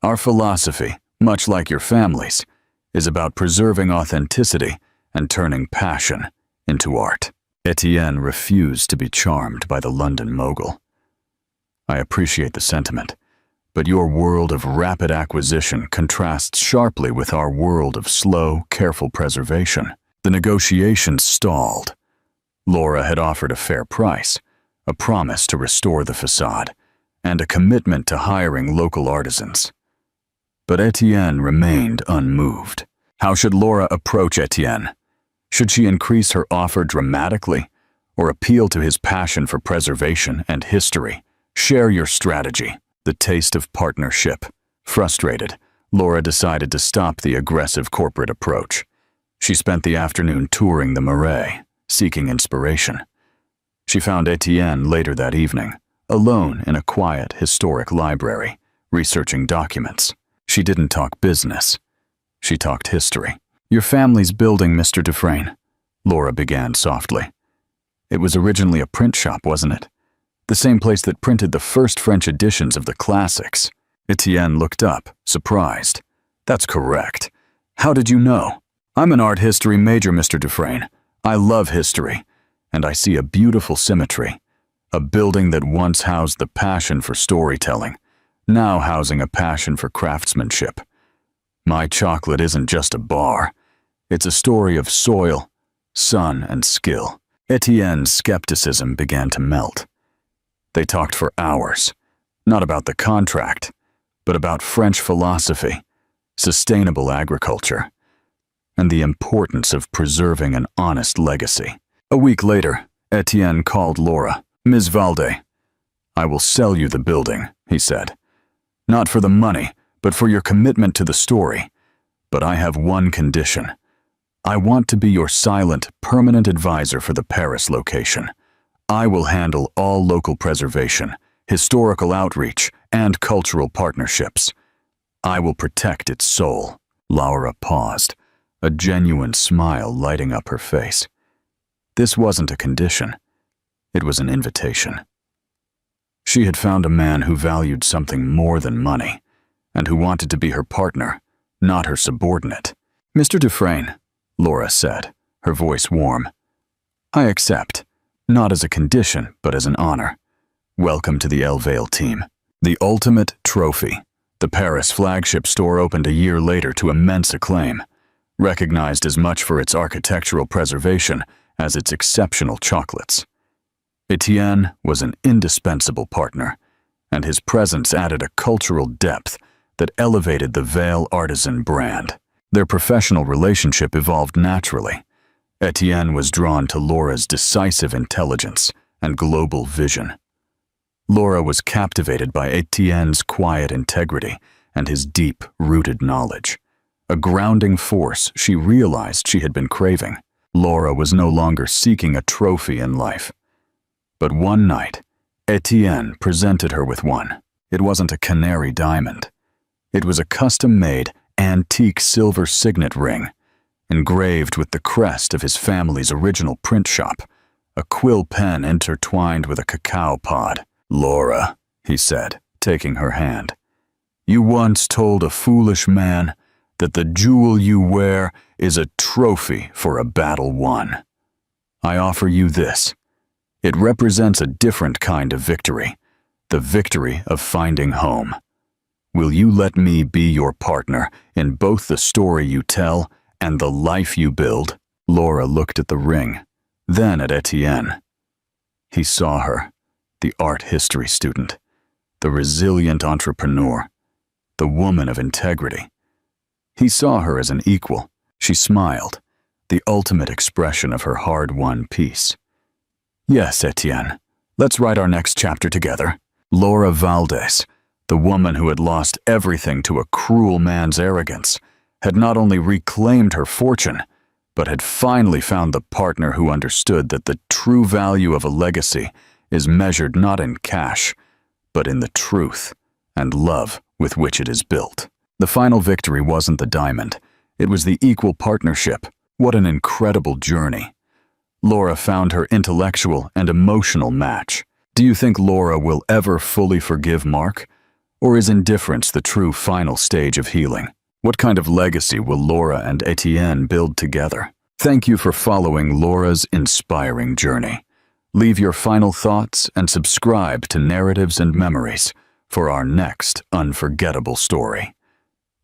A: Our philosophy, much like your family's, is about preserving authenticity and turning passion into art." Etienne refused to be charmed by the London mogul. "I appreciate the sentiment, but your world of rapid acquisition contrasts sharply with our world of slow, careful preservation." The negotiations stalled. Laura had offered a fair price, a promise to restore the facade, and a commitment to hiring local artisans. But Etienne remained unmoved. How should Laura approach Etienne? Should she increase her offer dramatically, or appeal to his passion for preservation and history? Share your strategy. The taste of partnership. Frustrated, Laura decided to stop the aggressive corporate approach. She spent the afternoon touring the Marais, seeking inspiration. She found Etienne later that evening, alone in a quiet, historic library, researching documents. She didn't talk business. She talked history. "Your family's building, Mr. Dufresne," Laura began softly. "It was originally a print shop, wasn't it? The same place that printed the first French editions of the classics." Etienne looked up, surprised. "That's correct. How did you know?" "I'm an art history major, Mr. Dufresne. I love history, and I see a beautiful symmetry. A building that once housed the passion for storytelling, now housing a passion for craftsmanship. My chocolate isn't just a bar. It's a story of soil, sun, and skill." Etienne's skepticism began to melt. They talked for hours, not about the contract, but about French philosophy, sustainable agriculture, and the importance of preserving an honest legacy. A week later, Etienne called Laura. "Ms. Valde, I will sell you the building," he said. "Not for the money, but for your commitment to the story. But I have one condition. I want to be your silent, permanent advisor for the Paris location. I will handle all local preservation, historical outreach, and cultural partnerships. I will protect its soul." Laura paused, a genuine smile lighting up her face. This wasn't a condition. It was an invitation. She had found a man who valued something more than money, and who wanted to be her partner, not her subordinate. "Mr. Dufresne," Laura said, her voice warm, "I accept, not as a condition, but as an honor. Welcome to the Elvale team." The ultimate trophy. The Paris flagship store opened a year later to immense acclaim, recognized as much for its architectural preservation as its exceptional chocolates. Etienne was an indispensable partner, and his presence added a cultural depth that elevated the Vale artisan brand. Their professional relationship evolved naturally. Etienne was drawn to Laura's decisive intelligence and global vision. Laura was captivated by Etienne's quiet integrity and his deep-rooted knowledge, a grounding force she realized she had been craving. Laura was no longer seeking a trophy in life. But one night, Etienne presented her with one. It wasn't a canary diamond. It was a custom-made, antique silver signet ring, engraved with the crest of his family's original print shop, a quill pen intertwined with a cacao pod. "Laura," he said, taking her hand, "you once told a foolish man that the jewel you wear is a trophy for a battle won. I offer you this. It represents a different kind of victory, the victory of finding home. Will you let me be your partner in both the story you tell and the life you build?" Laura looked at the ring, then at Etienne. He saw her, the art history student, the resilient entrepreneur, the woman of integrity. He saw her as an equal. She smiled, the ultimate expression of her hard-won peace. "Yes, Etienne, let's write our next chapter together." Laura Valdez, the woman who had lost everything to a cruel man's arrogance, had not only reclaimed her fortune, but had finally found the partner who understood that the true value of a legacy is measured not in cash, but in the truth and love with which it is built. The final victory wasn't the diamond. It was the equal partnership. What an incredible journey. Laura found her intellectual and emotional match. Do you think Laura will ever fully forgive Mark? Or is indifference the true final stage of healing? What kind of legacy will Laura and Etienne build together? Thank you for following Laura's inspiring journey. Leave your final thoughts and subscribe to Narratives and Memories for our next unforgettable story.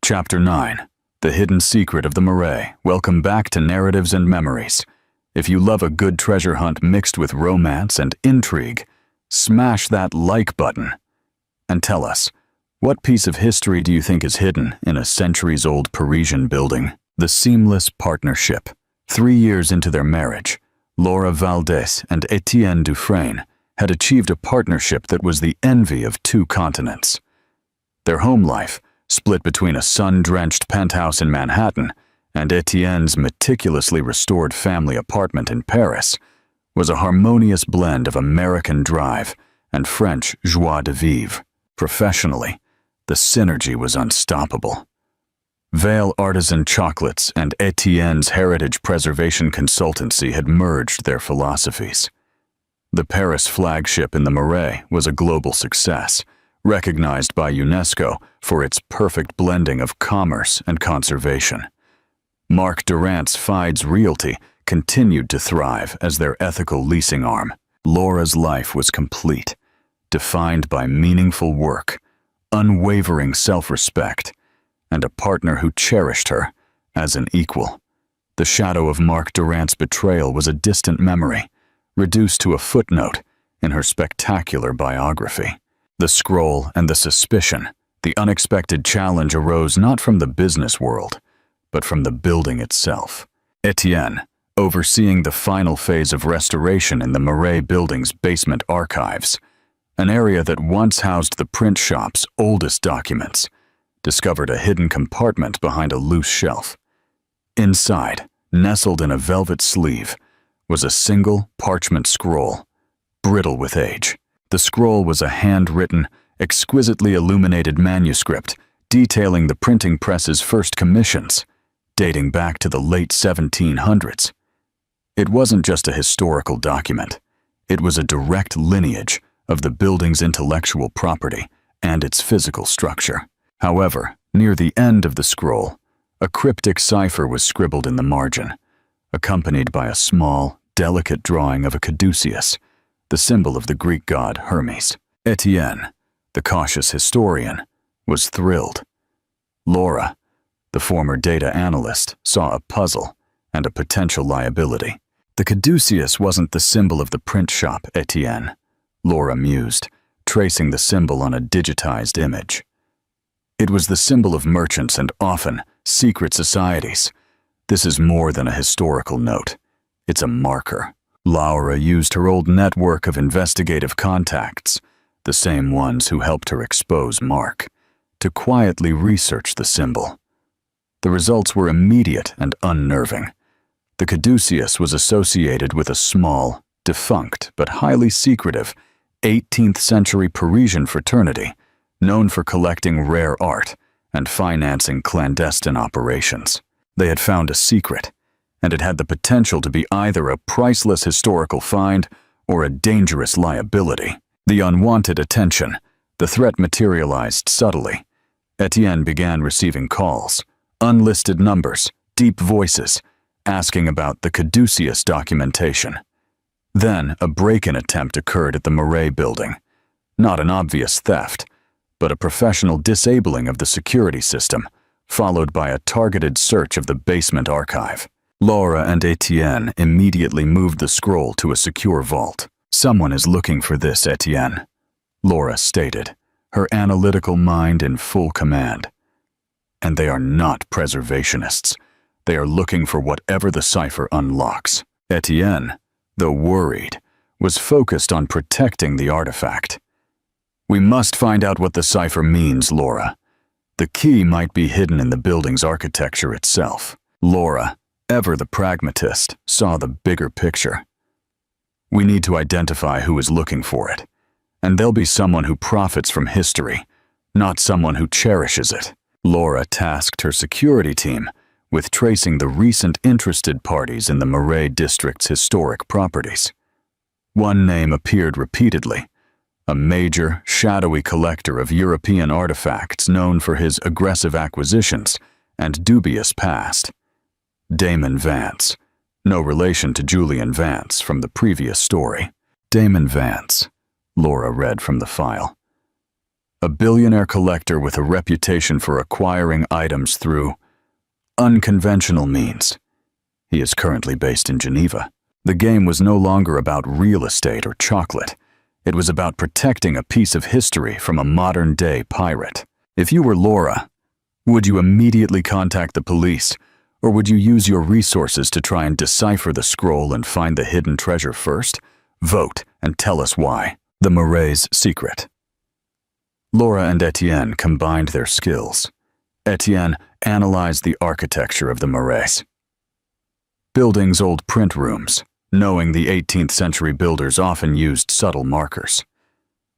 A: Chapter 9, The Hidden Secret of the Marais. Welcome back to Narratives and Memories. If you love a good treasure hunt mixed with romance and intrigue, smash that like button. And tell us, what piece of history do you think is hidden in a centuries-old Parisian building? The seamless partnership. 3 years into their marriage, Laura Valdez and Etienne Dufresne had achieved a partnership that was the envy of two continents. Their home life, split between a sun-drenched penthouse in Manhattan and Etienne's meticulously restored family apartment in Paris, was a harmonious blend of American drive and French joie de vivre. Professionally, the synergy was unstoppable. Vale Artisan Chocolates and Etienne's heritage preservation consultancy had merged their philosophies. The Paris flagship in the Marais was a global success, recognized by UNESCO for its perfect blending of commerce and conservation. Marc Durant's Fides Realty continued to thrive as their ethical leasing arm. Laura's life was complete, defined by meaningful work, unwavering self-respect, and a partner who cherished her as an equal. The shadow of Marc Durant's betrayal was a distant memory, reduced to a footnote in her spectacular biography. The scroll and the suspicion, the unexpected challenge arose not from the business world, but from the building itself. Etienne, overseeing the final phase of restoration in the Marais building's basement archives, an area that once housed the print shop's oldest documents, discovered a hidden compartment behind a loose shelf. Inside, nestled in a velvet sleeve, was a single parchment scroll, brittle with age. The scroll was a handwritten, exquisitely illuminated manuscript detailing the printing press's first commissions, dating back to the late 1700s. It wasn't just a historical document. It was a direct lineage of the building's intellectual property and its physical structure. However, near the end of the scroll, a cryptic cipher was scribbled in the margin, accompanied by a small, delicate drawing of a caduceus, the symbol of the Greek god Hermes. Etienne, the cautious historian, was thrilled. Laura, the former data analyst, saw a puzzle and a potential liability. The caduceus wasn't the symbol of the print shop, Etienne, Laura mused, tracing the symbol on a digitized image. It was the symbol of merchants and often secret societies. This is more than a historical note. It's a marker. Laura used her old network of investigative contacts, the same ones who helped her expose Mark, to quietly research the symbol. The results were immediate and unnerving. The caduceus was associated with a small, defunct but highly secretive 18th century Parisian fraternity known for collecting rare art and financing clandestine operations. They had found a secret, and it had the potential to be either a priceless historical find or a dangerous liability. The unwanted attention, the threat materialized subtly. Etienne began receiving calls, unlisted numbers, deep voices, asking about the caduceus documentation. Then a break-in attempt occurred at the Marais building. Not an obvious theft, but a professional disabling of the security system, followed by a targeted search of the basement archive. Laura and Etienne immediately moved the scroll to a secure vault. "Someone is looking for this, Etienne," Laura stated, her analytical mind in full command. "And they are not preservationists. They are looking for whatever the cipher unlocks." Etienne, though worried, was focused on protecting the artifact. "We must find out what the cipher means, Laura. The key might be hidden in the building's architecture itself." Laura, ever the pragmatist, saw the bigger picture. "We need to identify who is looking for it, and there'll be someone who profits from history, not someone who cherishes it." Laura tasked her security team with tracing the recent interested parties in the Marais district's historic properties. One name appeared repeatedly: a major, shadowy collector of European artifacts known for his aggressive acquisitions and dubious past. Damon Vance, no relation to Julian Vance from the previous story. Damon Vance, Laura read from the file. A billionaire collector with a reputation for acquiring items through unconventional means. He is currently based in Geneva. The game was no longer about real estate or chocolate. It was about protecting a piece of history from a modern-day pirate. If you were Laura, would you immediately contact the police, Or would you use your resources to try and decipher the scroll and find the hidden treasure first? Vote and tell us why. The Marais' secret. Laura and Etienne combined their skills. Etienne analyzed the architecture of the Marais. Building's old print rooms, knowing the 18th century builders often used subtle markers.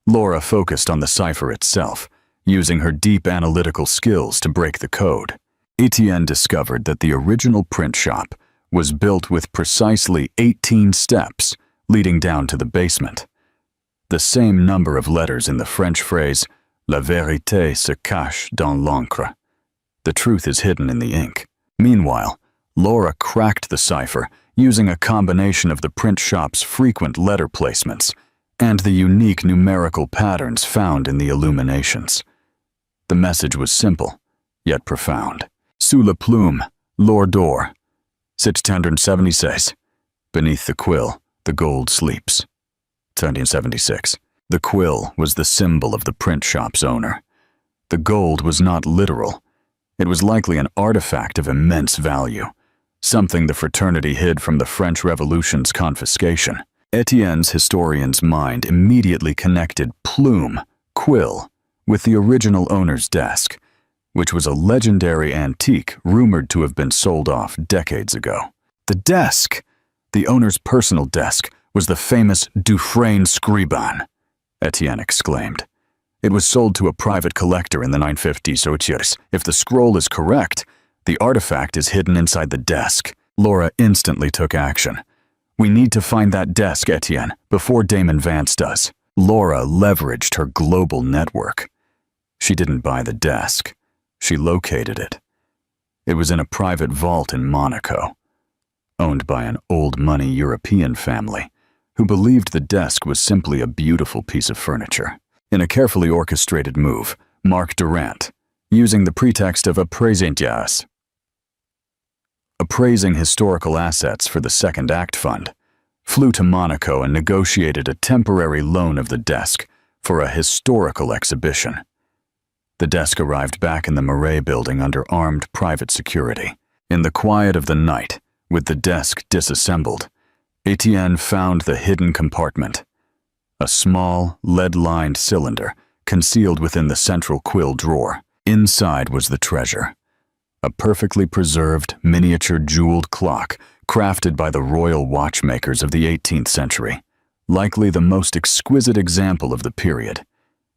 A: Laura focused on the cipher itself, using her deep analytical skills to break the code. Etienne discovered that the original print shop was built with precisely 18 steps leading down to the basement. The same number of letters in the French phrase, La vérité se cache dans l'encre. The truth is hidden in the ink. Meanwhile, Laura cracked the cipher using a combination of the print shop's frequent letter placements and the unique numerical patterns found in the illuminations. The message was simple, yet profound. Sous la plume, l'or dort. 676. Beneath the quill, the gold sleeps. 1776. The quill was the symbol of the print shop's owner. The gold was not literal. It was likely an artifact of immense value, something the fraternity hid from the French Revolution's confiscation. Etienne's historian's mind immediately connected plume, quill, with the original owner's desk, which was a legendary antique rumored to have been sold off decades ago. The desk, the owner's personal desk, was the famous Dufresne scriban, Etienne exclaimed. It was sold to a private collector in the 950s. If the scroll is correct, the artifact is hidden inside the desk. Laura instantly took action. We need to find that desk, Etienne, before Damon Vance does. Laura leveraged her global network. She didn't buy the desk. She located it. It was in a private vault in Monaco, owned by an old-money European family who believed the desk was simply a beautiful piece of furniture. In a carefully orchestrated move, Marc Durant, using the pretext of appraising historical assets for the Second Act Fund, flew to Monaco and negotiated a temporary loan of the desk for a historical exhibition. The desk arrived back in the Marais building under armed private security. In the quiet of the night, with the desk disassembled, Etienne found the hidden compartment, a small, lead-lined cylinder concealed within the central quill drawer. Inside was the treasure, a perfectly preserved miniature jeweled clock crafted by the royal watchmakers of the 18th century, likely the most exquisite example of the period,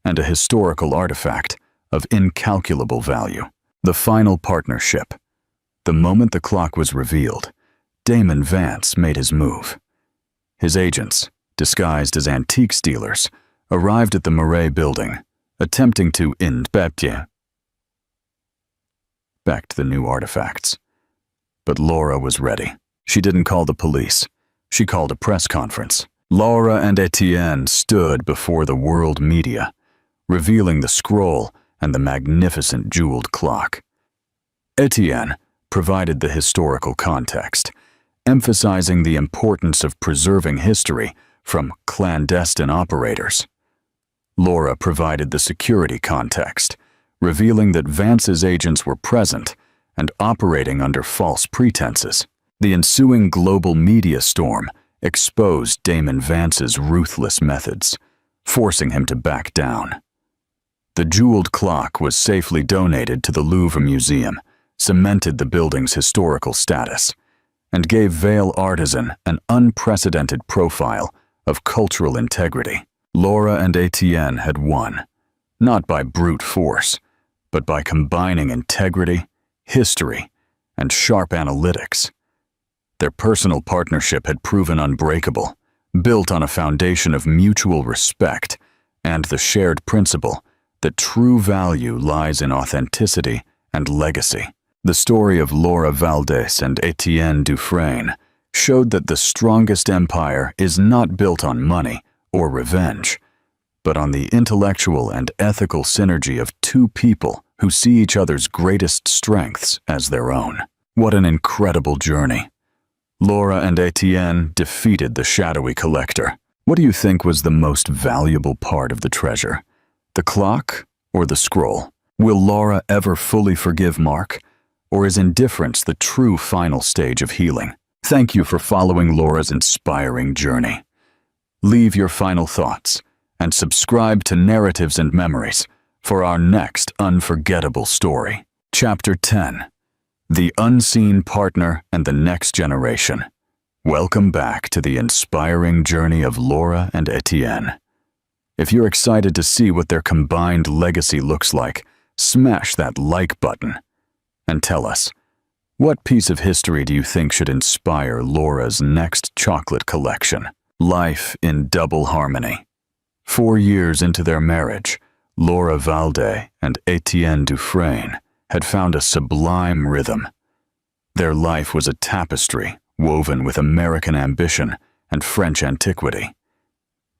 A: and a historical artifact of incalculable value. The final partnership. The moment the clock was revealed, Damon Vance made his move. His agents, disguised as antiques dealers, arrived at the Marais building, attempting to inspect the new artifacts. But Laura was ready. She didn't call the police. She called a press conference. Laura and Etienne stood before the world media, revealing the scroll and the magnificent jeweled clock. Etienne provided the historical context, emphasizing the importance of preserving history from clandestine operators. Laura provided the security context, revealing that Vance's agents were present and operating under false pretenses. The ensuing global media storm exposed Damon Vance's ruthless methods, forcing him to back down. The jeweled clock was safely donated to the Louvre Museum, cemented the building's historical status, and gave Vale Artisan an unprecedented profile of cultural integrity. Laura and Etienne had won, not by brute force, but by combining integrity, history, and sharp analytics. Their personal partnership had proven unbreakable, built on a foundation of mutual respect and the shared principle that true value lies in authenticity and legacy. The story of Laura Valdez and Etienne Dufresne showed that the strongest empire is not built on money or revenge, but on the intellectual and ethical synergy of two people who see each other's greatest strengths as their own. What an incredible journey. Laura and Etienne defeated the shadowy collector. What do you think was the most valuable part of the treasure? The clock or the scroll? Will Laura ever fully forgive Marc? Or is indifference the true final stage of healing? Thank you for following Laura's inspiring journey. Leave your final thoughts and subscribe to Narratives and Memories for our next unforgettable story. Chapter 10. The Unseen Partner and the Next Generation. Welcome back to the inspiring journey of Laura and Etienne. If you're excited to see what their combined legacy looks like, smash that like button and tell us, what piece of history do you think should inspire Laura's next chocolate collection? Life in Double Harmony. 4 years into their marriage, Laura Valde and Etienne Dufresne had found a sublime rhythm. Their life was a tapestry woven with American ambition and French antiquity.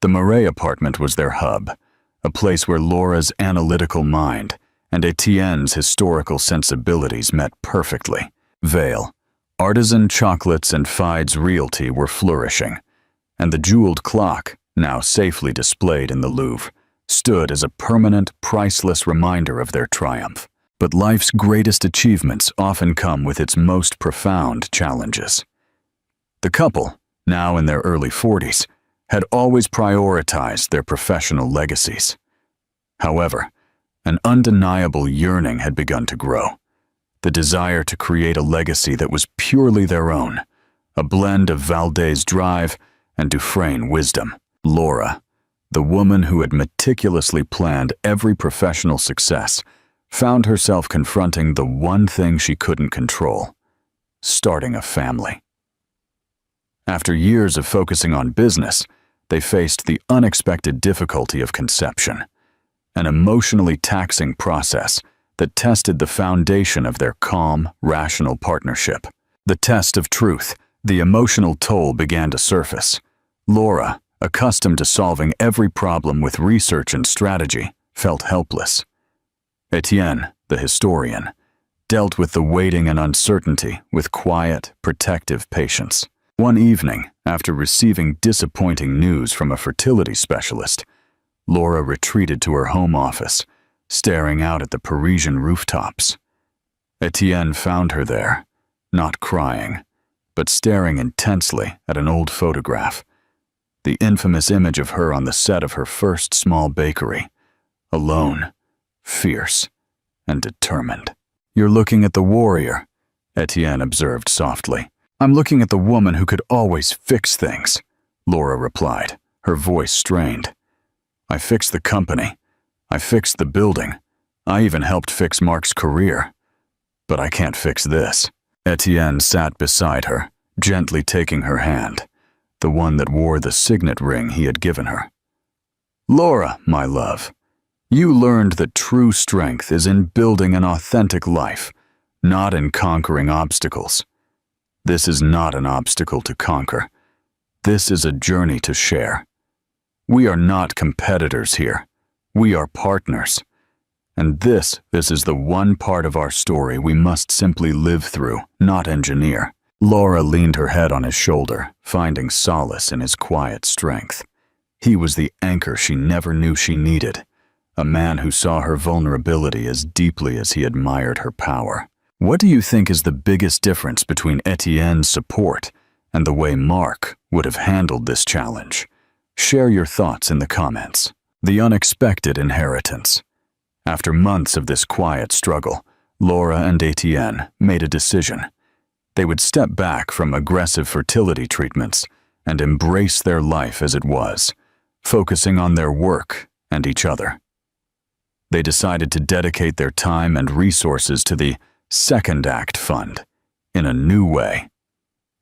A: The Marais apartment was their hub, a place where Laura's analytical mind and Etienne's historical sensibilities met perfectly. Vale, artisan chocolates and Fides Realty were flourishing, and the jeweled clock, now safely displayed in the Louvre, stood as a permanent, priceless reminder of their triumph. But life's greatest achievements often come with its most profound challenges. The couple, now in their early 40s, had always prioritized their professional legacies. However, an undeniable yearning had begun to grow. The desire to create a legacy that was purely their own, a blend of Valde's drive and Dufresne wisdom. Laura, the woman who had meticulously planned every professional success, found herself confronting the one thing she couldn't control: starting a family. After years of focusing on business, they faced the unexpected difficulty of conception, an emotionally taxing process that tested the foundation of their calm, rational partnership. The test of truth, the emotional toll began to surface. Laura, accustomed to solving every problem with research and strategy, felt helpless. Etienne, the historian, dealt with the waiting and uncertainty with quiet, protective patience. One evening, after receiving disappointing news from a fertility specialist, Laura retreated to her home office, staring out at the Parisian rooftops. Etienne found her there, not crying, but staring intensely at an old photograph, the infamous image of her on the set of her first small bakery, alone, fierce, and determined. "You're looking at the warrior," Etienne observed softly. "I'm looking at the woman who could always fix things," Laura replied, her voice strained. "I fixed the company. I fixed the building. I even helped fix Mark's career. But I can't fix this." Etienne sat beside her, gently taking her hand, the one that wore the signet ring he had given her. "Laura, my love, you learned that true strength is in building an authentic life, not in conquering obstacles. This is not an obstacle to conquer. This is a journey to share. We are not competitors here. We are partners. And this is the one part of our story we must simply live through, not engineer." Laura leaned her head on his shoulder, finding solace in his quiet strength. He was the anchor she never knew she needed, a man who saw her vulnerability as deeply as he admired her power. What do you think is the biggest difference between Etienne's support and the way Mark would have handled this challenge? Share your thoughts in the comments. The unexpected inheritance. After months of this quiet struggle, Laura and Etienne made a decision. They would step back from aggressive fertility treatments and embrace their life as it was, focusing on their work and each other. They decided to dedicate their time and resources to the Second Act Fund in a new way,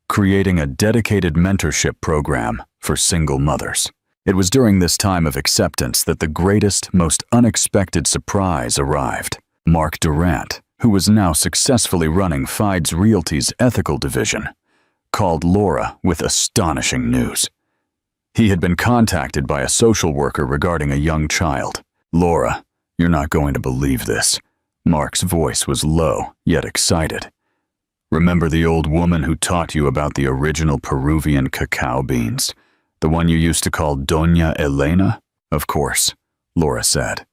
A: creating a dedicated mentorship program for single mothers. It was during this time of acceptance that the greatest, most unexpected surprise arrived. Mark Durant, who was now successfully running Fides Realty's ethical division, called Laura with astonishing news. He had been contacted by a social worker regarding a young child. "Laura, you're not going to believe this." Mark's voice was low, yet excited. "Remember the old woman who taught you about the original Peruvian cacao beans? The one you used to call Doña Elena?" "Of course," Laura said.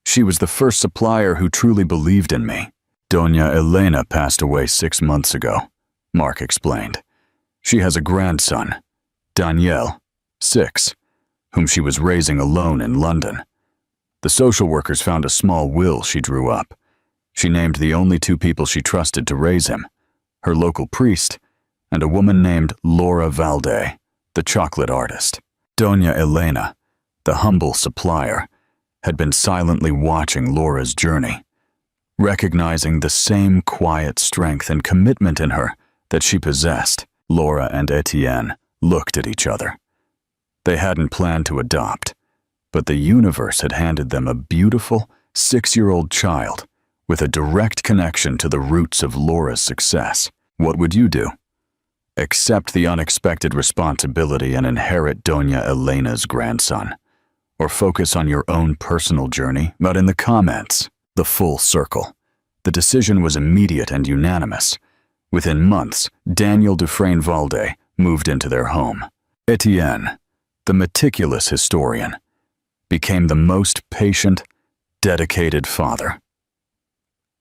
A: "She was the first supplier who truly believed in me." Doña Elena passed away 6 months ago, Mark explained. She has a grandson, Daniel, 6, whom she was raising alone in London. The social workers found a small will she drew up. She named the only 2 people she trusted to raise him, her local priest and a woman named Laura Valde, the chocolate artist. Doña Elena, the humble supplier, had been silently watching Laura's journey, recognizing the same quiet strength and commitment in her that she possessed. Laura and Etienne looked at each other. They hadn't planned to adopt, but the universe had handed them a beautiful 6-year-old child with a direct connection to the roots of Laura's success. What would you do? Accept the unexpected responsibility and inherit Doña Elena's grandson, or focus on your own personal journey? But in the comments, the full circle. The decision was immediate and unanimous. Within months, Daniel Dufresne Valde moved into their home. Etienne, the meticulous historian, became the most patient, dedicated father.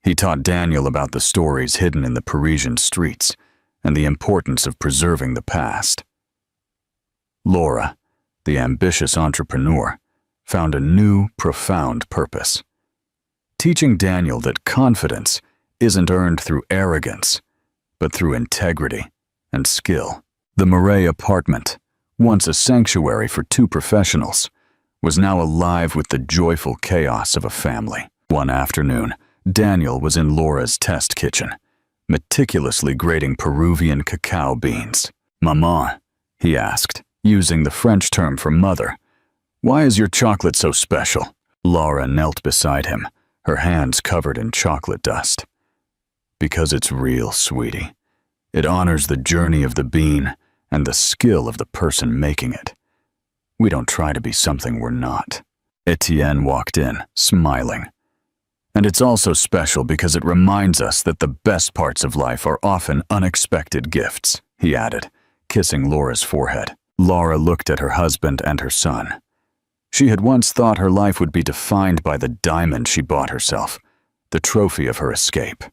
A: He taught Daniel about the stories hidden in the Parisian streets and the importance of preserving the past. Laura, the ambitious entrepreneur, found a new, profound purpose, teaching Daniel that confidence isn't earned through arrogance, but through integrity and skill. The Marais apartment, once a sanctuary for 2 professionals, was now alive with the joyful chaos of a family. One afternoon, Daniel was in Laura's test kitchen, meticulously grating Peruvian cacao beans. "Maman," he asked, using the French term for mother, "why is your chocolate so special?" Laura knelt beside him, her hands covered in chocolate dust. "Because it's real, sweetie. It honors the journey of the bean and the skill of the person making it. We don't try to be something we're not." Etienne walked in, smiling. "And it's also special because it reminds us that the best parts of life are often unexpected gifts," he added, kissing Laura's forehead. Laura looked at her husband and her son. She had once thought her life would be defined by the diamond she bought herself, the trophy of her escape.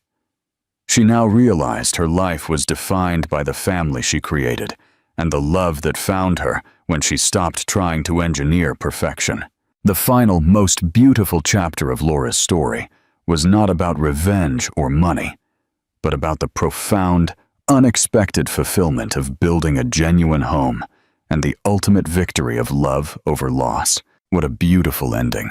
A: She now realized her life was defined by the family she created and the love that found her when she stopped trying to engineer perfection. The final, most beautiful chapter of Laura's story was not about revenge or money, but about the profound, unexpected fulfillment of building a genuine home and the ultimate victory of love over loss. What a beautiful ending.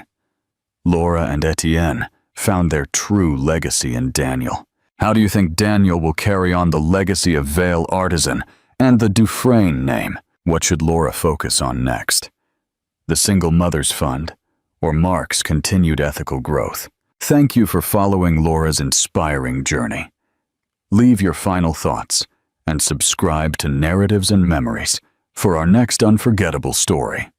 A: Laura and Etienne found their true legacy in Daniel. How do you think Daniel will carry on the legacy of Vale Artisan and the Dufresne name? What should Laura focus on next? The Single Mothers Fund, or Mark's continued ethical growth? Thank you for following Laura's inspiring journey. Leave your final thoughts and subscribe to Narratives and Memories for our next unforgettable story.